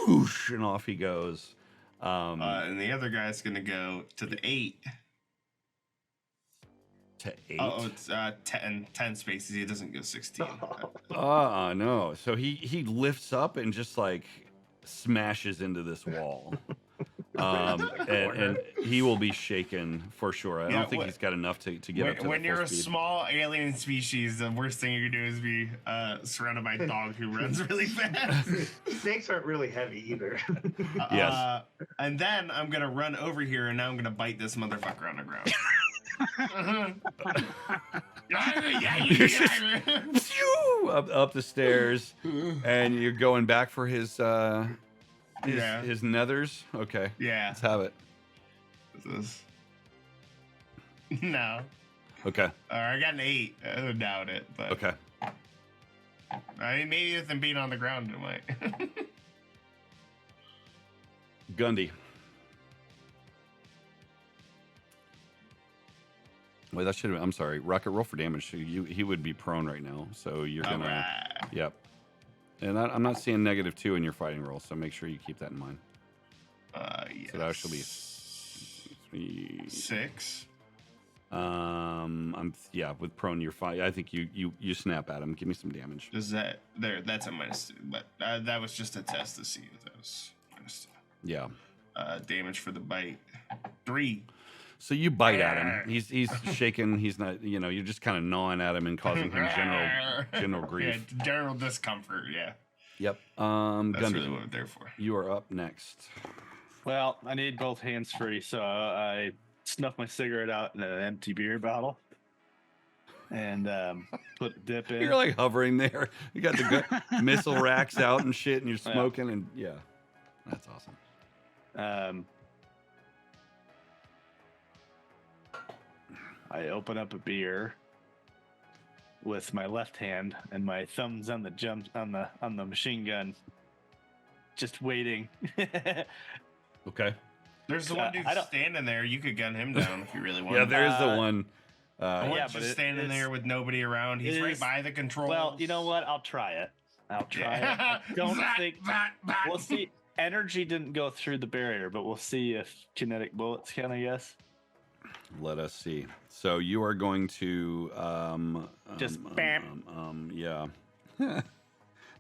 whoosh, and off he goes. And the other guy's gonna go to the 8. To 8? Oh, it's 10 spaces. He doesn't go 16. No. So he lifts up and just like smashes into this wall. And he will be shaken for sure. I don't think he's got enough to get up to when the you're full a speed. small alien species, the worst thing you can do is be surrounded by a dog who runs really fast. Snakes aren't really heavy either. Yes. And then I'm gonna run over here, and now I'm gonna bite this motherfucker on the ground. Phew, up the stairs, and you're going back for his nethers. Okay, Yeah. let's have it. No. Okay. I got an 8. I don't doubt it, but Okay. I mean, maybe with them being on the ground, it might. Gundy. Wait, that should have. I'm sorry. Rocket, roll for damage. So he would be prone right now. So you're gonna. Right. Yep. And I'm not seeing -2 in your fighting roll, so make sure you keep that in mind. Yes. So that should be 6. With prone you're fine. I think you snap at him. Give me some damage. Does that there? That's a -2, but that was just a test to see if that was -2. Yeah. Damage for the bite. 3. So you bite at him. He's shaking. He's not. You're just kind of gnawing at him and causing him general grief. Yeah, general discomfort. Yeah. Yep. That's Gundy, really what I'm there for. you are up next. Well, I need both hands free, so I snuff my cigarette out in an empty beer bottle and put a dip in. You're like hovering there. You got the missile racks out and shit, and you're smoking, and that's awesome. I open up a beer with my left hand and my thumbs on the machine gun, just waiting. Okay. There's the one dude standing there. You could gun him down if you really want. Yeah, there is the one. Just standing there with nobody around. He's right by the controls. Well, you know what? I'll try it. I don't think. We'll see. Energy didn't go through the barrier, but we'll see if kinetic bullets can, I guess. Let us see. So you are going to just bam. Yeah.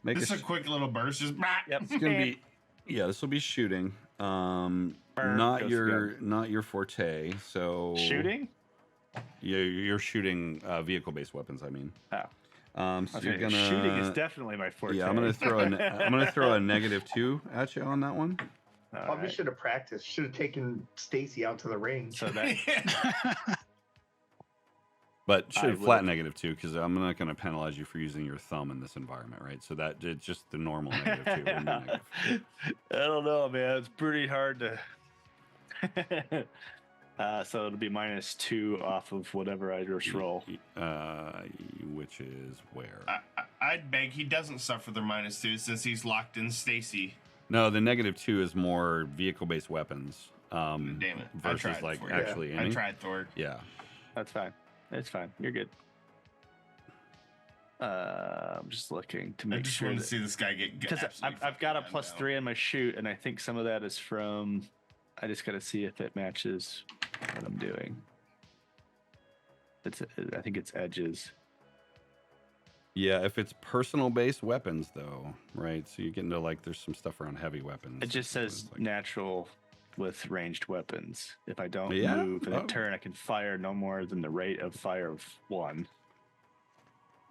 This is a quick little burst. Just yep. It's gonna be. Yeah, this will be shooting. Not your forte. So shooting. Yeah, you're shooting vehicle-based weapons. I mean. Oh. So you're gonna shooting is definitely my forte. Yeah, I'm gonna throw a -2 at you on that one. Probably should have practiced. Should have taken Stacy out to the range. So that. But should have flat -2 because I'm not going to penalize you for using your thumb in this environment, right? So that it's just the normal -2. I don't know, man. It's pretty hard to. So it'll be -2 off of whatever I just roll. Which is where? I'd beg he doesn't suffer the -2 since he's locked in Stacy. No, the -2 is more vehicle-based weapons. Damn it! Versus like actually aiming. I tried, Thor. Yeah, that's fine. It's fine. You're good. I'm just looking to make sure. I just want to see this guy get because I've got a +3 on my shoot, and I think some of that is from. I just got to see if it matches what I'm doing. I think it's edges. Yeah, if it's personal-based weapons, though, right? So you get into like there's some stuff around heavy weapons. It just says like, natural with ranged weapons. If I don't move in a turn, I can fire no more than the rate of fire of 1.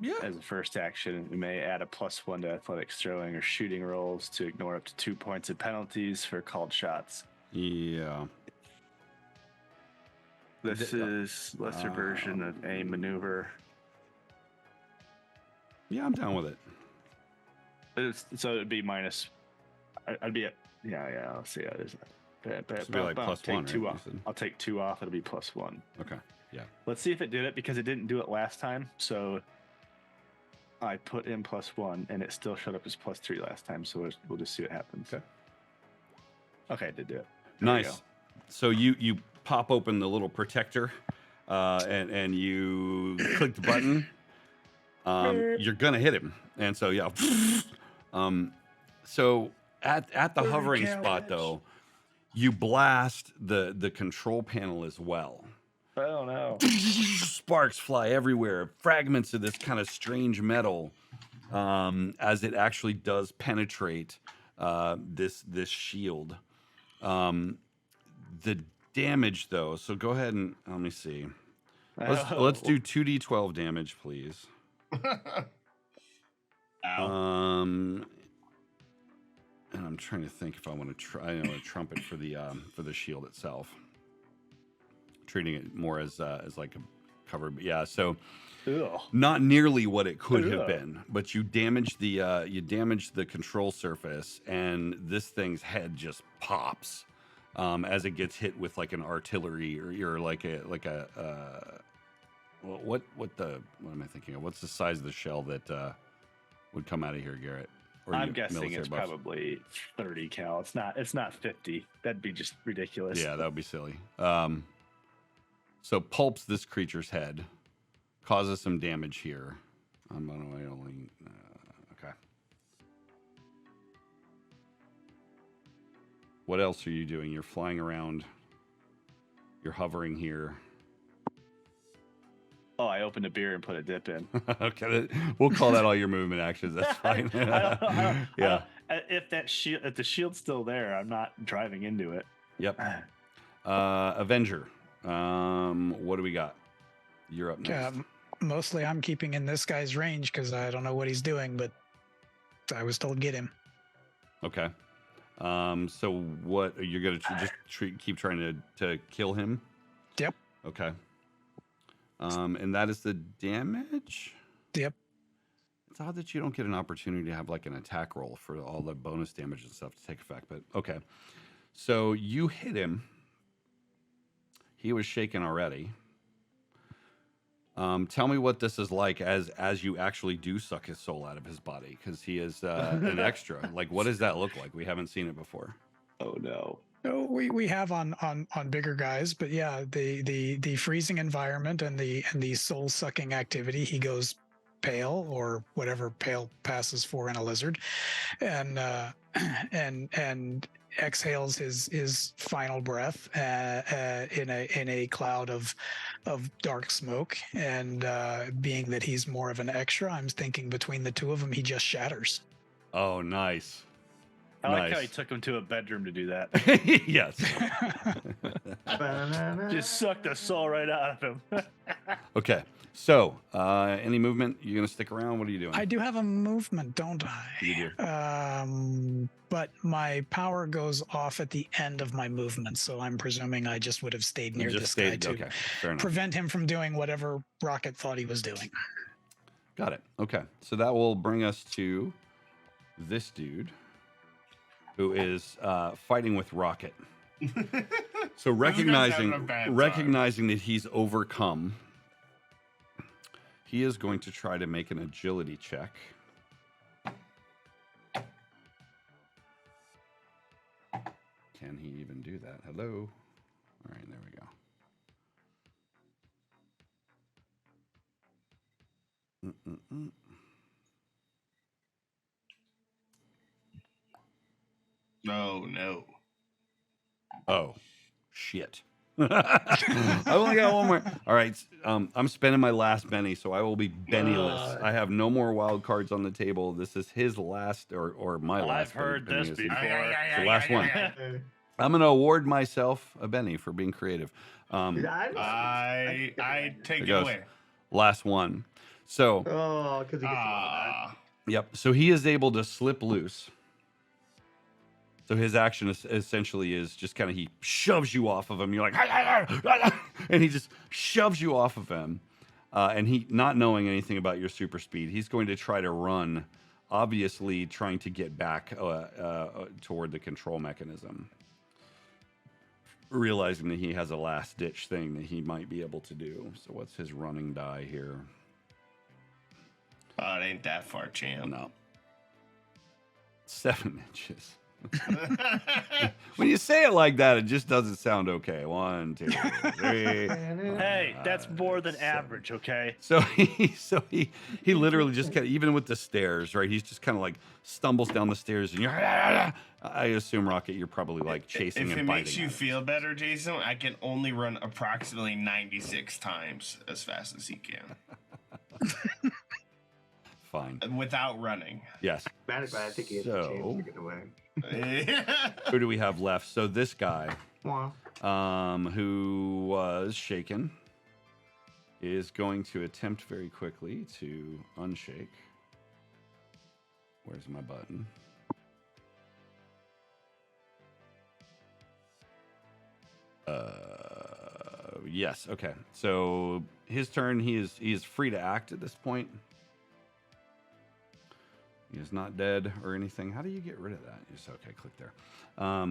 Yeah. As a first action, we may add a +1 to athletics throwing or shooting rolls to ignore up to 2 points of penalties for called shots. Yeah. This is lesser version of a maneuver. Yeah, I'm down with it. So it'd be minus. I'd be at Let's see how it is. This would be like +1. Take 2 right? off. I'll take 2 off. It'll be +1. Okay. Yeah. Let's see if it did it because it didn't do it last time. So I put in +1 and it still showed up as +3 last time. So we'll just see what happens. Okay, it did do it. Nice. So you pop open the little protector, and you click the button. You're gonna hit him, and so yeah. So at the hovering spot though, you blast the control panel as well. Oh no! Sparks fly everywhere. Fragments of this kind of strange metal, as it actually does penetrate this shield. The damage though. So go ahead and let me see. Let's do 2d12 damage, please. And I'm trying to think if I want to try. I know a trumpet for the shield itself. treating it more as like a cover. But yeah, so Ugh. not nearly what it could have Ugh. been, but you damage the control surface, and this thing's head just pops as it gets hit with like an artillery or like a what am I thinking of? What's the size of the shell that would come out of here, Garrett? Or I'm you- guessing military it's buffs? probably 30 cal. It's not 50. That'd be just ridiculous. Yeah, that would be silly. So pulps this creature's head, causes some damage here. I'm gonna only okay. What else are you doing? You're flying around. You're hovering here. Oh, I opened a beer and put a dip in. Okay, we'll call that all your movement actions. That's fine. Yeah. If the shield's still there, I'm not driving into it. Yep. Avenger. What do we got? You're up next. Mostly I'm keeping in this guy's range because I don't know what he's doing, but I was told get him. Okay. So what you're gonna keep trying to kill him? Yep. Okay. And that is the damage? Yep. It's odd that you don't get an opportunity to have like an attack roll for all the bonus damage and stuff to take effect, but okay. So you hit him. He was shaken already. Tell me what this is like as you actually do suck his soul out of his body, because he is an extra. Like, what does that look like? We haven't seen it before. Oh no. No, we have on bigger guys, but yeah, the freezing environment and the soul sucking activity, he goes pale or whatever pale passes for in a lizard, and exhales his final breath in a cloud of dark smoke. And being that he's more of an extra, I'm thinking between the two of them, he just shatters. Oh, nice. I like how he took him to a bedroom to do that. Yes. Just sucked the soul right out of him. Okay. So, any movement? You gonna stick around? What are you doing? I do have a movement, don't I? You do. But my power goes off at the end of my movement, so I'm presuming I just would have stayed near this guy to okay. Fair enough. prevent him from doing whatever Rocket thought he was doing. Got it. Okay. So that will bring us to this dude who is fighting with Rocket. So recognizing that he's overcome, he is going to try to make an agility check. Can he even do that? Hello? All right, there we go. Oh, no. Oh, shit. I only got one more. All right. I'm spending my last Benny, so I will be Bennyless. I have no more wild cards on the table. This is his last or my last. I've heard Benny. this Benny is before. the last one. I'm going to award myself a Benny for being creative. I take it goes. away. Last one. So, because he gets all yep. So he is able to slip loose. So his action essentially is just kind of he shoves you off of him. You're like, and he just shoves you off of him. And he, not knowing anything about your super speed, he's going to try to run, obviously trying to get back toward the control mechanism, realizing that he has a last ditch thing that he might be able to do. So what's his running die here? Oh, it ain't that far, champ. No. 7 inches. When you say it like that, it just doesn't sound okay. 1, 2, 3. Hey, that's more than 7. average, okay? So he literally just kind of, even with the stairs, right? He's just kind of like stumbles down the stairs, and you're. I assume, Rocket, you're probably like chasing If and it biting. makes you feel better, Jason, I can only run approximately 96 times as fast as he can. Fine. Without running. Yes. I think he has a chance to get away. Who do we have left? So this guy, Wow. who was shaken, is going to attempt very quickly to unshake. Where's my button? Yes. Okay. So his turn. He is free to act at this point. He is not dead or anything. How do you get rid of that? Just okay. Click there.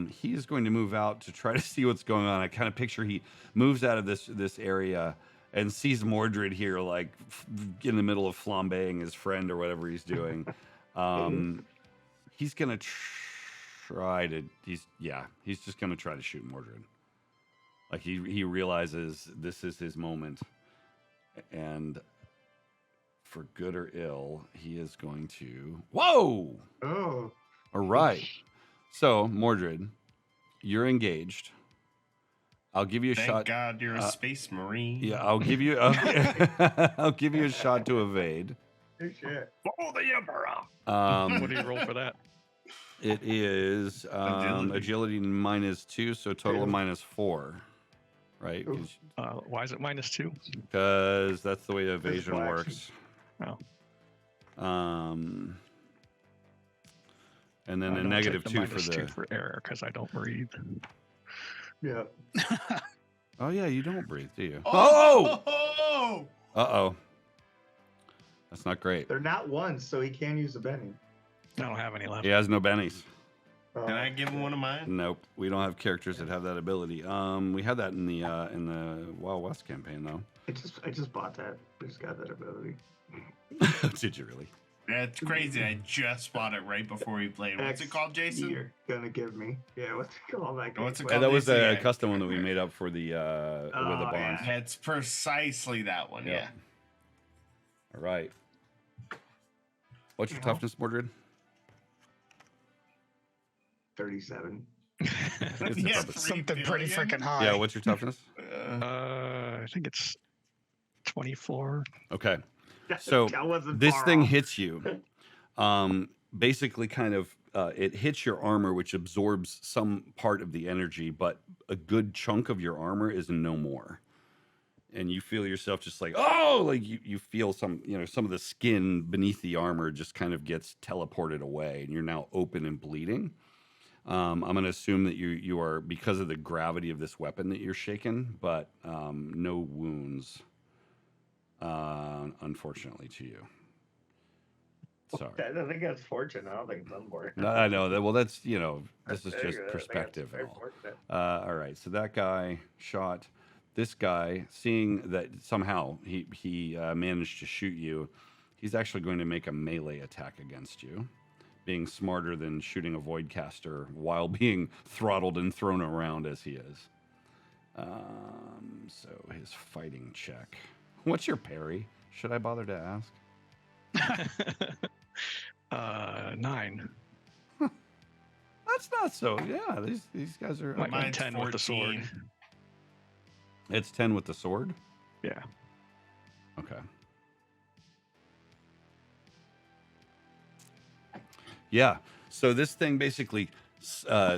He is going to move out to try to see what's going on. I kind of picture he moves out of this area and sees Mordred here, like in the middle of flambeing his friend or whatever he's doing. He's gonna try to. He's just gonna try to shoot Mordred. Like he realizes this is his moment, and for good or ill, he is going to. Whoa! Oh. All right. So Mordred, you're engaged. I'll give you a Thank shot. God you're a space marine. Yeah, I'll give you. I'll give you a shot to evade. Good shit. Oh, the Emperor. What do you roll for that? It is agility -2, so total of -4, right? Ooh. Why is it -2? Because that's the way evasion flash. works. Oh. And then a I'll take -2 for -2 the. for error because I don't breathe. Yeah. Oh yeah, you don't breathe, do you? Oh! Uh-oh. That's not great. They're not ones, so he can use a Benny. I don't have any left. He has no bennies. Oh. Can I give him one of mine? Nope, we don't have characters that have that ability. We had that in the Wild West campaign though. I just bought that. I just got that ability. Did you really? That's crazy. I just bought it right before we played. What's it called, Jason? You're gonna give me. Yeah, what's it called? What's it Yeah, called? that was Yeah. a custom one that we made up for the with the Oh, bonds. yeah. It's precisely that one. Yeah. Yeah. All right. What's your Yeah. toughness, Mordred? 37. Yeah, Something pretty billion? freaking high. Yeah. What's your toughness? I think it's 24. Okay. So That wasn't this far thing off. hits you. Basically, kind of, it hits your armor, which absorbs some part of the energy, but a good chunk of your armor is no more. And you feel yourself just like, oh, like you feel some of the skin beneath the armor just kind of gets teleported away, and you're now open and bleeding. I'm going to assume that you are, because of the gravity of this weapon, that you're shaken, but no wounds, unfortunately, to you. Sorry. I think that's fortunate. I don't think it's unfortunate. No, I know that. Well, that's this is That's just very good. I think that's perspective. very And all. fortunate. All right. So that guy shot this guy, seeing that somehow he managed to shoot you. He's actually going to make a melee attack against you, being smarter than shooting a voidcaster while being throttled and thrown around as he is. So his fighting check. What's your parry? Should I bother to ask? 9. That's not so. Yeah, these guys are. Might be Mine's 10 with the sword. 14. It's 10 with the sword. Yeah. Okay. Yeah. So this thing basically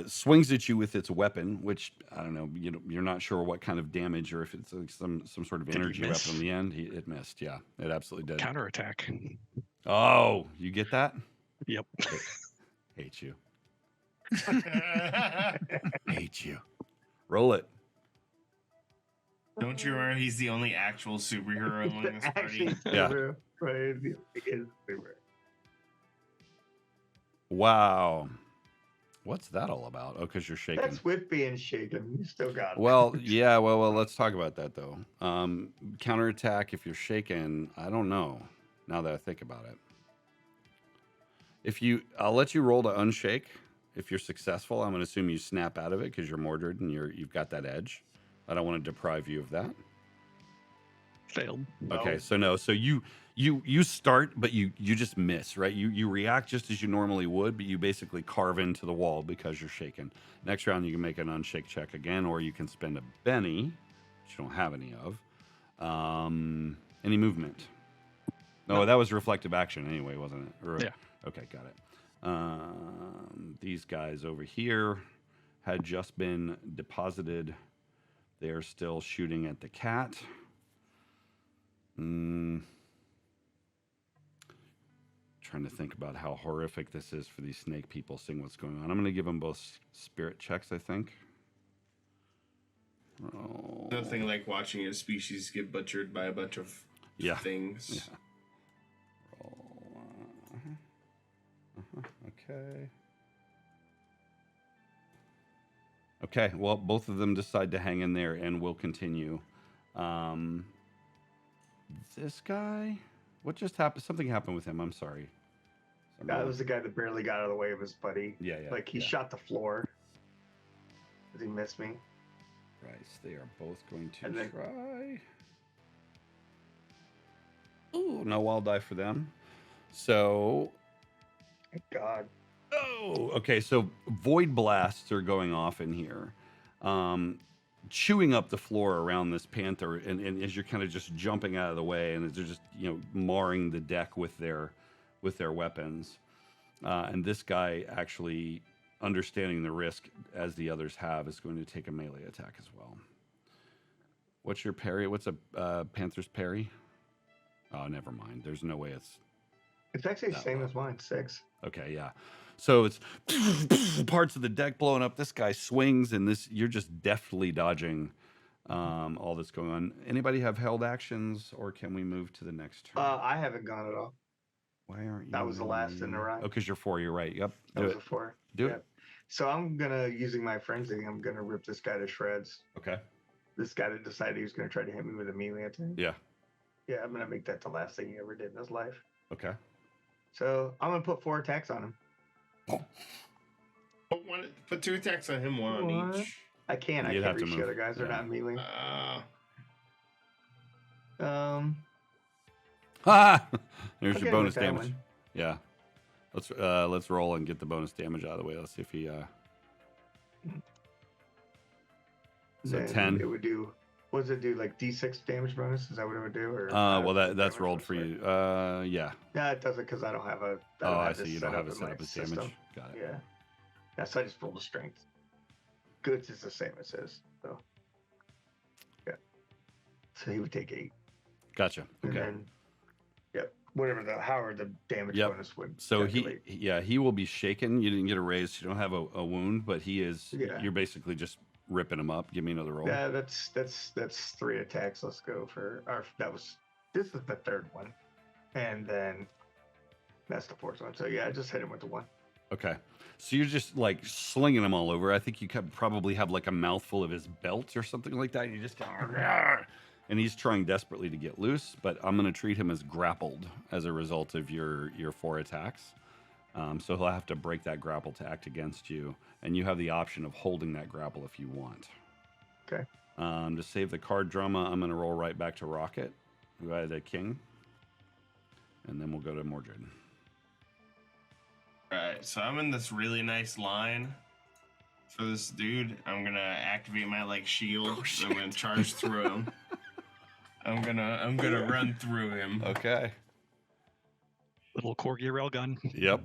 swings at you with its weapon, which I don't know. You're not sure what kind of damage, or if it's like some sort of Did he energy miss? weapon. In the end, it missed. Yeah, it absolutely did. Counterattack. Oh, you get that? Yep. Hate you. Hate you. Roll it. Don't you remember he's the only actual superhero among this Actually, party? Yeah. Subaru, right? It is Subaru. Wow. What's that all about? Oh, because you're shaking. That's with being shaken. You still got it. Well, yeah. Well, let's talk about that though. Counterattack if you're shaken. I don't know. Now that I think about it, I'll let you roll to unshake. If you're successful, I'm going to assume you snap out of it because you're Mordred and you've got that edge. I don't want to deprive you of that. Failed. Okay, No. so no, so you start, but you just miss, right? You react just as you normally would, but you basically carve into the wall because you're shaken. Next round, you can make an unshake check again, or you can spend a Benny, which you don't have any of. Any movement? No, that was reflective action anyway, wasn't it? Or- Yeah. Okay, got it. These guys over here had just been deposited. They are still shooting at the cat. Trying to think about how horrific this is for these snake people, seeing what's going on. I'm going to give them both spirit checks, I think. Roll. Nothing like watching a species get butchered by a bunch of things. Yeah. Roll. Okay. Okay. Well, both of them decide to hang in there, and we'll continue. This guy. What just happened? Something happened with him. I'm sorry. That was the guy that barely got out of the way of his buddy. Yeah. Like he shot the floor. Did he miss me? Right. They are both going to And then- try. Ooh, no wild die for them. So. Thank God. Oh, okay. So void blasts are going off in here, chewing up the floor around this panther, and as you're kind of just jumping out of the way, and they're just marring the deck with their weapons. And this guy, actually understanding the risk as the others have, is going to take a melee attack as well. What's your parry? What's a panther's parry? Oh, never mind. There's no way it's. It's actually the same as mine, 6. Okay, yeah. So it's parts of the deck blowing up. This guy swings, and you're just deftly dodging all that's going on. Anybody have held actions, or can we move to the next turn? I haven't gone at all. Why aren't you? That was the last in the round. Oh, because you're 4. You're right. Yep. That was a 4. Do it. So I'm gonna, using my frenzy, I'm gonna rip this guy to shreds. Okay. This guy that decided he was gonna try to hit me with a melee attack. Yeah. Yeah, I'm gonna make that the last thing he ever did in his life. Okay. So I'm gonna put 4 attacks on him. Put 2 attacks on him, 1 on each. I can't. I You'd have can't to reach move. the other guys. They're not melee. There's I'll your get him bonus with that damage. one. Yeah. Let's roll and get the bonus damage out of the way. Let's see if he. So Then 10. It would do. What does it do? Like D6 damage bonus? Is that what it would do? Or Well, that's rolled for you. Yeah. Yeah, it doesn't because I don't have a. Oh, I see. You don't have it set up as damage. System. Got it. Yeah. Yeah, so I just rolled the strength. Goods is the same as his. So. Yeah. So he would take 8. Gotcha. And Okay. then, yep. However the damage Yep. bonus would. So calculate. he will be shaken. You didn't get a raise. You don't have a wound, but he is. Yeah. You're basically just ripping him up. Give me another roll. Yeah, that's 3 attacks. Let's go for this is the 3rd one, and then that's the 4th one. So yeah, I just hit him with the 1. Okay. So you're just like slinging him all over. I think you could probably have like a mouthful of his belt or something like that. You just and he's trying desperately to get loose, but I'm going to treat him as grappled as a result of your 4 attacks. So he'll have to break that grapple to act against you, and you have the option of holding that grapple if you want. Okay. To save the card drama, I'm going to roll right back to Rocket, who had a king, and then we'll go to Mordred. Alright, so I'm in this really nice line for this dude. I'm gonna activate my shield. I'm gonna charge through him. I'm gonna run through him. Okay. Little corgi railgun. Yep.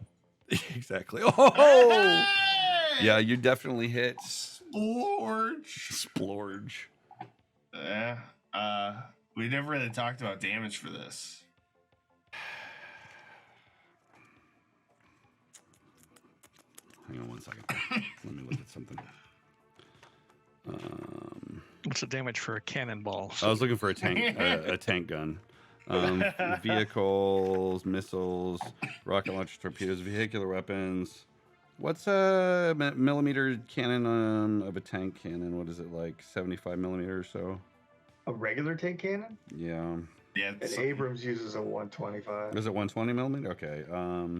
Exactly. Oh! Yeah, you definitely hit. Splorge. Yeah. We never really talked about damage for this. Hang on 1 second. Let me look at something. What's the damage for a cannonball? I was looking for a tank, a tank gun. Vehicles, missiles, rocket launcher, torpedoes, vehicular weapons. What's a millimeter cannon of a tank cannon? What is it, like 75 millimeters or so? A regular tank cannon? Yeah. Yeah. And Abrams uses a 125. Is it 120 millimeter? Okay.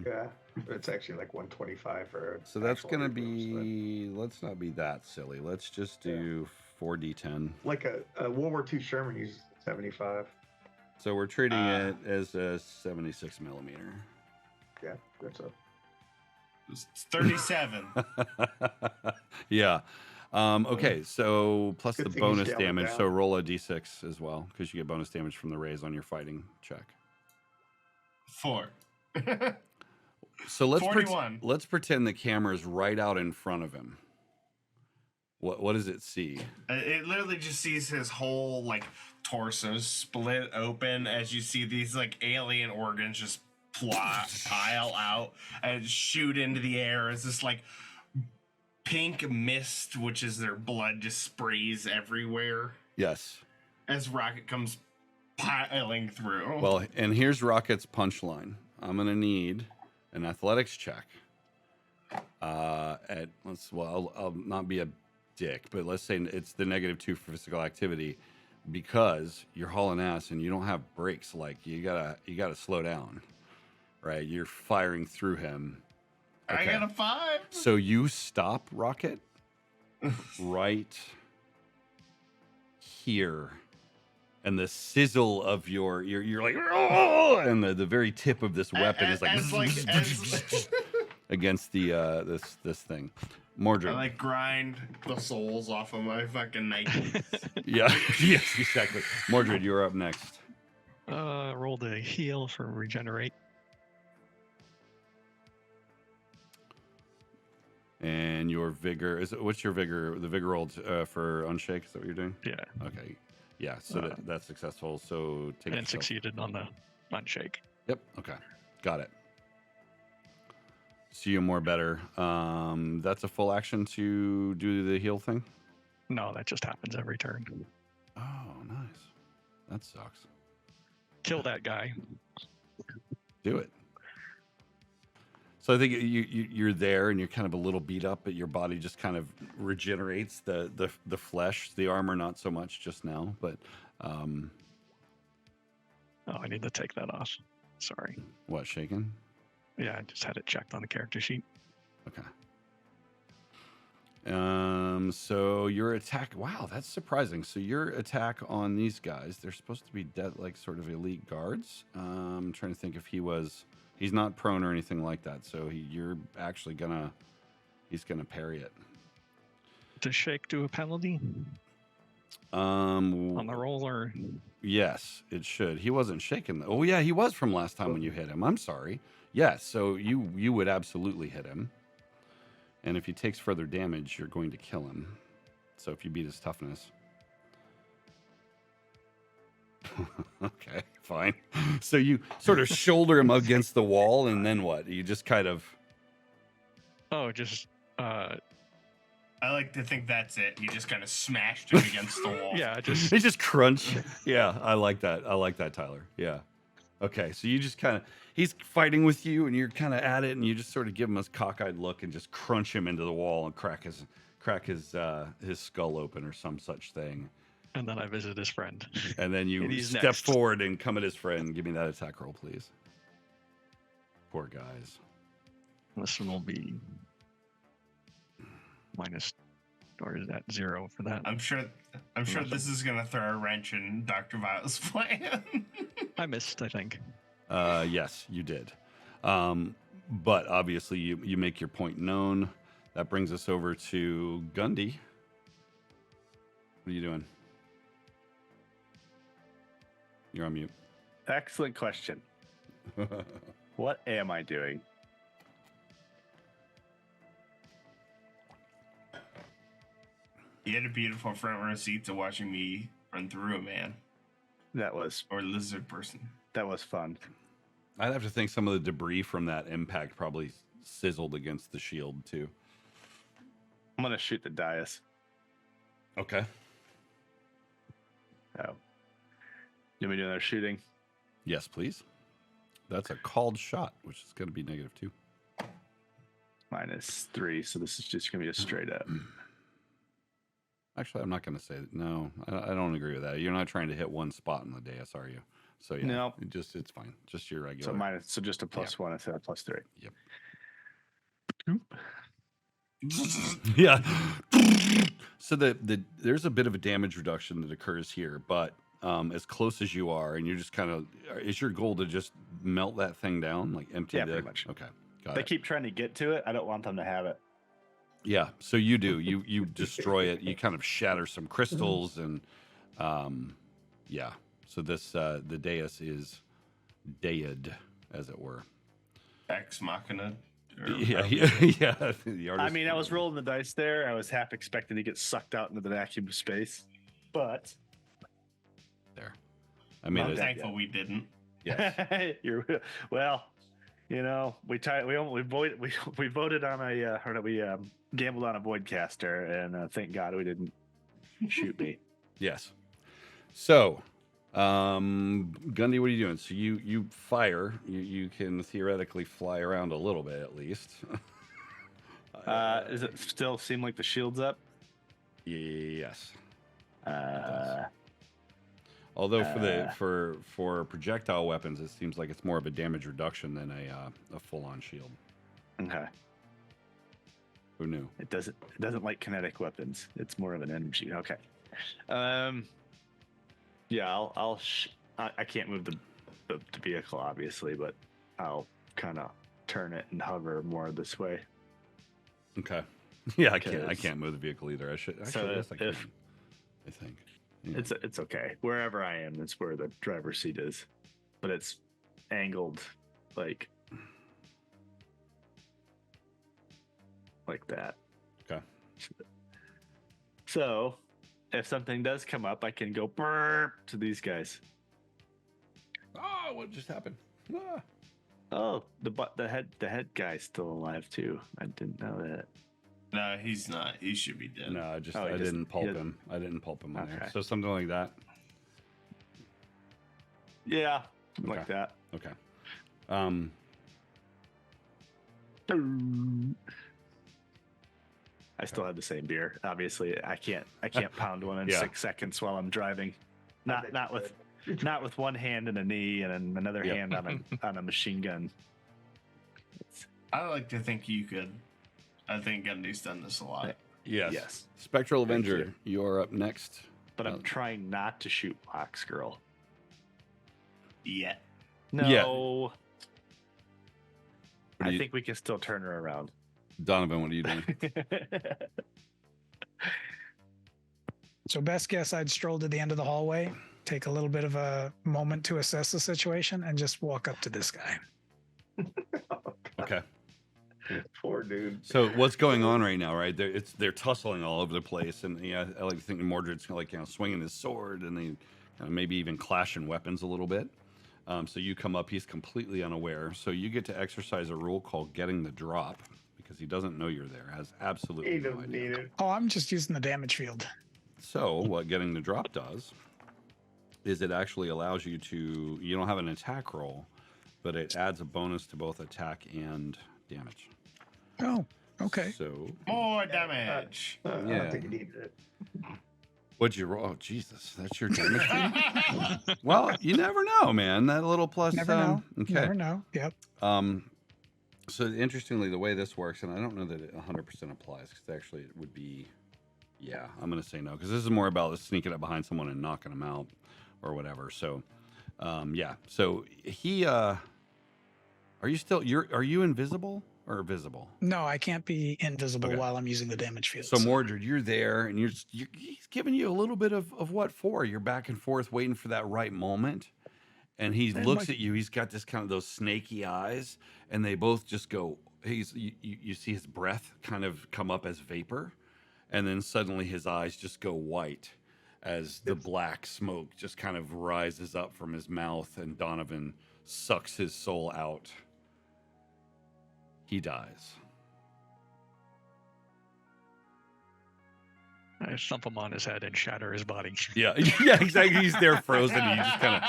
Yeah, it's actually like 125 for. So that's actual gonna Abrams, be. Let's not be that silly. Let's just do 4d10. like a World War II Sherman uses 75. So we're treating it as a 76 millimeter. Yeah, that's a. It's 37. Yeah. Okay, so plus Good the thing you bonus scaled it damage. down. So roll a d6 as well, because you get bonus damage from the raise on your fighting check. 4. So let's 41. let's pretend the camera's right out in front of him. What does it see? It literally just sees his whole torso split open as you see these alien organs just pile out and shoot into the air as this pink mist, which is their blood, just sprays everywhere Yes. as Rocket comes piling through. Well, and here's Rocket's punchline. I'm gonna need an athletics check. I'll not be a dick, but let's say it's the -2 for physical activity, because you're hauling ass and you don't have brakes. Like you gotta slow down, right? You're firing through him. I got a 5. So you stop Rocket right here, and the sizzle of you're like, oh, and the very tip of this weapon is like, against the this thing. Mordred. I like grind the souls off of my fucking Nike. Yeah, yes, exactly. Mordred, you're up next. Roll the heal for regenerate. And your vigor what's your vigor? The vigor rolled for unshake. Is that what you're doing? Yeah. Okay. Yeah. So that's successful. So take. And succeeded on the unshake. Yep. Okay. Got it. See you more better. That's a full action to do the heal thing. No, that just happens every turn. Oh, nice. That sucks. Kill that guy. Do it. So I think you're there and you're kind of a little beat up, but your body just kind of regenerates the flesh, the armor not so much just now, but Oh, I need to take that off. Sorry. what, shaken? Yeah, I just had it checked on the character sheet. Okay. So your attack, wow, that's surprising. So your attack on these guys, they're supposed to be dead, like sort of elite guards. I'm trying to think if he's not prone or anything like that. So you're actually he's gonna parry it. Does shake do a penalty On on the roll, or? Yes, it should. He wasn't shaken. Oh yeah, he was from last time when you hit him. I'm sorry. Yes, so you would absolutely hit him. And if he takes further damage, you're going to kill him. So if you beat his toughness. Okay, fine. So you sort of shoulder him against the wall, and then what? You just kind of... Oh, just... I like to think that's it. You just kind of smashed him against the wall. Yeah, just... He just crunch. Yeah, I like that. I like that, Tyler. Yeah. Okay, so you just kind of... He's fighting with you, and you're kind of at it, and you just sort of give him a cockeyed look and just crunch him into the wall and crack his skull open or some such thing. And then I visit his friend. And then you And step next. forward and come at his friend. Give me that attack roll, please. Poor guys. This one will be minus, or is that 0 for that? I'm sure this is gonna throw a wrench in Dr. Vile's plan. I missed, I think. Yes, you did. But obviously you make your point known. That brings us over to Gundy. What are you doing? You're on mute. Excellent question. What am I doing? You had a beautiful front row seat to watching me run through a man That was or lizard person. fun. I'd have to think some of the debris from that impact probably sizzled against the shield too. I'm gonna shoot the dais. Okay. Oh. You want me to do another shooting? Yes, please. That's a called shot, which is going to be -2. -3, so this is just gonna be a straight up. Actually, I'm not going to say that. No, I don't agree with that. You're not trying to hit one spot on the dais, are you? So yeah, No. it's fine. Just your regular. So just a +1 instead of +3. Yep. Oop. Yeah. So there's a bit of a damage reduction that occurs here, but as close as you are, and you're just kind of, is your goal to just melt that thing down, like empty? Yeah, pretty much. Okay, got They it. keep trying to get to it. I don't want them to have it. Yeah, so you do. You destroy it. You kind of shatter some crystals, and yeah. So this the dais is dead, as it were. Ex Machina. Yeah. The I artist- mean, I was rolling the dice there. I was half expecting to get sucked out into the vacuum of space, but there. I mean, I'm it, thankful we didn't. yes. well, You know, we voted on we gambled on a voidcaster, and thank God we didn't shoot me. Yes. So, Gundy, what are you doing? So you fire. You can theoretically fly around a little bit at least. Does it still seem like the shield's up? Yes. Uh, Although for projectile weapons, it seems like it's more of a damage reduction than a full-on shield. okay. Who knew? It doesn't like kinetic weapons. It's more of an energy. Okay. Yeah, I can't move the vehicle obviously, but I'll kind of turn it and hover more this way. Okay. Yeah, I Because- can't move the vehicle either. I should actually. So Yes, I can. if- I think. Yeah. It's okay. Wherever I am, that's where the driver's seat is, but it's angled like that. Okay. So, if something does come up, I can go burp to these guys. Oh, what just happened? Ah. Oh, the head guy's still alive too. I didn't know that. No, he's not. He should be dead. No, I Oh, he didn't pulp doesn't- him. I didn't pulp him on there. Okay. So something like that. Yeah, like Okay. that. Okay. I still have the same beer. Obviously, I can't pound one in Yeah. 6 seconds while I'm driving. Not with one hand and a knee and then another Yep. hand on a machine gun. I like to think you could. I think Gundy's done this a lot. Yes. Yes. Spectral Thank Avenger, you are up next. But I'm trying not to shoot Box Girl. Yeah. No. What do I you- think we can still turn her around. Donovan, what are you doing? So best guess, I'd stroll to the end of the hallway, take a little bit of a moment to assess the situation, and just walk up to this guy. Okay. Poor dude. So what's going on right now, right? They're tussling all over the place, and yeah, I like to think Mordred's like swinging his sword, and they maybe even clashing weapons a little bit. So you come up, he's completely unaware. So you get to exercise a rule called getting the drop because he doesn't know you're there. Has absolutely He no doesn't idea. need it. Oh, I'm just using the damage field. So what getting the drop does is it actually allows you to. You don't have an attack roll, but it adds a bonus to both attack and damage. Oh, okay. So More damage. I Yeah. don't think he needed it. what'd you roll? Oh Jesus, that's your damage. Feed? Well, you never know, man. That little plus. Never know. Okay. Never know. Yep. So interestingly, the way this works, and I don't know that it 100% applies because actually it would be, yeah, I'm going to say no because this is more about sneaking up behind someone and knocking them out or whatever. So, yeah. So he, are you invisible or visible? No, I can't be invisible Okay. while I'm using the damage field. So Mordred, you're there, and he's giving you a little bit of what for. You're back and forth, waiting for that right moment, and he And looks like- at you. He's got this kind of those snaky eyes, and they both just go. You see his breath kind of come up as vapor, and then suddenly his eyes just go white as the black smoke just kind of rises up from his mouth, and Donovan sucks his soul out. He dies. I thump him on his head and shatter his body. Yeah, yeah, exactly. He's there frozen. And you just kind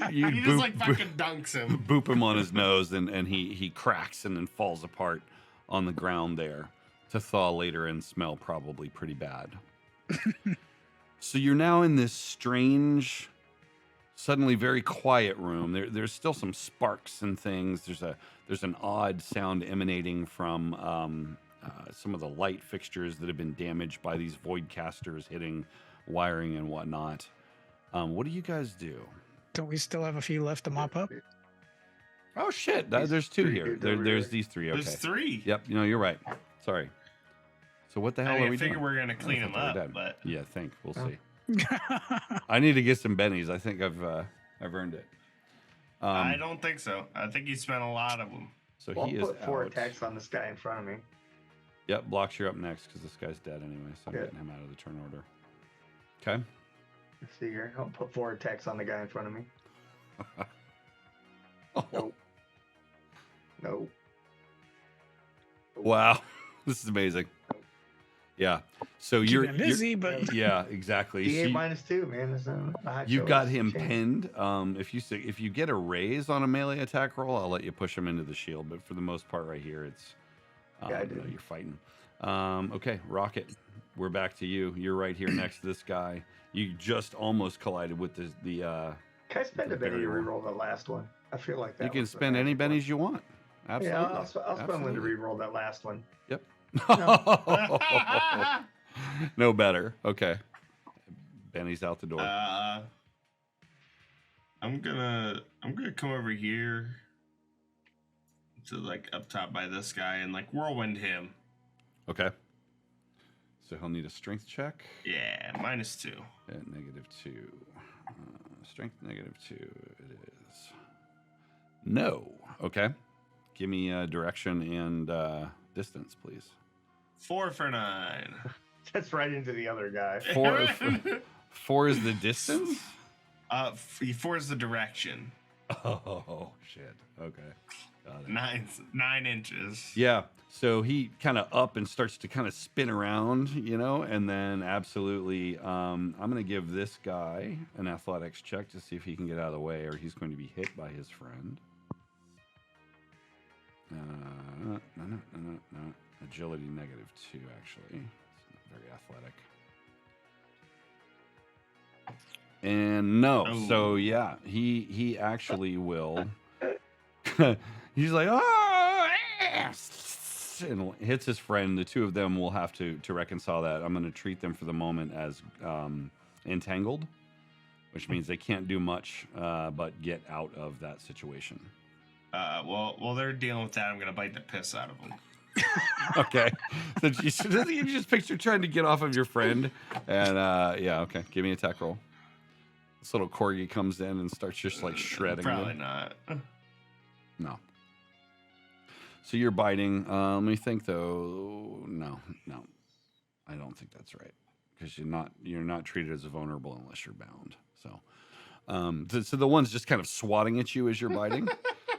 of He just like fucking dunks him. boop him on his nose, and he cracks and then falls apart on the ground there to thaw later and smell probably pretty bad. So you're now in this strange, suddenly very quiet room. There's still some sparks and things. There's an odd sound emanating from some of the light fixtures that have been damaged by these void casters hitting wiring and whatnot. What do you guys do? Don't we still have a few left to mop up? Oh shit! There's These two three here. dudes over There's here. these three. Okay. There's three. Yep. You're right. Sorry. So what the hell I are we figure doing? we're gonna clean I them thought they were up, dead. but Yeah, I think we'll Oh. see. I need to get some bennies. I think I've earned it. I don't think so. I think you spent a lot of them. So Well, he I'll is put 4 out. attacks on this guy in front of me. Yep, blocks you're up next because this guy's dead anyway. So I'm Good. getting him out of the turn order. Okay. Let's see here. I'll put 4 attacks on the guy in front of me. Oh. Nope. No. Wow, this is amazing. Yeah. So Keeping him busy, but yeah, exactly. D8 So -2, man. That's a high you've got him chance. pinned. If you get a raise on a melee attack roll, I'll let you push him into the shield. But for the most part, right here, it's Yeah, I did. you're fighting. Okay, Rocket, we're back to you. You're right here next to this guy. You just almost collided with the Can I spend the a penny to barrier. reroll the last one? I feel like that. you can was the spend any magic one. bennies you want. Absolutely. Yeah, I'll spend one to Absolutely. reroll that last one. Yep. No better. Okay. Benny's out the door. I'm gonna come over here to like up top by this guy and like whirlwind him. Okay. So he'll need a strength check. Yeah, -2. At -2. Strength -2. It is. No. Okay. Give me direction and distance, please. 4 for 9. That's right into the other guy. Four is the distance? 4 is the direction. Oh, shit. Okay. Got it. 9 inches. Yeah. So he kind of up and starts to kind of spin around, and then absolutely, I'm going to give this guy an athletics check to see if he can get out of the way or he's going to be hit by his friend. No. Agility -2, actually. It's not very athletic. And no. Oh. So, yeah, he actually will. He's like, oh, and hits his friend. The two of them will have to reconcile that. I'm going to treat them for the moment as entangled, which means they can't do much but get out of that situation. While they're dealing with that, I'm gonna bite the piss out of them. Okay. So you just picture trying to get off of your friend, and yeah, okay. Give me an attack roll. This little corgi comes in and starts just like shredding. Probably you. not. No. So you're biting. Let me think though. No, I don't think that's right because you're not treated as vulnerable unless you're bound. So the one's just kind of swatting at you as you're biting,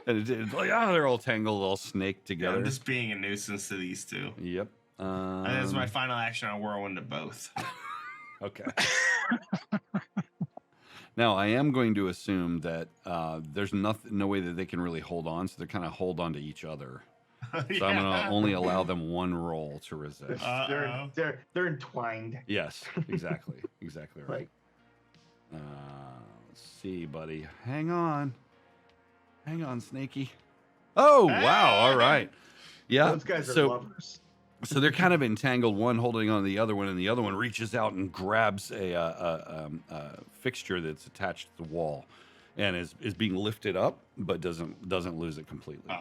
and it's like they're all tangled, all snaked Yeah, together. I'm just being a nuisance to these two. Yep. And that's my final action. I'll whirlwind to both. Okay. Now, I am going to assume that there's no way that they can really hold on, so they kind of hold on to each other. So I'm going to only allow them one roll to resist. They're entwined. Yes, exactly. Exactly right. Let's see, buddy. Hang on, Snaky. Oh, wow. All right. Yeah. Those guys are lovers. So they're kind of entangled, one holding on to the other one, and the other one reaches out and grabs a fixture that's attached to the wall, and is being lifted up, but doesn't lose it completely.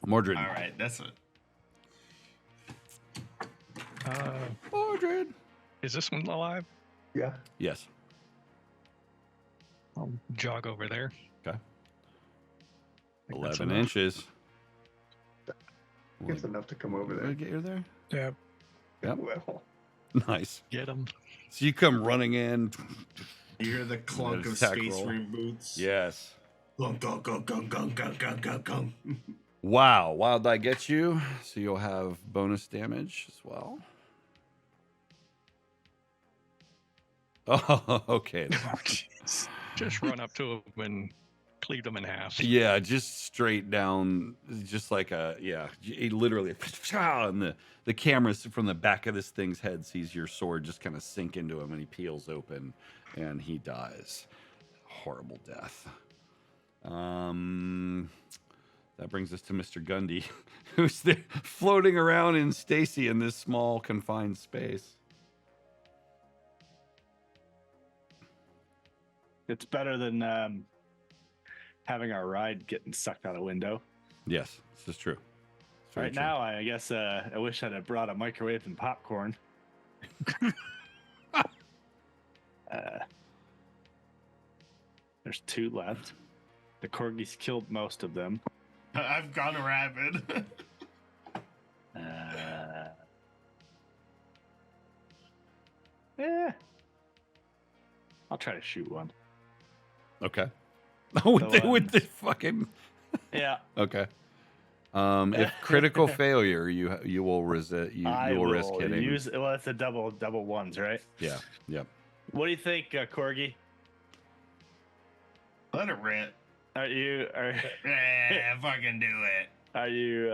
Mordred. All right, that's it. Mordred. Is this one alive? Yeah. Yes. I'll jog over there. Okay. Think that's 11 enough. inches. It's enough to come over Will there. it get you there? yeah. Yep. Well, Nice. Get him. So you come running in. You hear the clunk of Attack space roll. marine boots. Yes. Gunk, gunk, gunk, gunk, gunk, gunk, gunk, gunk, gunk. Wow. Wild die gets you, so you'll have bonus damage as well. Oh, okay. Oh, jeez. Just run up to him and cleave them in half. Yeah, just straight down, just like it literally, and the camera from the back of this thing's head sees your sword just kind of sink into him, and he peels open, and he dies. Horrible death. That brings us to Mr. Gundy, who's there floating around in Stacy in this small confined space. It's better than having our ride getting sucked out a window. Yes, this is true. It's very Right true. now, I guess I wish I'd have brought a microwave and popcorn. There's 2 left. The corgis killed most of them. I've gone rabid. I'll try to shoot one. Okay. with So, the fucking. Yeah. Okay. If critical failure, you will resist. You will risk hitting. Well, it's a double ones, right? Yeah. Yep. What do you think, Corgi? Let it rip. Fucking do it. Are you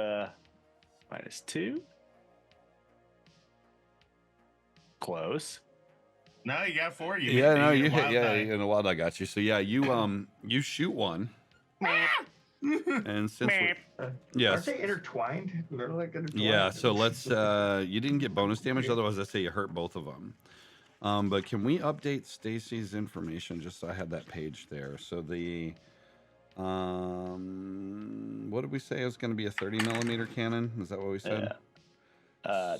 -2? Close. No, you got 4. You Yeah, no, hit you the hit. wild Yeah, die. in the wild I got you. So yeah, you shoot one, and since Aren't yes, they intertwined? They're like intertwined. yeah. So let's. You didn't get bonus damage, otherwise I say you hurt both of them. But can we update Stacy's information just so I had that page there? So the what did we say? It was going to be a 30 millimeter cannon. Is that what we said?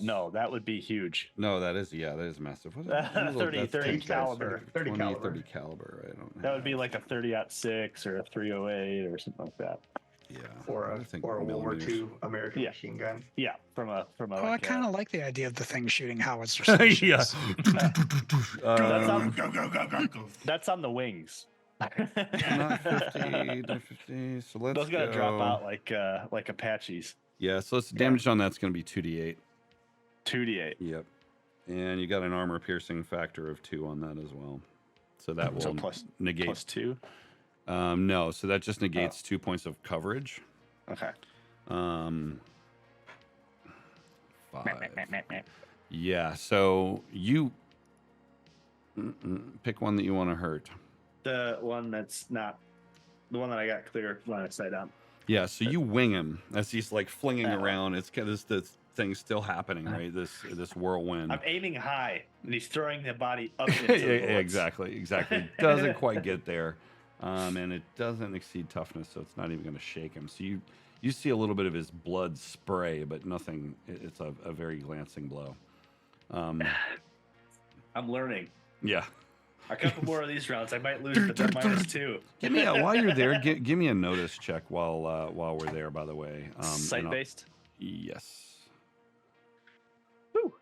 No, that would be huge. No, that is massive. What is 30 caliber. 30 caliber. 30 caliber. I don't know. That would be like a 30-06 or a 308 or something like that. Yeah. Or I a think World War millimeters. II American Yeah. machine gun. Yeah, from a. Oh, I kind of like the idea of the thing shooting howitzer Yeah. stations. That's on, Go. that's on the wings. Not 50, not 50. So let's Those gotta go. drop out like Apaches. Yeah, so let's damage on that's going to be 2d8. 2d8. Yep. And you got an armor piercing factor of 2 on that as well. So that will So plus negate. +2. No, so that just negates 2 points of coverage. Okay. 5. Yeah, so you pick one that you want to hurt. The one that's not the one that I got clear line of sight on. Yeah, so you wing him as he's like flinging That one. around. It's kind of this thing's still happening, right? This whirlwind. I'm aiming high, and he's throwing the body up into the bullets. Exactly. Doesn't quite get there, and it doesn't exceed toughness, so it's not even going to shake him. So you see a little bit of his blood spray, but nothing. It's a very glancing blow. I'm learning. Yeah. A couple more of these rounds, I might lose, but they're -2. Give me while you're there. Give me a notice check while we're there. By the way, Sight based. Yes. Woo.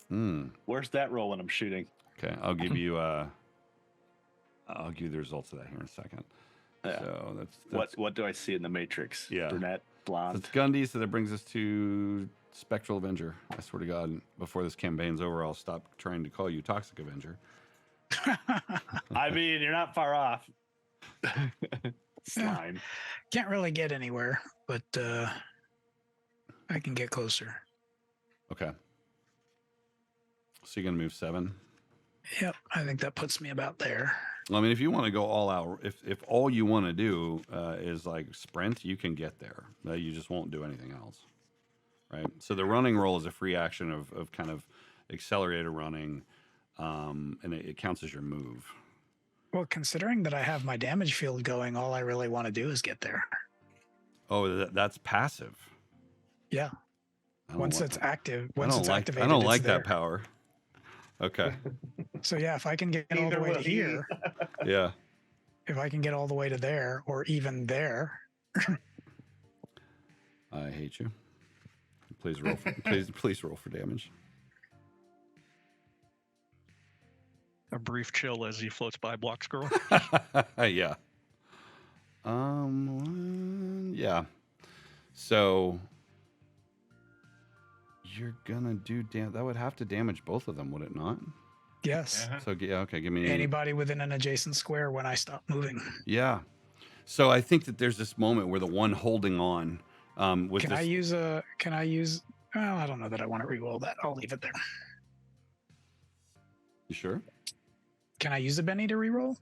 Hmm. Where's that roll when I'm shooting? Okay, I'll give you the results of that here in a second. Yeah. So that's What do I see in the Matrix? Yeah. Brunette, blonde. It's Gundy, so that brings us to Spectral Avenger. I swear to God, before this campaign's over, I'll stop trying to call you Toxic Avenger. I mean, you're not far off. Slime. Can't really get anywhere, but I can get closer. Okay. So you're gonna move 7. Yep, I think that puts me about there. Well, I mean, if you want to go all out, if all you want to do is like sprint, you can get there. You just won't do anything else, right? So the running roll is a free action of kind of accelerated running, and it counts as your move. Well, considering that I have my damage field going, all I really want to do is get there. Oh, that's passive. Yeah. I don't Once like it's that. active, I once don't it's like. activated, I don't it's like there. that power. Okay. So yeah, if I can get all the Neither way to will he. here, Yeah. if I can get all the way to there, or even there, I hate you. Please roll. Please roll for damage. A brief chill as he floats by block scroll. Yeah. Yeah. So you're gonna do that would have to damage both of them, would it not? yes, Uh-huh. So yeah, okay, give me anybody within an adjacent square when I stop moving. Yeah. So I think that there's this moment where the one holding on with Can this. I use? Well, I don't know that I want to re-roll that. I'll leave it there. You sure? Can I use a Benny to re-roll?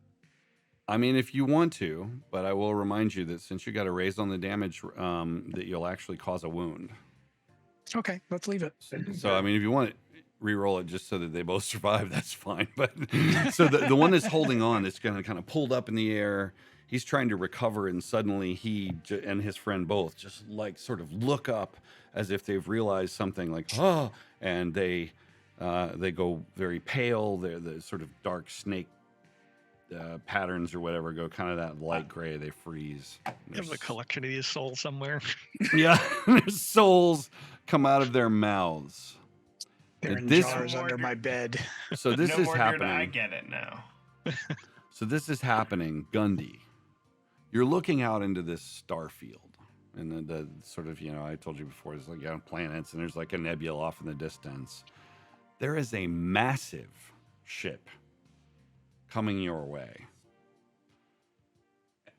I mean, if you want to, but I will remind you that since you got a raise on the damage, that you'll actually cause a wound. Okay, let's leave it. So I mean, if you want to re-roll it just so that they both survive, that's fine. But so the one that's holding on, that's going to kind of pulled up in the air. He's trying to recover, and suddenly he and his friend both just like sort of look up as if they've realized something, like and they go very pale. They're the sort of dark snake patterns or whatever go kind of that light gray. They freeze. There's a collection of these souls somewhere. Yeah, their souls come out of their mouths. They're And in this- jars under my bed. So this no is wonder I happening. get it now. So this is happening, Gundy. You're looking out into this star field, and the sort of, I told you before, there's like planets, and there's like a nebula off in the distance. There is a massive ship coming your way.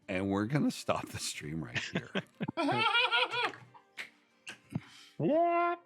And we're going to stop the stream right here. What?